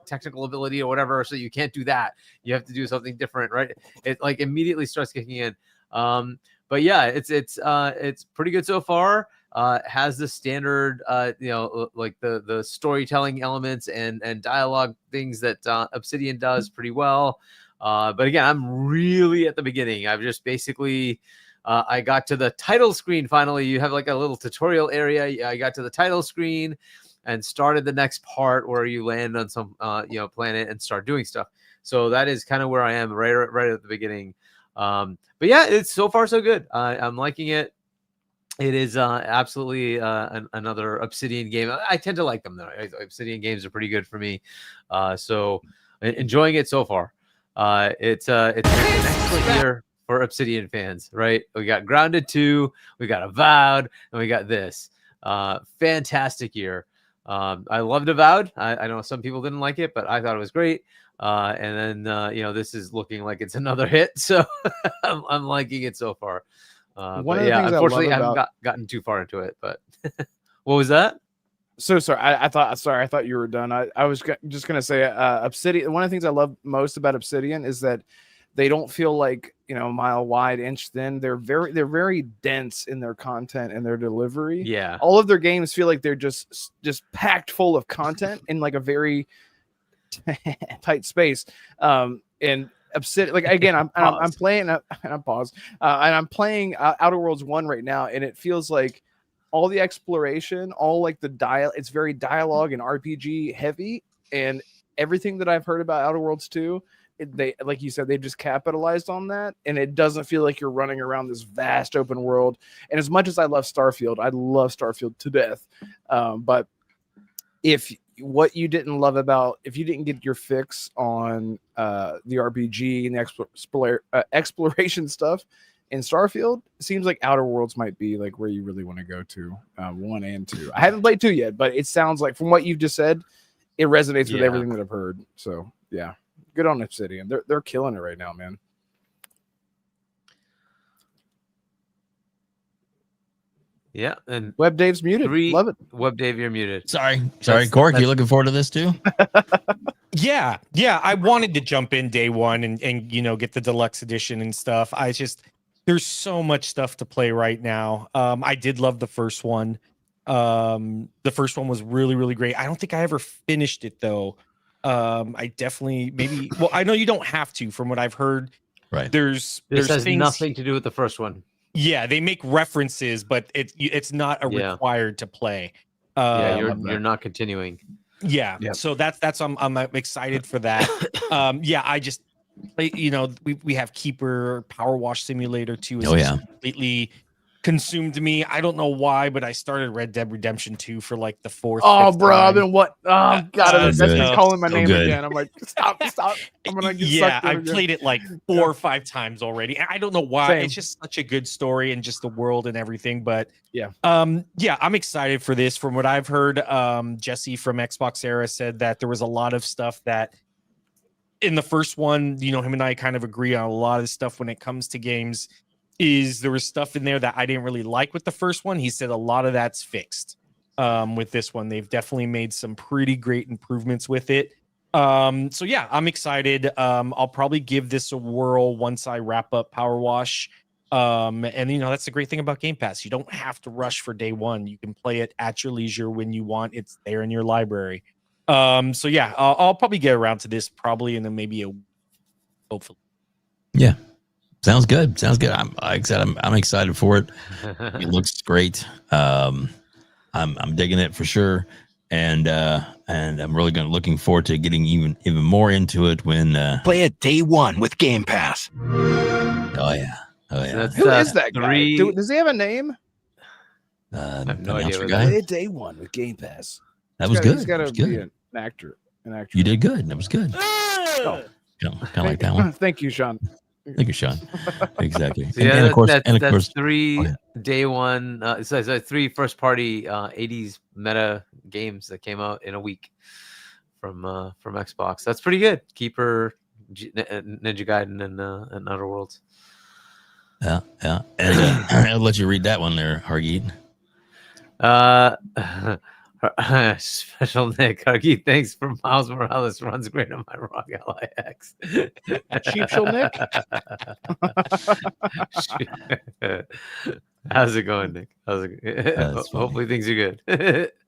technical ability or whatever, so you can't do that. You have to do something different, right? It like immediately starts kicking in. But yeah, it's pretty good so far. Has the standard, like the storytelling elements and dialogue things that Obsidian does pretty well. But again, I'm really at the beginning. I've just basically. I got to the title screen finally. You have like a little tutorial area. I got to the title screen and started the next part where you land on some planet and start doing stuff. So that is kind of where I am right at the beginning. But yeah, it's so far so good. I'm liking it. It is absolutely another Obsidian game. I tend to like them though. Obsidian games are pretty good for me. So enjoying it so far. It's an excellent year for Obsidian fans, right? We got Grounded 2, we got Avowed, and we got this. Fantastic year. I loved Avowed. I know some people didn't like it, but I thought it was great. And then this is looking like it's another hit, so I'm liking it so far. But yeah, unfortunately, I haven't gotten too far into it. But what was that? So sorry. I thought you were done. I was just gonna say, Obsidian. One of the things I love most about Obsidian is that they don't feel like mile wide, inch thin. They're very dense in their content and their delivery. Yeah, all of their games feel like they're just packed full of content in like a very tight space. And Obsidian, like again, I'm playing and I'm paused, and I'm playing Outer Worlds 1 right now, and it feels like all the exploration, all like the it's very dialogue and RPG heavy, and everything that I've heard about Outer Worlds 2. They, like you said, they just capitalized on that, and it doesn't feel like you're running around this vast open world. And as much as I love Starfield to death, but if you didn't get your fix on the RPG and the exploration stuff in Starfield, it seems like Outer Worlds might be like where you really want to go to, 1 and 2. I haven't played 2 yet, but it sounds like from what you've just said, it resonates with everything that I've heard. So yeah. Good on Obsidian. They're killing it right now, man. Yeah, and WebDave's muted. Love it. WebDave, you're muted. Sorry, Cork. You looking forward to this too? Yeah. I wanted to jump in day one and get the deluxe edition and stuff. There's so much stuff to play right now. I did love the first one. The first one was really, really great. I don't think I ever finished it though. I definitely I know you don't have to, from what I've heard. Right. This has nothing to do with the first one. Yeah, they make references, but it's not required to play. You're not continuing. Yeah. So that's I'm excited for that. I just we have Keeper Power Wash Simulator 2 is completely consumed me. I don't know why, but I started Red Dead Redemption 2 for like the 4th. Oh, bro, I've been what? Oh, God, that's calling my name good. again. I'm like, stop. I'm gonna get sucked in I've played it like 4 or 5 times already. I don't know why. Same. It's just such a good story and just the world and everything. But I'm excited for this. From what I've heard, Jesse from Xbox Era said that there was a lot of stuff that in the first one, him and I kind of agree on a lot of stuff when it comes to games. There was stuff in there that I didn't really like with the first one. He said a lot of that's fixed with this one. They've definitely made some pretty great improvements with it. I'm excited. I'll probably give this a whirl once I wrap up Power Wash. And that's the great thing about Game Pass. You don't have to rush for day one. You can play it at your leisure when you want. It's there in your library. I'll probably get around to this probably in maybe a Hopefully. Yeah. Sounds good. Sounds good. Like I said, I'm excited for it. It looks great. I'm digging it for sure. And I'm really looking forward to getting even more into it when Play it day one with Game Pass. Oh yeah. Who is that guy? Does he have a name? I have no idea announcer what guy. that Play it day one with Game Pass. That was good. He's got That to was be good. an actor. An actor. You did good. That was good. Oh. Kind of like that one. Thank you, Shaun. Thank you, Sean. Exactly. So yeah, of course, that's 3 day one. It's 3 first party 80s meta games that came out in a week from Xbox. That's pretty good. Keeper, Ninja Gaiden, and Outer Worlds. Yeah. And I'll let you read that one there, Hargeet. Special Nick Hargeet, thanks for Miles Morales. Runs great on my ROG LIX. Cheap Nick. How's it going, Nick? How's it? Hopefully things are good.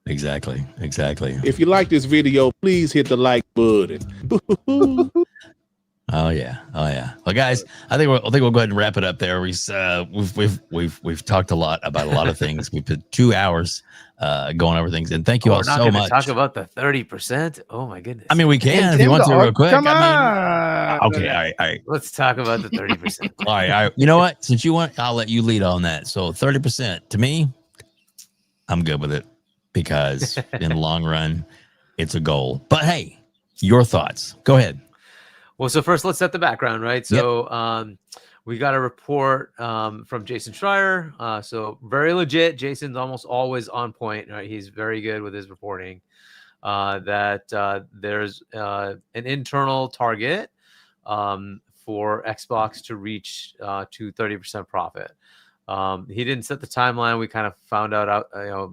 Exactly. If you like this video, please hit the like button. Oh yeah. Well, guys, I think we'll go ahead and wrap it up there. We've talked a lot about a lot of things. We put 2 hours going over things, and thank you all so much. Talk about the 30%. Oh my goodness. I mean, we can if you want to real quick. Come on. Okay. All right. Let's talk about the 30%. All right. You know what? Since you want, I'll let you lead on that. So 30% to me, I'm good with it because in the long run, it's a goal. But hey, your thoughts. Go ahead. Well, so first, let's set the background, right? So we got a report from Jason Schreier. So very legit. Jason's almost always on point, right? He's very good with his reporting. That there's an internal target for Xbox to reach to 30% profit. He didn't set the timeline. We kind of found out,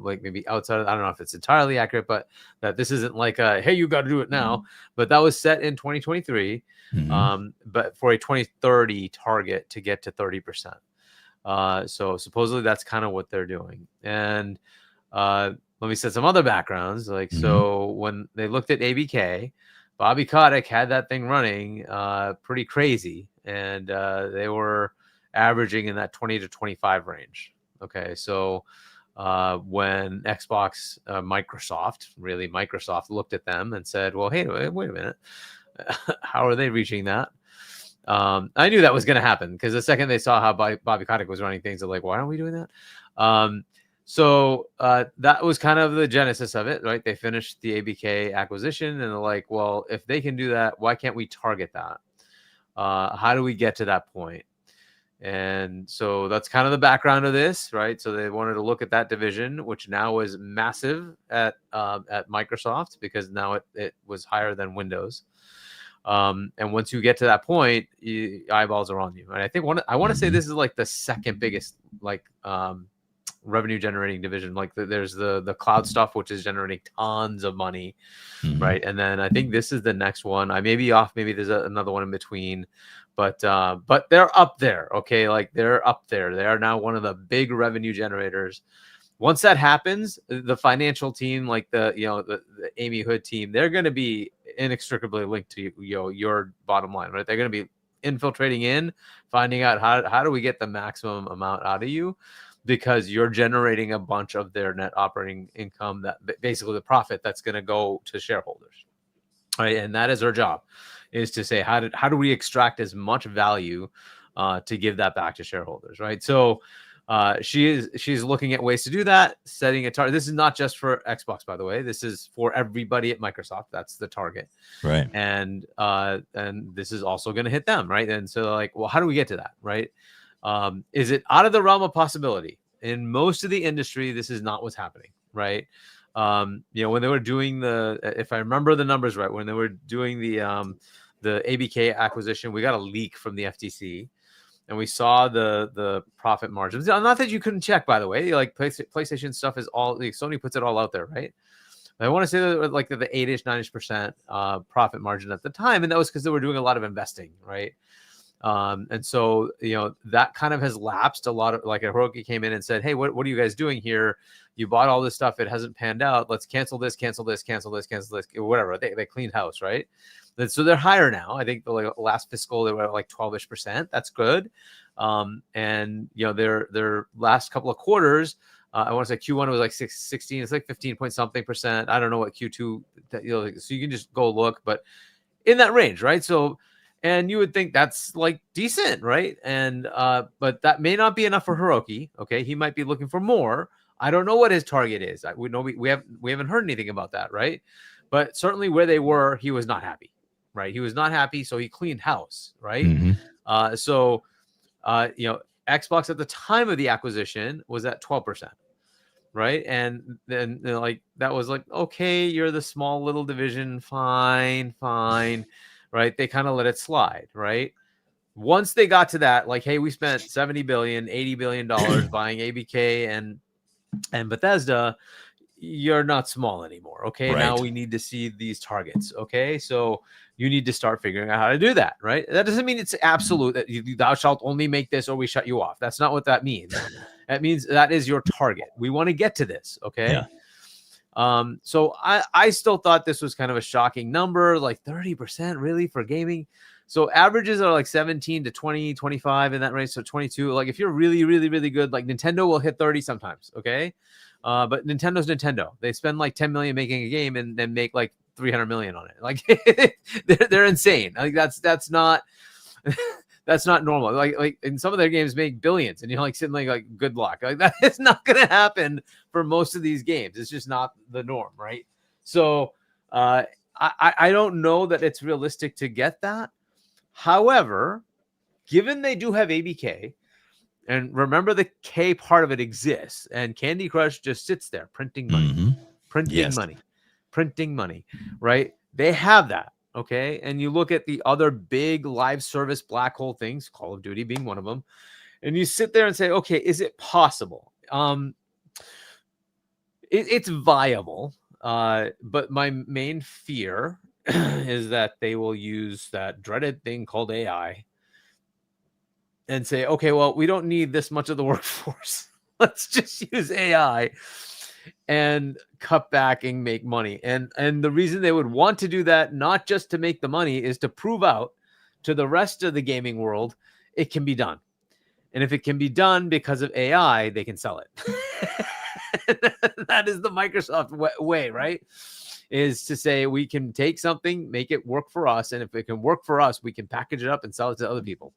like maybe outside of, I don't know if it's entirely accurate, but that this isn't like a, hey, you got to do it now. But that was set in 2023, but for a 2030 target to get to 30%. So supposedly that's kind of what they're doing. And let me set some other backgrounds. Like, so when they looked at ABK, Bobby Kotick had that thing running pretty crazy. And they were averaging in that 20 to 25 range. Okay, so when Xbox, Microsoft looked at them and said, well, hey, wait a minute. How are they reaching that? I knew that was going to happen because the second they saw how Bobby Kotick was running things, they're like, why aren't we doing that? So that was kind of the genesis of it, right? They finished the ABK acquisition and they're like, well, if they can do that, why can't we target that? How do we get to that point? And so that's kind of the background of this, right? So they wanted to look at that division, which now is massive at Microsoft because now it was higher than Windows. And once you get to that point, eyeballs are on you. And I think I want to say this is like the second biggest revenue generating division. Like there's the cloud stuff, which is generating tons of money, right? And then I think this is the next one. I may be off. Maybe there's another one in between. But they're up there, okay? Like they're up there. They are now one of the big revenue generators. Once that happens, the financial team, like the Amy Hood team, they're going to be inextricably linked to your bottom line, right? They're going to be infiltrating in, finding out how do we get the maximum amount out of you, because you're generating a bunch of their net operating income, that basically the profit that's going to go to shareholders, right? And that is our job. Is to say how do we extract as much value to give that back to shareholders, right? So she's looking at ways to do that, setting a target. This is not just for Xbox, by the way. This is for everybody at Microsoft. That's the target, right? And this is also going to hit them, right? And so like, well, how do we get to that, right? Is it out of the realm of possibility? In most of the industry, this is not what's happening, right? When they were doing if I remember the numbers right, when they were doing the ABK acquisition, we got a leak from the FTC and we saw the profit margins. Not that you couldn't check, by the way, like PlayStation stuff is all, like Sony puts it all out there, right? I want to say that like the 8-ish, 9-ish% profit margin at the time. And that was because they were doing a lot of investing, right? And so, that kind of has lapsed a lot of, like Hiroki came in and said, hey, what are you guys doing here? You bought all this stuff. It hasn't panned out. Let's cancel this, whatever. They cleaned house, right? So they're higher now. I think the last fiscal they were at like 12-ish%. That's good. And their last couple of quarters, I want to say Q1 was like 16. It's like 15 point something percent. I don't know what Q2. So you can just go look, but in that range, right? So, and you would think that's like decent, right? And but that may not be enough for Hiroki. Okay, he might be looking for more. I don't know what his target is. We haven't heard anything about that, right? But certainly where they were, he was not happy, right? He was not happy, so he cleaned house, right? Xbox at the time of the acquisition was at 12%, right? And then like that was like, okay, you're the small little division, fine, right? They kind of let it slide, right? Once they got to that, like, hey, we spent $70 billion, $80 billion buying ABK and Bethesda. You're not small anymore. Okay. Right. Now we need to see these targets. Okay. So you need to start figuring out how to do that. Right. That doesn't mean it's absolute that thou shalt only make this or we shut you off. That's not what that means. That means that is your target. We want to get to this. Okay. Yeah. So I still thought this was kind of a shocking number, like 30% really for gaming. So averages are like 17 to 20, 25 in that range. So 22, like if you're really, really, really good, like Nintendo will hit 30 sometimes. Okay. But Nintendo's Nintendo. They spend like 10 million making a game and then make like 300 million on it. Like they're insane. Like that's not that's not normal. Like in some of their games make billions and you're like sitting like good luck. Like that is not going to happen for most of these games. It's just not the norm, right? So I don't know that it's realistic to get that. However, given they do have ABK, and remember, the K part of it exists, and Candy Crush just sits there printing money, printing money, right? They have that, okay? And you look at the other big live service black hole things, Call of Duty being one of them, and you sit there and say, okay, is it possible? It's viable, but my main fear is that they will use that dreaded thing called AI and say, okay, well, we don't need this much of the workforce. Let's just use AI and cut back and make money. And the reason they would want to do that, not just to make the money, is to prove out to the rest of the gaming world it can be done. And if it can be done because of AI, they can sell it. That is the Microsoft way, right? Is to say we can take something, make it work for us. And if it can work for us, we can package it up and sell it to other people.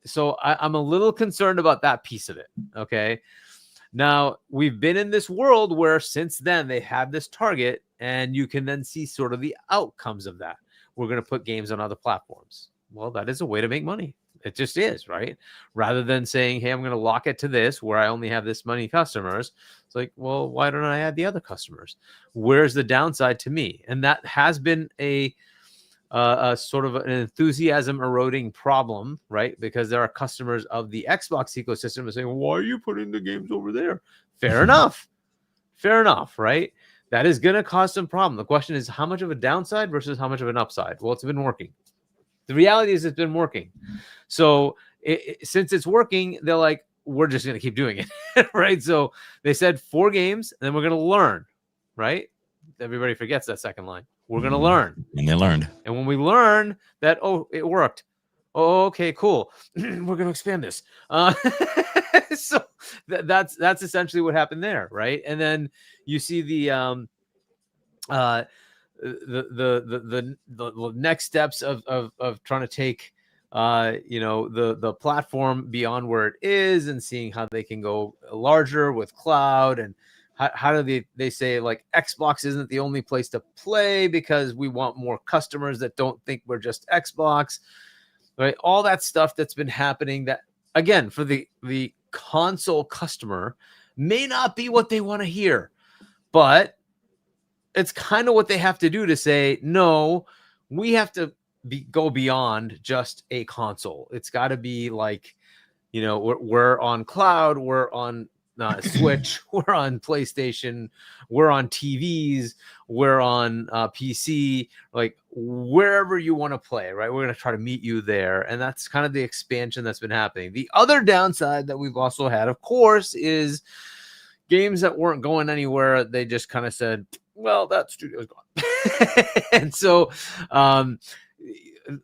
So I'm a little concerned about that piece of it. Okay. Now we've been in this world where since then they have this target and you can then see sort of the outcomes of that. We're going to put games on other platforms. Well, that is a way to make money. It just is, right? Rather than saying, hey, I'm going to lock it to this where I only have this many customers. It's like, well, why don't I add the other customers? Where's the downside to me? And that has been a sort of an enthusiasm eroding problem, right? Because there are customers of the Xbox ecosystem saying, why are you putting the games over there? Fair enough, right? That is going to cause some problem. The question is how much of a downside versus how much of an upside? Well, it's been working. The reality is it's been working. So since it's working, they're like, we're just going to keep doing it, right? So they said 4 games, and then we're going to learn, right? Everybody forgets that second line. We're going to learn. And they learned. And when we learn that, oh, it worked. Oh, okay, cool. We're going to expand this. So that's essentially what happened there, right? And then you see the next steps of trying to take the platform beyond where it is and seeing how they can go larger with cloud. And how do they say like Xbox isn't the only place to play because we want more customers that don't think we're just Xbox, right? All that stuff that's been happening that, again, for the console customer may not be what they want to hear, but it's kind of what they have to do to say, no, we have to go beyond just a console. It's got to be like, we're on cloud, we're on Switch, we're on PlayStation, we're on TVs, we're on PC, like wherever you want to play, right? We're going to try to meet you there. And that's kind of the expansion that's been happening. The other downside that we've also had, of course, is games that weren't going anywhere. They just kind of said, well, that studio's gone. And so,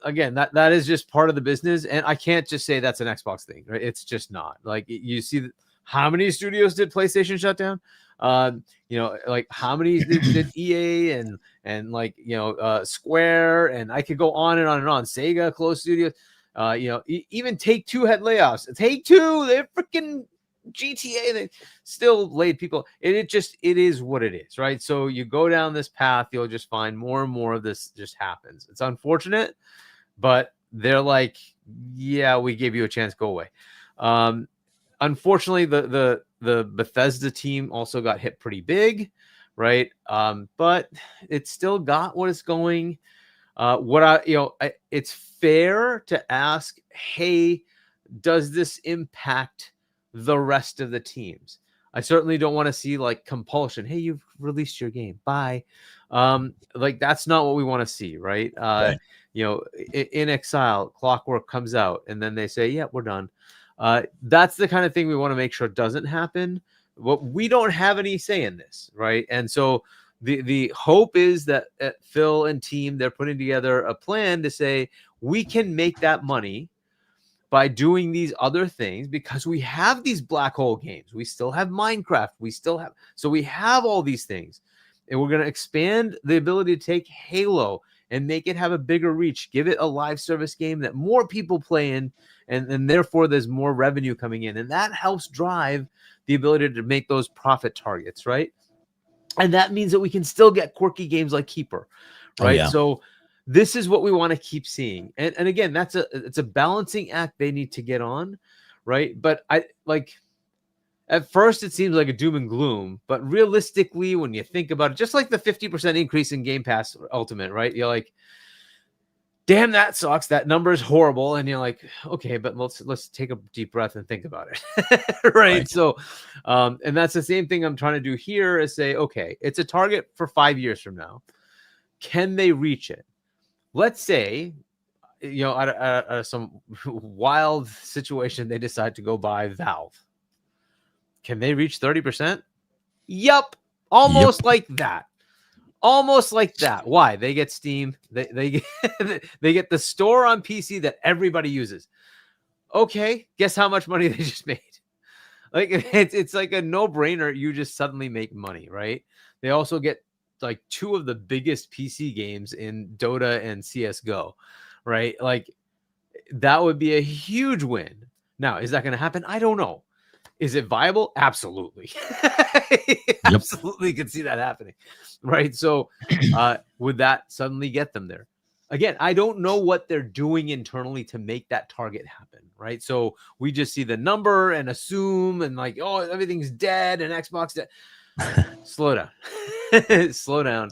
again, that is just part of the business, and I can't just say that's an Xbox thing, right? It's just not. Like, you see how many studios did PlayStation shut down? Like how many did EA and like Square, and I could go on and on and on. Sega closed studios. Even Take-Two had layoffs. Take-Two, they're freaking GTA, they still laid people. It is what it is, right? So you go down this path, you'll just find more and more of this just happens. It's unfortunate, but they're like, yeah, we gave you a chance, go away. Unfortunately, the Bethesda team also got hit pretty big, right? But it's still got what it's going. It's fair to ask, hey, does this impact the rest of the teams? I certainly don't want to see like compulsion. Hey, you've released your game. Bye. Like that's not what we want to see, right? Right. In Exile, Clockwork comes out and then they say, yeah, we're done. That's the kind of thing we want to make sure doesn't happen. But we don't have any say in this, right? And so the hope is that Phil and team, they're putting together a plan to say we can make that money by doing these other things, because we have these black hole games. We still have Minecraft. So we have all these things, and we're going to expand the ability to take Halo and make it have a bigger reach, give it a live service game that more people play in, and therefore there's more revenue coming in. And that helps drive the ability to make those profit targets, right? And that means that we can still get quirky games like Keeper, right? Oh, yeah. So this is what we want to keep seeing. And again, it's a balancing act they need to get on, right? But at first it seems like a doom and gloom, but realistically, when you think about it, just like the 50% increase in Game Pass Ultimate, right? You're like, damn, that sucks. That number is horrible. And you're like, okay, but let's take a deep breath and think about it. right? So, and that's the same thing I'm trying to do here is say, okay, it's a target for 5 years from now. Can they reach it? Let's say, out of some wild situation, they decide to go buy Valve. Can they reach 30%? Yup. Almost like that. Almost like that. Why? They get Steam. They get, they get the store on PC that everybody uses. Okay, guess how much money they just made? Like it's like a no-brainer. You just suddenly make money, right? They also get like two of the biggest PC games in Dota and CS:GO, right? Like that would be a huge win. Now, is that going to happen? I don't know. Is it viable? Absolutely. Absolutely could see that happening. Right. So would that suddenly get them there? Again, I don't know what they're doing internally to make that target happen. Right. So we just see the number and assume and like, oh, everything's dead and Xbox dead. Slow down. Slow down.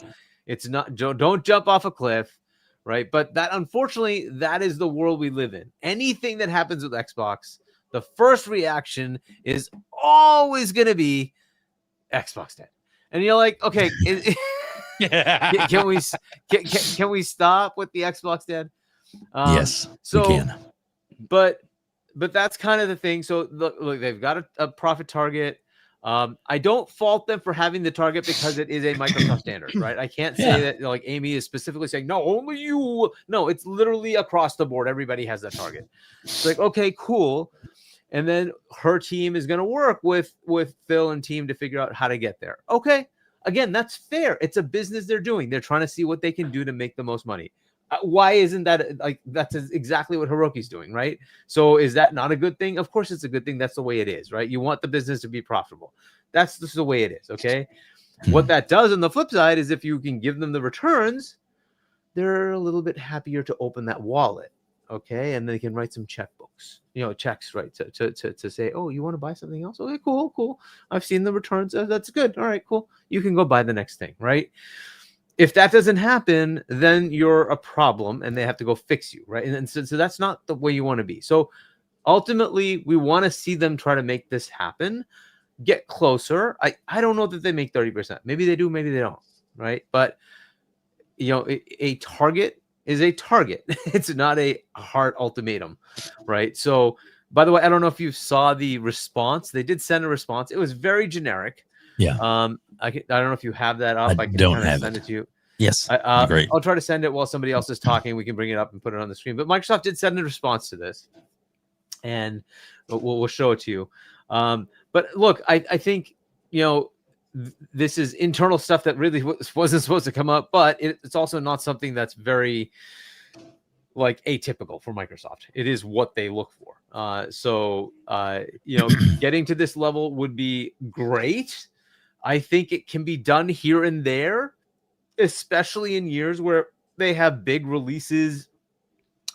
It's not, don't jump off a cliff. Right. But that, unfortunately, that is the world we live in. Anything that happens with Xbox, the first reaction is always going to be Xbox dead. And you're like, okay, can we stop with the Xbox dead? Yes, so we can. But that's kind of the thing. So look, they've got a profit target. I don't fault them for having the target because it is a Microsoft standard, right? I can't say that like Amy is specifically saying, no, only you. No, it's literally across the board. Everybody has that target. It's like, okay, cool. And then her team is going to work with Phil and team to figure out how to get there. Okay. Again, that's fair. It's a business they're doing. They're trying to see what they can do to make the most money. Why isn't that like, that's exactly what Hiroki's doing, right? So is that not a good thing? Of course it's a good thing. That's the way it is, right? You want the business to be profitable. That's just the way it is. Okay. What that does on the flip side is if you can give them the returns, they're a little bit happier to open that wallet. Okay. And they can write some checkbooks, checks, right? To say, oh, you want to buy something else? Okay, cool. I've seen the returns. That's good. All right, cool. You can go buy the next thing, right? If that doesn't happen, then you're a problem and they have to go fix you, right? And so that's not the way you want to be. So ultimately, we want to see them try to make this happen, get closer. I don't know that they make 30%. Maybe they do, maybe they don't, right? But, a target is a target. It's not a hard ultimatum, right? So, by the way, I don't know if you saw the response. They did send a response. It was very generic. Yeah. I don't know if you have that up. I can don't kind of have send it. it to you. Yes, great. I'll try to send it while somebody else is talking. We can bring it up and put it on the screen. But Microsoft did send a response to this, and we'll show it to you. But look, I think, this is internal stuff that really wasn't supposed to come up, but it's also not something that's very atypical for Microsoft. It is what they look for. So getting to this level would be great. I think it can be done here and there, especially in years where they have big releases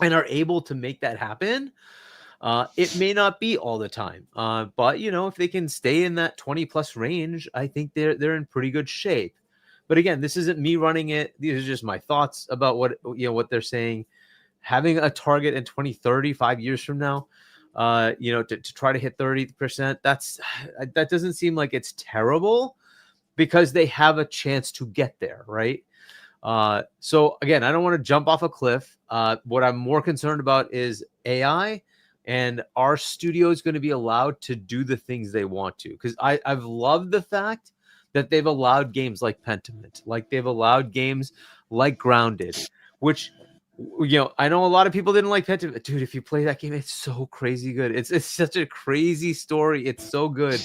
and are able to make that happen. It may not be all the time, but if they can stay in that 20+ range, I think they're in pretty good shape. But again, this isn't me running it. These are just my thoughts about what they're saying. Having a target in 2030, 5 years from now, to try to hit 30%, that doesn't seem like it's terrible, because they have a chance to get there, right? So again, I don't want to jump off a cliff. What I'm more concerned about is AI, and our studio is going to be allowed to do the things they want to. Because I've loved the fact that they've allowed games like Pentiment, like they've allowed games like Grounded, which, I know a lot of people didn't like Pentiment. Dude, if you play that game, it's so crazy good. It's such a crazy story. It's so good.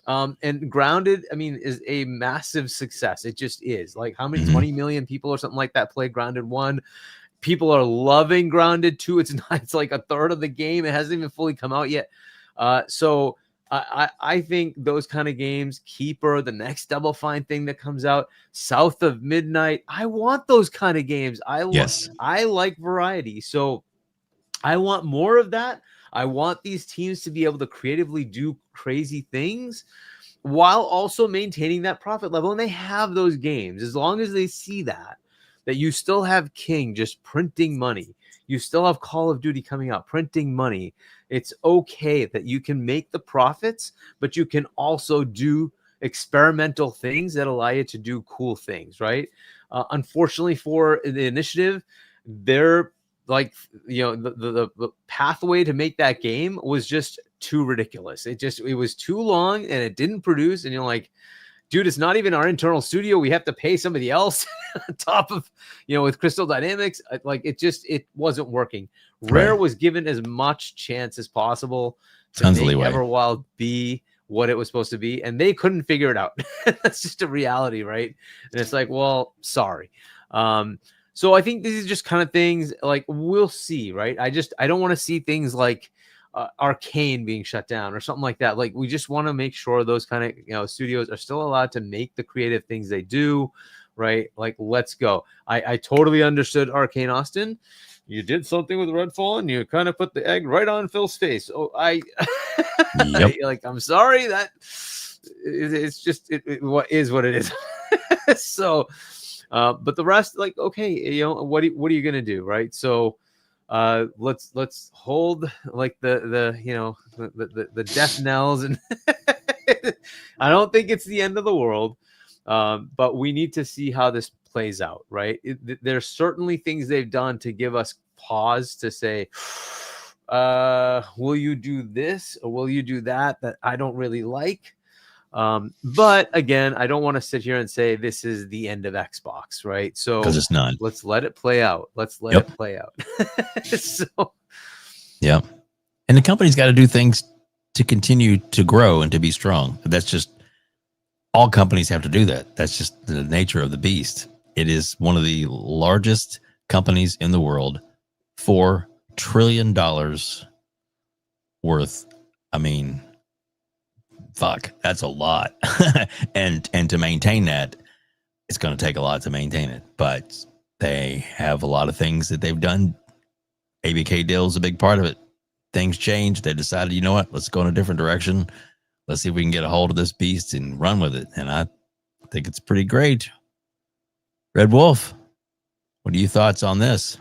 And Grounded, is a massive success. It just is. Like, how many 20 million people or something like that play Grounded 1? People are loving Grounded 2. It's like a third of the game. It hasn't even fully come out yet. So I think those kind of games, Keeper, the next Double Fine thing that comes out, South of Midnight, I want those kind of games. I like variety. So I want more of that. I want these teams to be able to creatively do crazy things while also maintaining that profit level. And they have those games. As long as they see that you still have King just printing money. You still have Call of Duty coming out, printing money. It's okay that you can make the profits, but you can also do experimental things that allow you to do cool things, right? Unfortunately for the initiative, they're the pathway to make that game was just too ridiculous. It was too long and it didn't produce. And you're like, dude, it's not even our internal studio. We have to pay somebody else on top of, with Crystal Dynamics. It wasn't working. Rare was given as much chance as possible to make Everwild be what it was supposed to be, and they couldn't figure it out. That's just a reality, right? And it's like, well, sorry. So I think these are just kind of things we'll see, right? I don't want to see things like Arcane being shut down or something like that. We just want to make sure those kind of studios are still allowed to make the creative things they do, right? Let's go. I totally understood Arcane Austin. You did something with Redfall and you kind of put the egg right on Phil's face. Oh, I'm sorry, that it's just what is what it is. So but the rest, okay, what are you gonna do, right? So let's hold the death knells, and I don't think it's the end of the world, but we need to see how this plays out, right? There's certainly things they've done to give us pause to say, will you do this or will you do that I don't really like? But again, I don't want to sit here and say this is the end of Xbox, right? So because it's not. Let's let it play out. It play out. So yeah. And the company's got to do things to continue to grow and to be strong. That's just, all companies have to do that. That's just the nature of the beast. It is one of the largest companies in the world, $4 trillion worth. Fuck, that's a lot. and to maintain that, it's going to take a lot to maintain it. But they have a lot of things that they've done. ABK deal is a big part of it. Things change. They decided, you know what? Let's go in a different direction. Let's see if we can get a hold of this beast and run with it. And I think it's pretty great. Red Wolf, what are your thoughts on this?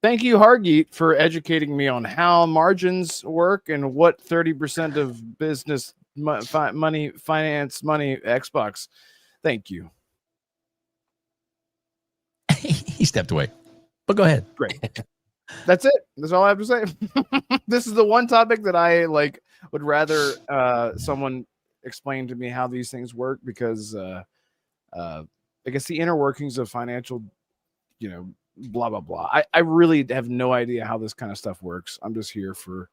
Thank you, Hargeet, for educating me on how margins work and what 30% of business finance money Xbox. Thank you. He stepped away, but go ahead. Great. That's it. That's all I have to say. This is the one topic that I would rather someone explain to me how these things work, because I guess the inner workings of financial, blah blah blah. I really have no idea how this kind of stuff works. I'm just here for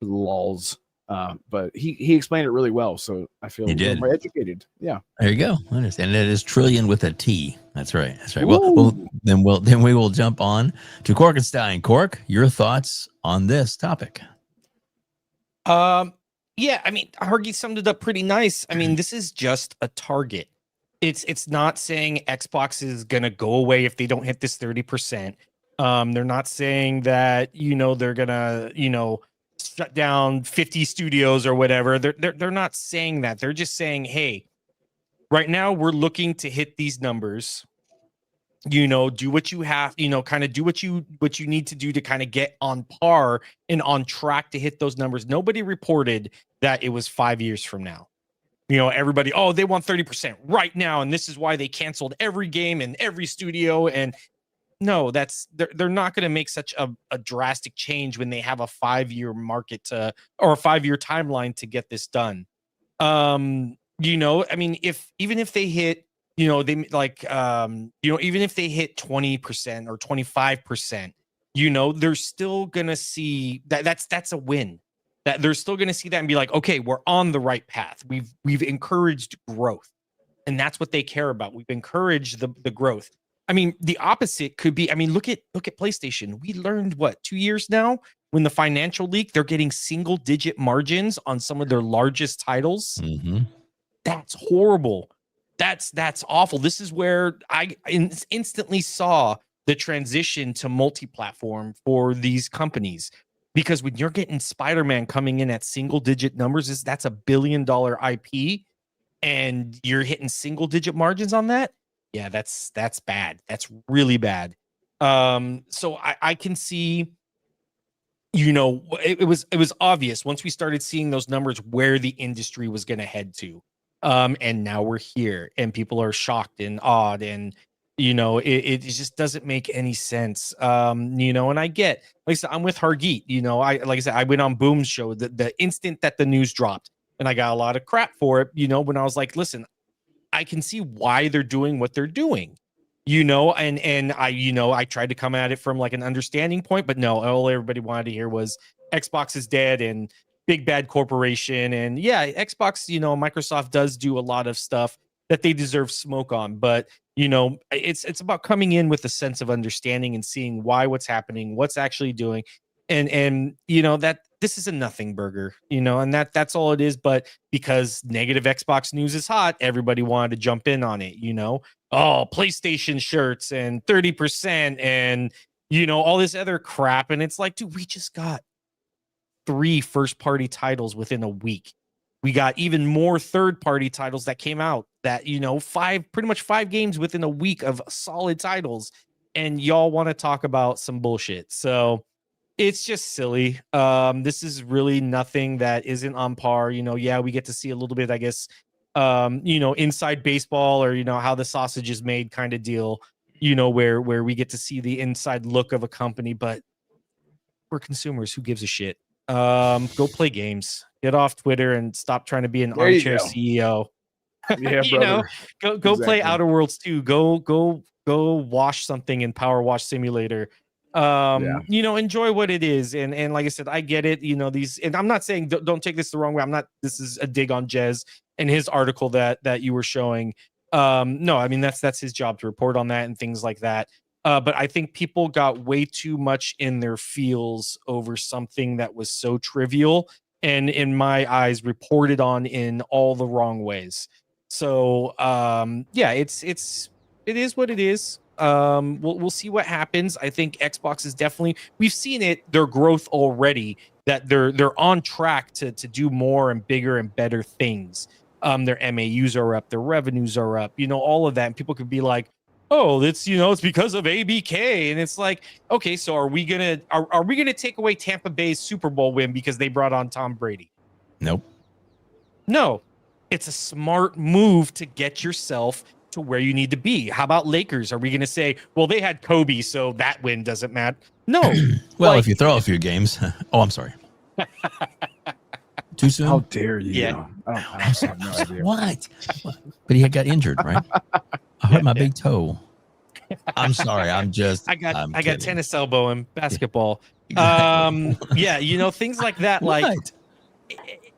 the lulz. But he explained it really well, so I feel more educated. Yeah, there you go. I understand. It is trillion with a T. That's right. That's right. Well, then we will jump on to Corkenstein. Cork, your thoughts on this topic? Yeah, I mean, Hargeet summed it up pretty nice. I mean, this is just a target. It's not saying Xbox is gonna go away if they don't hit this 30%. They're not saying that they're gonna shut down 50 studios or whatever. They're not saying that. They're just saying, hey, right now we're looking to hit these numbers. Do what you have, kind of do what you need to do to kind of get on par and on track to hit those numbers. Nobody reported that it was 5 years from now. Everybody, they want 30% right now, and this is why they canceled every game in every studio. And no, they're not going to make such a drastic change when they have a 5-year market or a 5-year timeline to get this done. I mean, even if they hit, even if they hit 20% or 25%, they're still going to see that's a win. That they're still going to see that and be like, okay, we're on the right path. We've encouraged growth, and that's what they care about. We've encouraged the growth. I mean, the opposite could be, look at PlayStation. We learned 2 years now when the financial leak, they're getting single digit margins on some of their largest titles. Mm-hmm. That's horrible. That's awful. This is where I instantly saw the transition to multi-platform for these companies. Because when you're getting Spider-Man coming in at single digit numbers, that's $1 billion IP, and you're hitting single digit margins on that. Yeah, that's bad. That's really bad. So I can see, it was obvious once we started seeing those numbers where the industry was going to head to. And now we're here, and people are shocked and awed, and it just doesn't make any sense. And I get, like I said, I'm with Hargeet. I went on Boom's show the instant that the news dropped, and I got a lot of crap for it. When I was like, listen, I can see why they're doing what they're doing. And I tried to come at it from like an understanding point, but no, all everybody wanted to hear was Xbox is dead and big bad corporation. And yeah, Xbox, Microsoft does do a lot of stuff that they deserve smoke on, but it's about coming in with a sense of understanding and seeing why what's happening, what's actually doing, and that this is a nothing burger, and that's all it is. But because negative Xbox news is hot, everybody wanted to jump in on it. PlayStation shirts and 30% and all this other crap, and it's like, dude, we just got 3 first-party titles within a week. We got even more third-party titles that came out that, pretty much 5 games within a week of solid titles. And y'all want to talk about some bullshit. So it's just silly. This is really nothing that isn't on par. Yeah, we get to see a little bit, I guess, inside baseball or, how the sausage is made kind of deal, where we get to see the inside look of a company. But we're consumers. Who gives a shit? Go play games. Get off Twitter and stop trying to be an armchair CEO. Yeah, go play Outer Worlds 2. Go wash something in Power Wash Simulator. Enjoy what it is. And like I said, I get it. These, and I'm not saying don't take this the wrong way. This is a dig on Jez and his article that you were showing. No, I mean that's his job to report on that and things like that. But I think people got way too much in their feels over something that was so trivial and, in my eyes, reported on in all the wrong ways. So, it is what it is. We'll see what happens. I think Xbox is definitely, we've seen it, their growth already, that they're on track to do more and bigger and better things. Their MAUs are up, their revenues are up, all of that. And people could be like, oh, it's it's because of ABK, and it's like, okay, so are we gonna take away Tampa Bay's Super Bowl win because they brought on Tom Brady? Nope. No, it's a smart move to get yourself to where you need to be. How about Lakers? Are we gonna say, well, they had Kobe, so that win doesn't matter? No. Well, if you throw a few games. Oh, I'm sorry. Too soon? How dare you? Yeah. I have no idea. What? But he got injured, right? I hurt my big toe. I'm sorry. I got tennis elbow and basketball. Exactly. Yeah, things like that. Like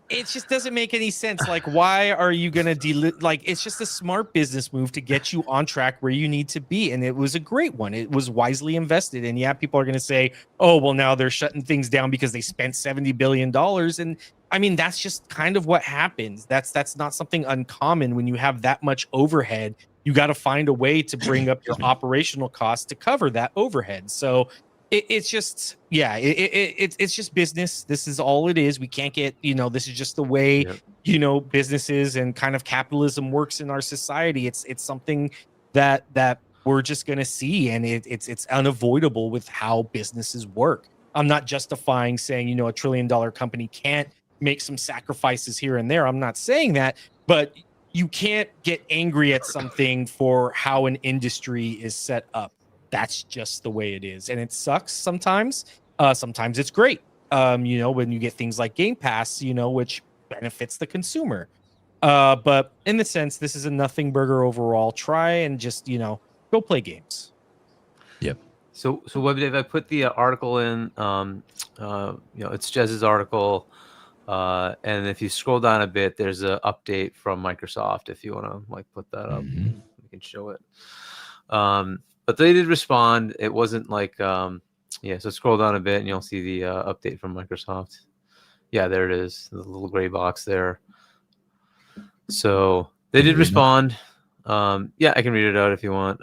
it just doesn't make any sense. Like, why are you gonna it's just a smart business move to get you on track where you need to be, and it was a great one. It was wisely invested, and yeah, people are gonna say, oh well, now they're shutting things down because they spent $70 billion, and I mean that's just kind of what happens. That's not something uncommon when you have that much overhead. You got to find a way to bring up your operational costs to cover that overhead. So it's just, it's just business. This is all it is. We can't get, this is just the way, businesses and kind of capitalism works in our society. It's something that we're just going to see. And it's unavoidable with how businesses work. I'm not justifying saying, $1 trillion company can't make some sacrifices here and there. I'm not saying that, but you can't get angry at something for how an industry is set up. That's just the way it is. And it sucks sometimes. Sometimes it's great. When you get things like Game Pass, which benefits the consumer. But in the sense, this is a nothing burger overall. Try and just, go play games. Yep. So WebDave, I put the article in, it's Jez's article. And if you scroll down a bit, there's an update from Microsoft. If you want to put that up, we can show it. But they did respond. It wasn't so scroll down a bit and you'll see the update from Microsoft. Yeah, there it is. The little gray box there. So they did respond. Yeah, I can read it out if you want.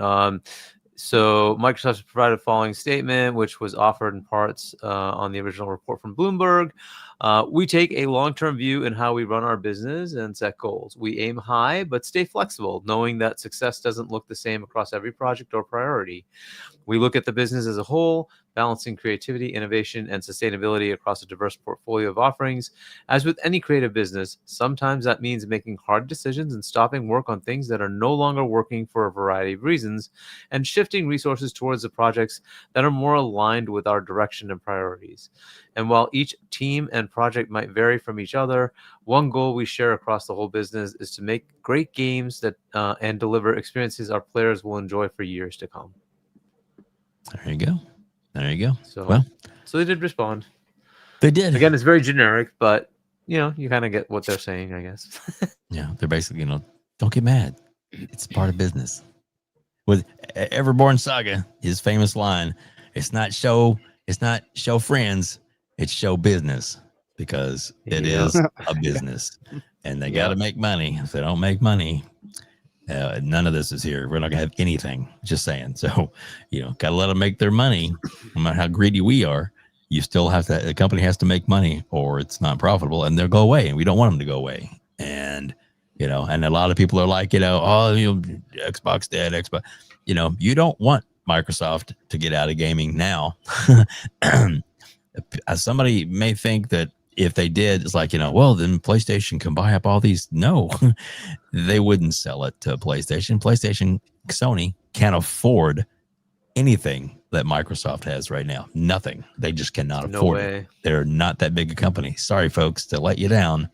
So Microsoft provided the following statement, which was offered in parts on the original report from Bloomberg. We take a long-term view in how we run our business and set goals. We aim high, but stay flexible, knowing that success doesn't look the same across every project or priority. We look at the business as a whole, balancing creativity, innovation, and sustainability across a diverse portfolio of offerings. As with any creative business, sometimes that means making hard decisions and stopping work on things that are no longer working for a variety of reasons, and shifting resources towards the projects that are more aligned with our direction and priorities. And while each team and project might vary from each other, one goal we share across the whole business is to make great games that and deliver experiences our players will enjoy for years to come. There you go. There you go. So they did respond. They did. Again, it's very generic, but you kind of get what they're saying, I guess. Yeah, they're basically, don't get mad. It's part of business. With Everborn Saga, his famous line, it's not show friends, it's show business, because it is a business and they got to make money. If they don't make money, none of this is here. We're not gonna have anything. Just saying. So, gotta let them make their money. No matter how greedy we are, you still have to. The company has to make money, or it's not profitable, and they'll go away. And we don't want them to go away. And and a lot of people are like, Xbox dead, Xbox. You don't want Microsoft to get out of gaming now. Somebody may think that if they did, it's like, well, then PlayStation can buy up all these. No, they wouldn't sell it to PlayStation. Sony can't afford anything that Microsoft has right now. Nothing. They just cannot afford it. They're not that big a company. Sorry, folks, to let you down,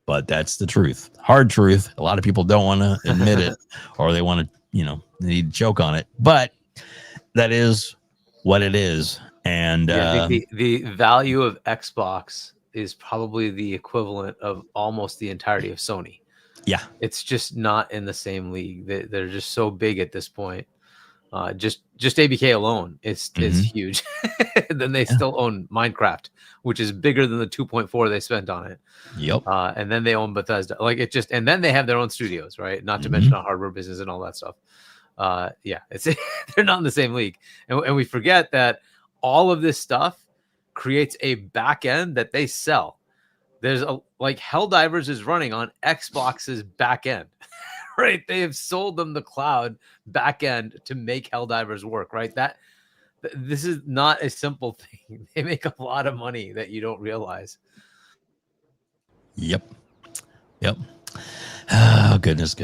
but that's the truth. Hard truth. A lot of people don't want to admit it, or they want to, they need to choke on it. But that is what it is. And I think the value of Xbox is probably the equivalent of almost the entirety of Sony. Yeah, it's just not in the same league. They're just so big at this point. Just ABK alone, it's huge. Then they still own Minecraft, which is bigger than the 2.4 they spent on it. Yep. And then they own Bethesda. And then they have their own studios, right? Not to mention a hardware business and all that stuff. They're not in the same league, and we forget that all of this stuff creates a back end that they sell. There's Helldivers is running on Xbox's back end, right? They have sold them the cloud back end to make Helldivers work, right? This is not a simple thing. They make a lot of money that you don't realize. Yep. Oh, goodness.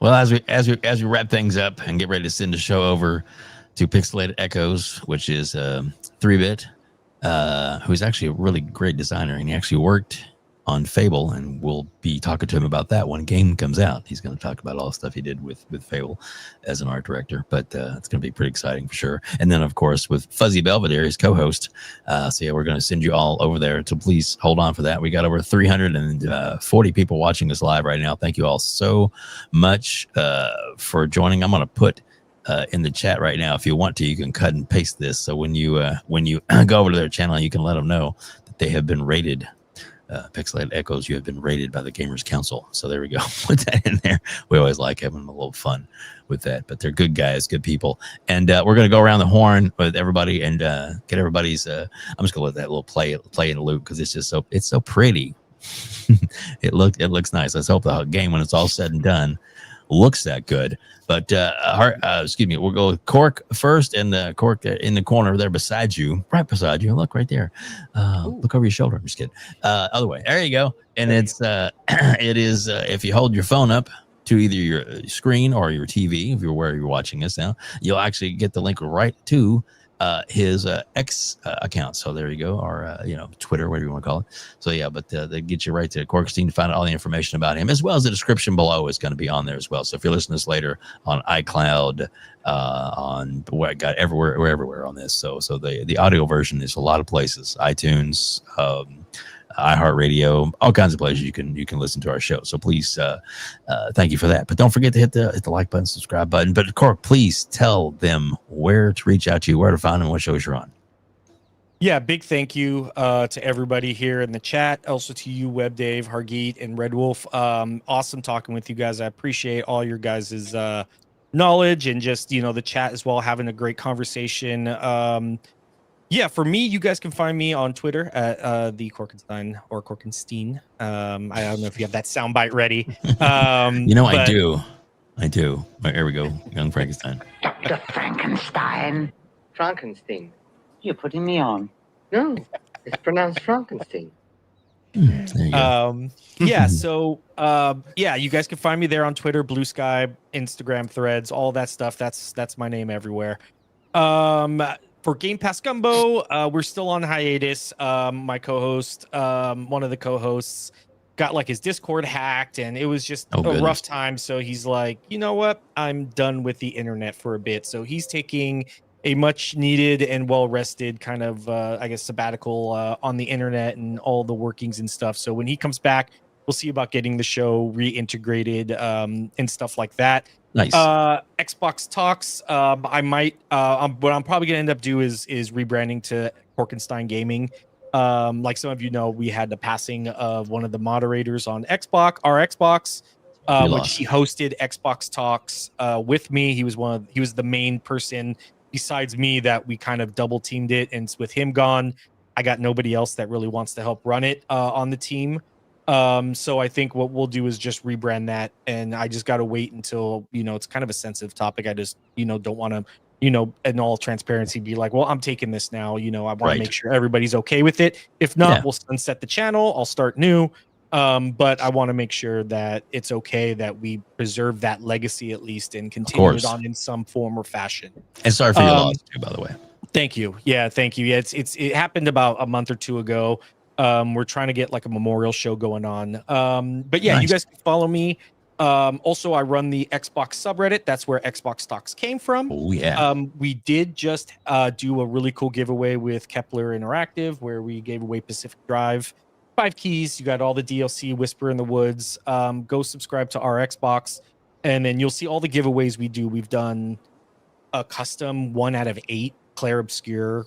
Well, as we wrap things up and get ready to send the show over to Pixelated Echoes, which is 3-Bit, who's actually a really great designer, and he actually worked on Fable, and we'll be talking to him about that when game comes out. He's going to talk about all the stuff he did with Fable as an art director, but it's going to be pretty exciting for sure. And then, of course, with Fuzzy Belvedere, his co-host. So yeah, we're going to send you all over there. So please hold on for that. We got over 340 people watching us live right now. Thank you all so much for joining. I'm going to put in the chat right now, if you want to, you can cut and paste this. So when you go over to their channel, you can let them know that they have been rated. Pixelated Echoes, you have been rated by the Gamers Council. So there we go. Put that in there. We always like having a little fun with that, but they're good guys, good people. And we're going to go around the horn with everybody and get everybody's. I'm just going to let that little play in a loop because it's just so pretty. It looks nice. Let's hope the game, when it's all said and done, looks that good. But excuse me, we'll go with Cork first, and Cork in the corner there beside you, right beside you. Look right there. Look over your shoulder. I'm just kidding. Other way. There you go. And it's it is if you hold your phone up to either your screen or your TV, if you're where you're watching us now, you'll actually get the link right to his X account. So there you go, or Twitter, whatever you want to call it. So yeah, but they get you right to Corkenstein to find out all the information about him, as well as the description below is going to be on there as well. So if you're listening to this later on iCloud, on everywhere, we're everywhere on this. So the audio version is a lot of places: iTunes, iHeartRadio, all kinds of places you can listen to our show. So please, thank you for that. But don't forget to hit the like button, subscribe button. But Cork, please tell them where to reach out to you, where to find them, what shows you're on. Yeah, big thank you to everybody here in the chat. Also to you, WEBDAVE, Hargeet, and Red Wolf. Awesome talking with you guys. I appreciate all your guys' knowledge and just the chat as well, having a great conversation. Yeah, for me, you guys can find me on Twitter at the Corkenstein or Corkenstein. I don't know if you have that soundbite ready. I do. There we go, young Frankenstein. Dr. Frankenstein. Frankenstein. You're putting me on. No, it's pronounced Frankenstein. There you go. Yeah, so you guys can find me there on Twitter, Blue Sky, Instagram, Threads, all that stuff. That's my name everywhere. For Game Pass Gumbo, we're still on hiatus. My co-host, one of the co-hosts, got like his Discord hacked, and it was just a rough time. So he's like, you know what? I'm done with the internet for a bit. So he's taking a much needed and well-rested kind of, sabbatical on the internet and all the workings and stuff. So when he comes back, we'll see about getting the show reintegrated and stuff like that. Nice. Xbox Talks. I might. What I'm probably gonna end up do is rebranding to Corkenstein Gaming. Like some of you know, we had the passing of one of the moderators on our Xbox, which he hosted Xbox Talks with me. He was the main person besides me that we kind of double teamed it. And with him gone, I got nobody else that really wants to help run it on the team. So I think what we'll do is just rebrand that, and I just got to wait until, it's kind of a sensitive topic. I just, don't want to, in all transparency, be like, well, I'm taking this now. I want to make sure everybody's okay with it. If not, we'll sunset the channel. I'll start new. But I want to make sure that it's okay that we preserve that legacy at least and continue it on in some form or fashion. And sorry for your loss too, by the way. Thank you. Yeah, thank you. Yeah, it happened about a month or two ago. We're trying to get like a memorial show going on. But yeah, nice. You guys can follow me. Also, I run the Xbox subreddit. That's where Xbox Talks came from. Oh, yeah. We did just do a really cool giveaway with Kepler Interactive where we gave away Pacific Drive 5 keys. You got all the DLC, Whisper in the Woods. Go subscribe to our Xbox, and then you'll see all the giveaways we do. We've done a custom 1 out of 8 Claire Obscure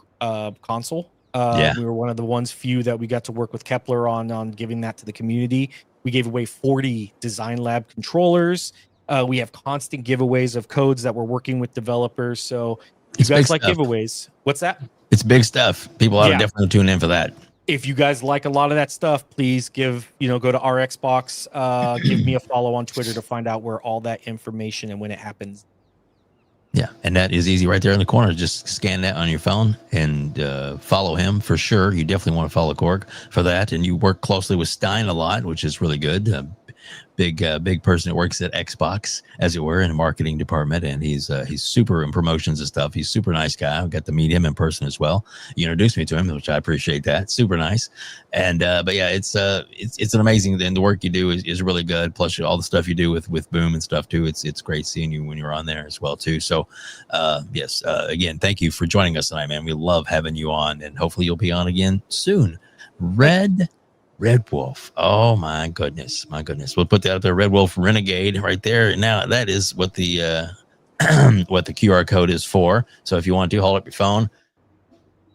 console. We were one of the few that we got to work with Kepler on giving that to the community. We gave away 40 Design Lab controllers. We have constant giveaways of codes that we're working with developers. So you guys like giveaways. What's that? It's big stuff. People ought to definitely tune in for that. If you guys like a lot of that stuff, please go to our Xbox, give me a follow on Twitter to find out where all that information and when it happens. Yeah, and that is easy right there in the corner. Just scan that on your phone and follow him for sure. You definitely want to follow Cork for that. And you work closely with Stein a lot, which is really good. big person that works at Xbox, as it were, in the marketing department, and he's super in promotions and stuff. He's a super nice guy. I got to meet him in person as well. You introduced me to him, which I appreciate that. Super nice. And but yeah, it's an amazing thing. The work you do is really good. Plus all the stuff you do with Boom and stuff too. It's great seeing you when you're on there as well too. So yes, again, thank you for joining us tonight, man. We love having you on, and hopefully you'll be on again soon. Red Wolf. Oh my goodness. We'll put that out there. Red Wolf Renegade right there. Now that is what the what the QR code is for. So if you want to hold up your phone,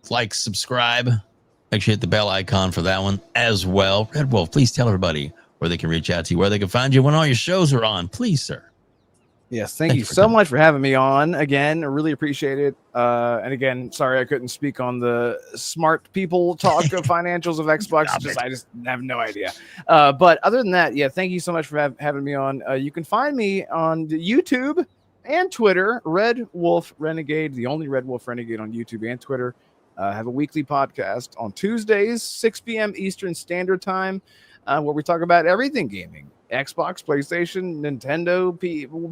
like, subscribe, make sure you hit the bell icon for that one as well. Red Wolf, please tell everybody where they can reach out to you, where they can find you when all your shows are on, please, sir. Yes, thank you so much for having me on again. I really appreciate it. And again, sorry I couldn't speak on the smart people talk of financials of Xbox. I just have no idea. But other than that, yeah, thank you so much for having me on. You can find me on YouTube and Twitter, Red Wolf Renegade, the only Red Wolf Renegade on YouTube and Twitter. Have a weekly podcast on Tuesdays, 6 p.m. Eastern Standard Time, where we talk about everything gaming. Xbox, PlayStation, Nintendo,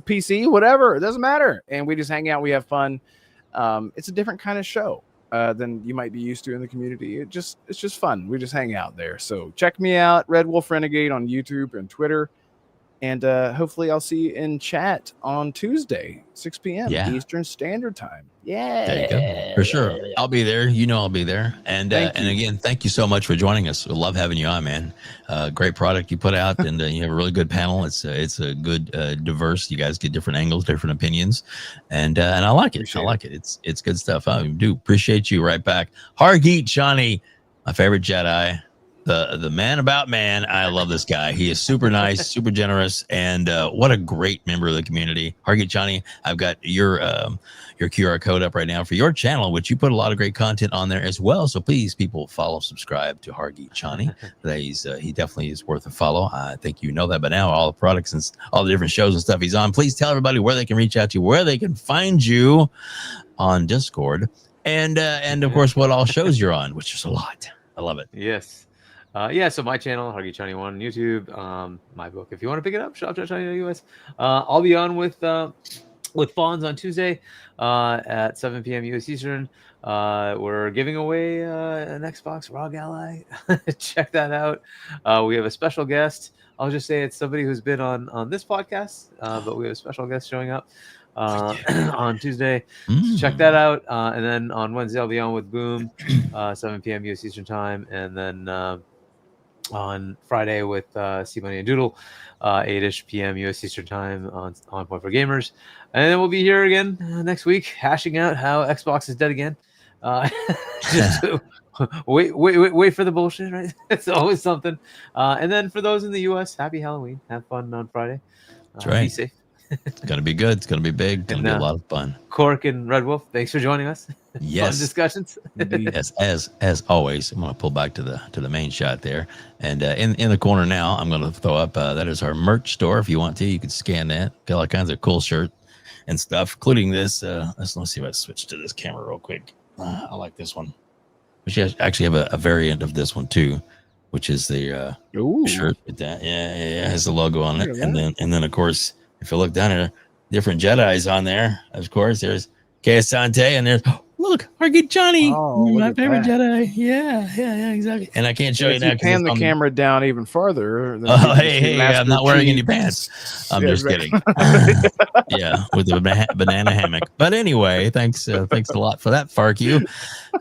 PC, whatever. It doesn't matter. And we just hang out. We have fun. It's a different kind of show than you might be used to in the community. It's just fun. We just hang out there. So check me out, Red Wolf Renegade on YouTube and Twitter. And hopefully I'll see you in chat on Tuesday, 6 p.m. Eastern Standard Time. Yeah. There you go. For sure. I'll be there. You know I'll be there. And again, thank you so much for joining us. We love having you on, man. Great product you put out, and you have a really good panel. It's a good, diverse. You guys get different angles, different opinions, and I like it. I like it. It's good stuff. I do appreciate you right back. Hargeet Chani, my favorite Jedi. The man about man. I love this guy. He is super nice, super generous, and what a great member of the community. Hargeet Chani, I've got your QR code up right now for your channel, which you put a lot of great content on there as well. So please, people, follow, subscribe to Hargeet Chani. He definitely is worth a follow. I think you know that by now. All the products and all the different shows and stuff he's on. Please tell everybody where they can reach out to you, where they can find you on Discord, and of course what all shows you're on, which is a lot. I love it. Yes. So my channel, Hargeet Chani 1 on YouTube. My book, if you want to pick it up, shop.chani.us. I'll be on with Fawns on Tuesday at 7 p.m. US Eastern. We're giving away an Xbox ROG Ally. Check that out. We have a special guest. I'll just say it's somebody who's been on this podcast, but we have a special guest showing up on Tuesday. So check that out. And then on Wednesday, I'll be on with Boom, 7 p.m. US Eastern Time. And then on Friday with C-Money and Doodle, 8-ish p.m. US Eastern Time on Point for Gamers. And then we'll be here again next week, hashing out how Xbox is dead again. Just wait for the bullshit, right? It's always something. And then for those in the U.S., happy Halloween. Have fun on Friday. That's right. Be safe. It's going to be good. It's going to be big. It's going to be a lot of fun. Cork and Red Wolf, thanks for joining us. Yes. Fun discussions. Yes, as always, I'm going to pull back to the main shot there. And in the corner now, I'm going to throw up, that is our merch store. If you want to, you can scan that. Got all kinds of cool shirts and stuff, including this. Let's see if I switch to this camera real quick. I like this one. We actually have a variant of this one too, which is the shirt with that. Yeah, it has the logo on it. And then of course, if you look down here, different Jedis on there. Of course, there's Keysante, and there's look, Hargeet Chani, my favorite Jedi. Yeah, exactly. And I can't show you now. Pan the camera down even farther. Hey, I'm not wearing any pants. I'm just kidding. Yeah, with the banana hammock. But anyway, thanks a lot for that, Farq.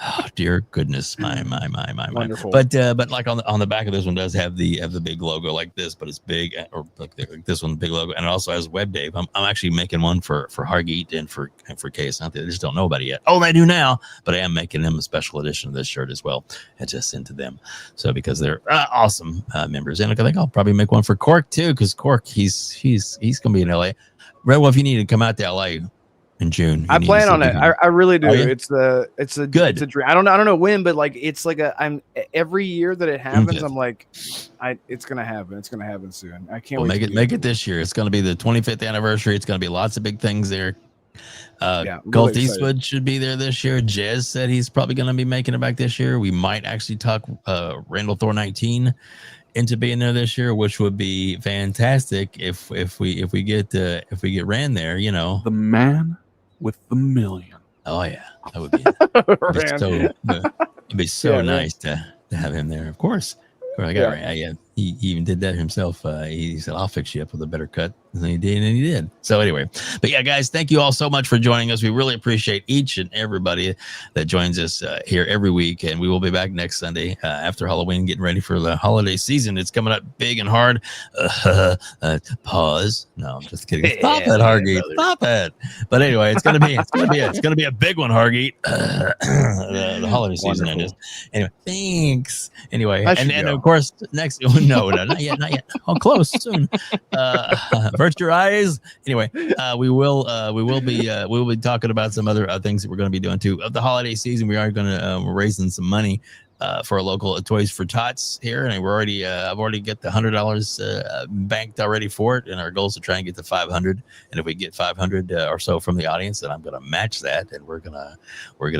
Oh dear goodness, my. Wonderful. But like on the back of this one does have the big logo like this, but it's big, or like this one big logo, and it also has WEBDAVE. I'm actually making one for Hargeet and for Keysante. They just don't know about it yet. Oh, they do now, but I am making them a special edition of this shirt as well, and just sent to them. So because they're awesome members, and I think I'll probably make one for Cork too, because Cork he's gonna be in LA. Red Wolf, you need to come out to LA in June. I plan on it. I really do. It's a good. It's a dream. I don't know when, but like it's like I'm every year that it happens, I'm like, it's gonna happen. It's gonna happen soon. I can't wait. Make it this year. It's gonna be the 25th anniversary. It's gonna be lots of big things there. Really Gulf Eastwood should be there this year. Jez said he's probably going to be making it back this year. We might actually talk Randall Thor 19 into being there this year, which would be fantastic if we get Ran there. You know, the man with the million. Oh yeah, that would be, it'd be so nice to have him there. Of course. I got Ran. He even did that himself. He said, "I'll fix you up with a better cut," and he did. So anyway, but yeah, guys, thank you all so much for joining us. We really appreciate each and everybody that joins us here every week, and we will be back next Sunday after Halloween, getting ready for the holiday season. It's coming up big and hard. Pause. No, I'm just kidding. Stop it, Hargeet. Stop it. But anyway, it's gonna be a big one, Hargeet. The holiday season. That is. Anyway, thanks. Anyway, and of course next. No, not yet. Oh, close soon. Avert your eyes. Anyway, we will be talking about some other things that we're going to be doing too. Of the holiday season, we are going to we're raising some money for a local Toys for Tots here, and I've already got the $100 banked already for it, and our goal is to try and get to 500. And if we get 500 or so from the audience, then I'm going to match that, and we're gonna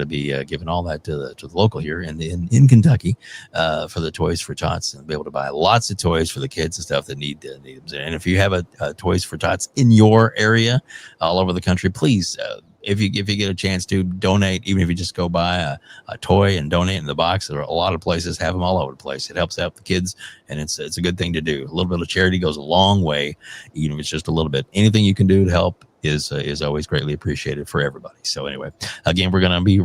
be giving all that to the local here in Kentucky for the Toys for Tots, and be able to buy lots of toys for the kids and stuff that need them. And if you have a Toys for Tots in your area, all over the country, please. If you get a chance to donate, even if you just go buy a toy and donate in the box, there are a lot of places have them all over the place. It helps out the kids, and it's a good thing to do. A little bit of charity goes a long way, even if it's just a little bit. Anything you can do to help is always greatly appreciated for everybody. So anyway, again, we're going to be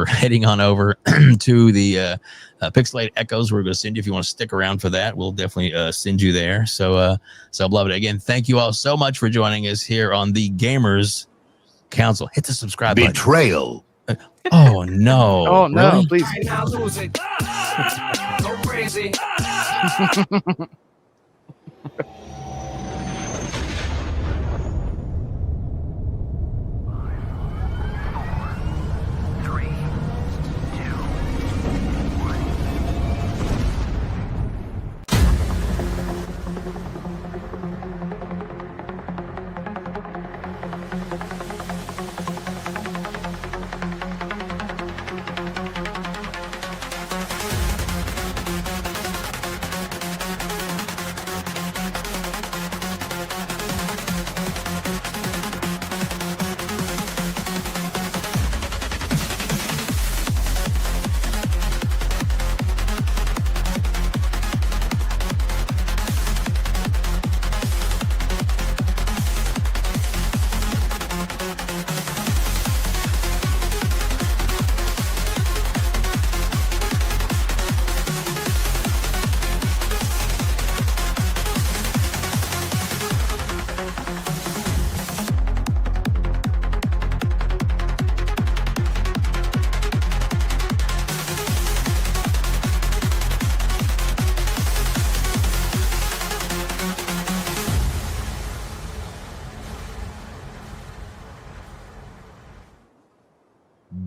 heading on over to the Pixelated Echoes. We're going to send you, if you want to stick around for that, we'll definitely send you there. So beloved, again, thank you all so much for joining us here on the Gamers Council. Hit the subscribe button. Betrayal. Oh no. Oh no, really? please. Now lose it. Go crazy.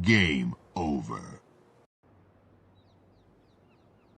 Game